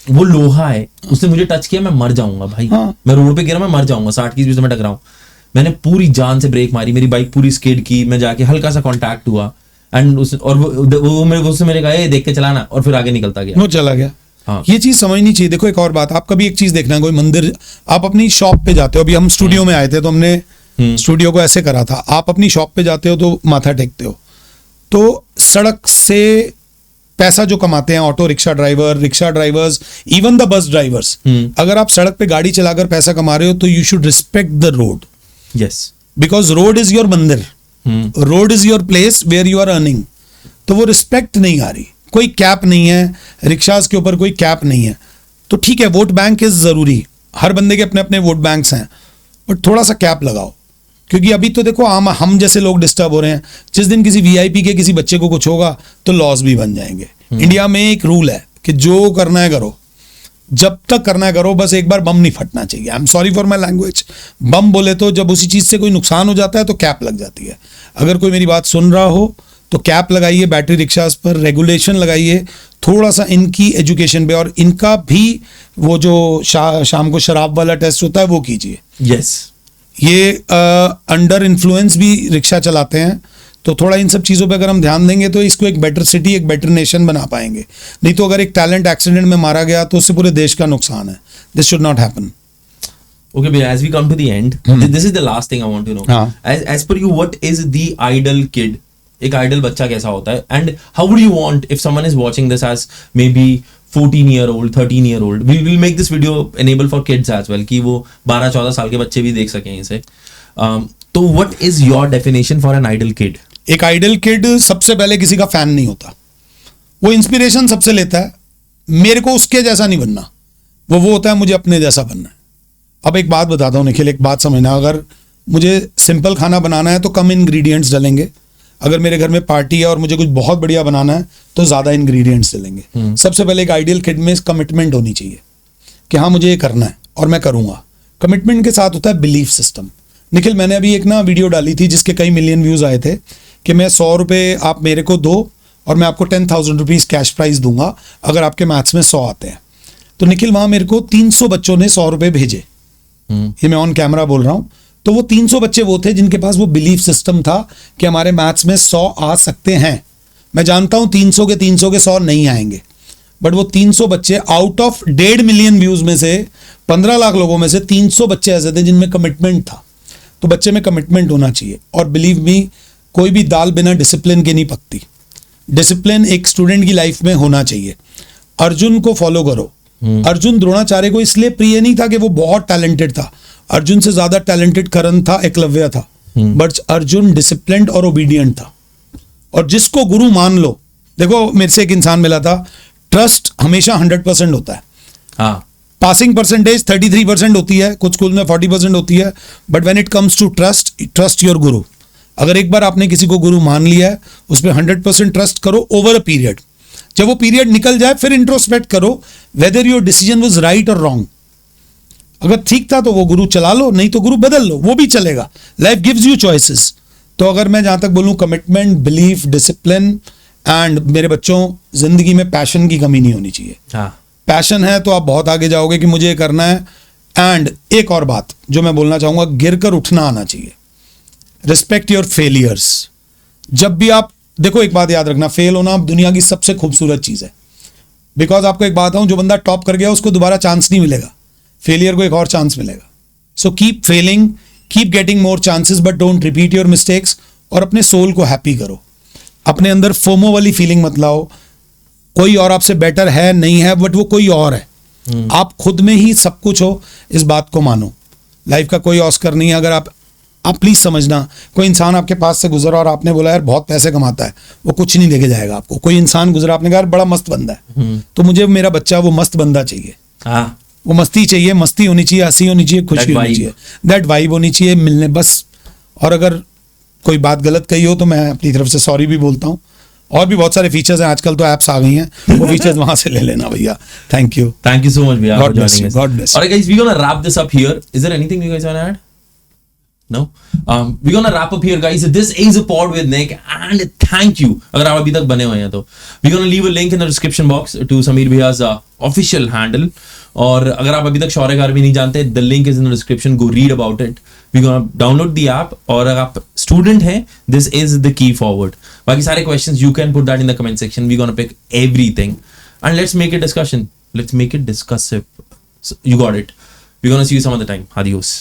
वो लोहा है, उसने मुझे टच किया, मैं मर जाऊंगा भाई। मैं रोड पे गिरा, मैं मर जाऊंगा, 60 की स्पीड से मैं टकराऊं। मैंने पूरी जान से ब्रेक मारी, मेरी बाइक पूरी स्किड की, मैं जाके हल्का सा कांटेक्ट हुआ एंड वो मेरे कहा देख के चलाना, और फिर आगे निकलता गया, वो चला गया। हाँ। ये चीज समझनी चाहिए। देखो एक और बात, आप कभी एक चीज देखना, कोई मंदिर, आप अपनी शॉप पे जाते हो, अभी हम स्टूडियो में आए थे तो हमने स्टूडियो को ऐसे करा था, आप अपनी शॉप पे जाते हो तो माथा टेकते हो, तो सड़क से पैसा जो कमाते हैं auto rickshaw drivers, even the bus drivers, अगर आप सड़क पे गाड़ी चलाकर पैसा कमा रहे हो तो you should respect the road. Yes, because road is your mandir, road is your place where you are earning. तो वो रिस्पेक्ट नहीं आ रही, कोई कैप नहीं है, रिक्शाज के ऊपर कोई कैप नहीं है। तो ठीक है, वोट बैंक इज जरूरी, हर बंदे के अपने अपने वोट बैंक्स हैं, बट थोड़ा सा कैप लगाओ, क्योंकि अभी तो देखो हम जैसे लोग डिस्टर्ब हो रहे हैं। जिस दिन किसी वीआईपी के किसी बच्चे को कुछ होगा तो लॉस भी बन जाएंगे। इंडिया में एक रूल है कि जो करना है करो, जब तक करना है करो, बस एक बार बम नहीं फटना चाहिए। I am sorry for my language, bomb बोले तो जब उसी चीज से कोई नुकसान हो जाता है तो कैप लग जाती है। अगर कोई मेरी बात सुन रहा हो तो कैप लगाइए बैटरी रिक्शास पर, रेगुलेशन लगाइए थोड़ा सा इनकी एजुकेशन पे, और इनका भी वो जो शाम को शराब वाला टेस्ट होता है वो कीजिए। यस, ये अंडर इन्फ्लुएंस भी रिक्शा चलाते हैं, तो थोड़ा इन सब चीज़ों पे अगर हम ध्यान देंगे तो इसको एक बेटर सिटी, एक बेटर नेशन बना पाएंगे। नहीं तो अगर एक टैलेंट एक्सीडेंट में मारा गया तो उससे पूरे देश का नुकसान है। This should not happen. okay, but as we come to the end, this is the last thing I want to know. हाँ. As per you, what is the ideal kid? एक आइडल बच्चा कैसा होता है? And how would you want if someone is watching this as maybe 14-year-old, 13-year-old? We'll make this video enable for kids as well, कि वो 12-14 साल के बच्चे भी देख सकें इसे। तो what is your definition for an ideal kid? एक आइडल किड सबसे पहले किसी का फैन नहीं होता, वो इंस्पिरेशन सबसे लेता है। मेरे को उसके जैसा नहीं बनना, वो होता है मुझे अपने जैसा बनना है। अब एक बात बताता हूँ निखिल, एक बात समझना, अगर मुझे सिंपल खाना बनाना है तो कम इंग्रेडिएंट्स डलेंगे, अगर मेरे घर में पार्टी है और मुझे कुछ बहुत बढ़िया बनाना है तो ज़्यादा इंग्रेडिएंट्स डलेंगे। सबसे पहले एक आइडियल किड में कमिटमेंट होनी चाहिए कि हाँ मुझे ये करना है और मैं करूँगा। कमिटमेंट के साथ होता है बिलीफ सिस्टम। निखिल, मैंने अभी एक वीडियो डाली थी जिसके कई मिलियन व्यूज़ आए थे कि मैं 100 रुपये आप मेरे को दो और मैं आपको 10,000 रुपीज़ कैश प्राइज़ दूंगा अगर आपके मैथ्स में 100 आते हैं। तो निखिल, वहाँ मेरे को 300 बच्चों ने 100 रुपये भेजे। ये मैं ऑन कैमरा बोल रहा हूँ। तो वो 300 बच्चे वो थे जिनके पास वो बिलीफ सिस्टम था कि हमारे मैथ्स में 100 आ सकते हैं। मैं जानता हूँ 300 के 100 नहीं आएंगे, बट वो 300 बच्चे आउट ऑफ 1.5 मिलियन व्यूज में से 15 लाख लोगों में से 300 बच्चे ऐसे थे जिनमें कमिटमेंट था। तो बच्चे में कमिटमेंट होना चाहिए, और बिलीव मी, कोई भी दाल बिना डिसिप्लिन के नहीं पकती। डिसिप्लिन एक स्टूडेंट की लाइफ में होना चाहिए। अर्जुन को फॉलो करो। अर्जुन द्रोणाचार्य को इसलिए प्रिय नहीं था कि वो बहुत टैलेंटेड था, अर्जुन से ज्यादा टैलेंटेड कर्ण था, एकलव्य था, बट अर्जुन डिसिप्लिन्ड और ओबीडियंट था। और जिसको गुरु मान लो, देखो मेरे से एक इंसान मिला था, ट्रस्ट हमेशा 100% होता है। हाँ, पासिंग परसेंटेज 33% होती है, कुछ स्कूल में 40% होती है, but when it comes to trust your guru. अगर एक बार आपने किसी को गुरु मान लिया है, उस पर 100% ट्रस्ट करो ओवर अ पीरियड। जब वो पीरियड निकल जाए फिर इंट्रोस्पेक्ट करो whether your decision was right और रॉन्ग। अगर ठीक था तो वो गुरु चला लो, नहीं तो गुरु बदल लो, वो भी चलेगा। Life gives you choices. तो अगर मैं जहां तक बोलूं, कमिटमेंट, बिलीफ, डिसिप्लिन एंड मेरे बच्चों, जिंदगी में पैशन की कमी नहीं होनी चाहिए। हाँ, पैशन है तो आप बहुत आगे जाओगे कि मुझे ये करना है। एंड एक और बात जो मैं बोलना चाहूंगा, गिरकर उठना आना चाहिए। Respect your failures. जब भी आप देखो, एक बात याद रखना, फेल होना दुनिया की सबसे खूबसूरत चीज है। बिकॉज आपको एक बात हूं, जो बंदा टॉप कर गया उसको दोबारा चांस नहीं मिलेगा, फेलियर को एक और चांस मिलेगा। So keep failing, keep getting more chances, but don't repeat your mistakes. और अपने सोल को हैप्पी करो, अपने अंदर फोमो वाली फीलिंग मत लाओ। कोई और आपसे बेटर है नहीं है, बट वो कोई और है। आप खुद में ही सब कुछ हो, इस बात को मानो। लाइफ का कोई ऑस्कर नहीं है। अगर आप प्लीज समझना, कोई इंसान आपके पास से गुजरा और आपने बोला यार बहुत पैसे कमाता है, वो कुछ नहीं लेके जाएगा आपको। कोई इंसान गुजरा, आपने कहा यार बड़ा मस्त बंदा है, तो मुझे मेरा बच्चा वो मस्त बंदा चाहिए। हाँ, वो मस्ती चाहिए, मस्ती होनी चाहिए, हंसी होनी चाहिए, खुशी होनी चाहिए, दैट वाइब होनी चाहिए, मिलने बस। और अगर कोई बात गलत कही हो तो मैं अपनी तरफ से सॉरी भी बोलता हूँ। और भी बहुत सारे फीचर्स हैं, आजकल तो ऐप्स आ गई हैं, वो फीचर्स वहां से ले लेना भैया। थैंक यू so much, भैया, God for bless joining you. us. God bless you. Alright, guys, we're gonna wrap this up here. Is there anything you guys wanna add? No? We're gonna wrap up here, guys. This is a pod with Nick, and thank you. अगर आप अभी तक बने हुए हैं तो we're gonna leave a link in the description box to Sameer भैया's official handle. और अगर आप अभी तक शौर्यकार भी नहीं जानते, the link is in the description. Go read about it. We're gonna download the app. और अगर आप student हैं, this is the key forward. बाकी सारे questions you can put that in the comment section. We're gonna pick everything, and let's make it discussion. Let's make it discussive. So, you got it. We're gonna see you some other time. Adios.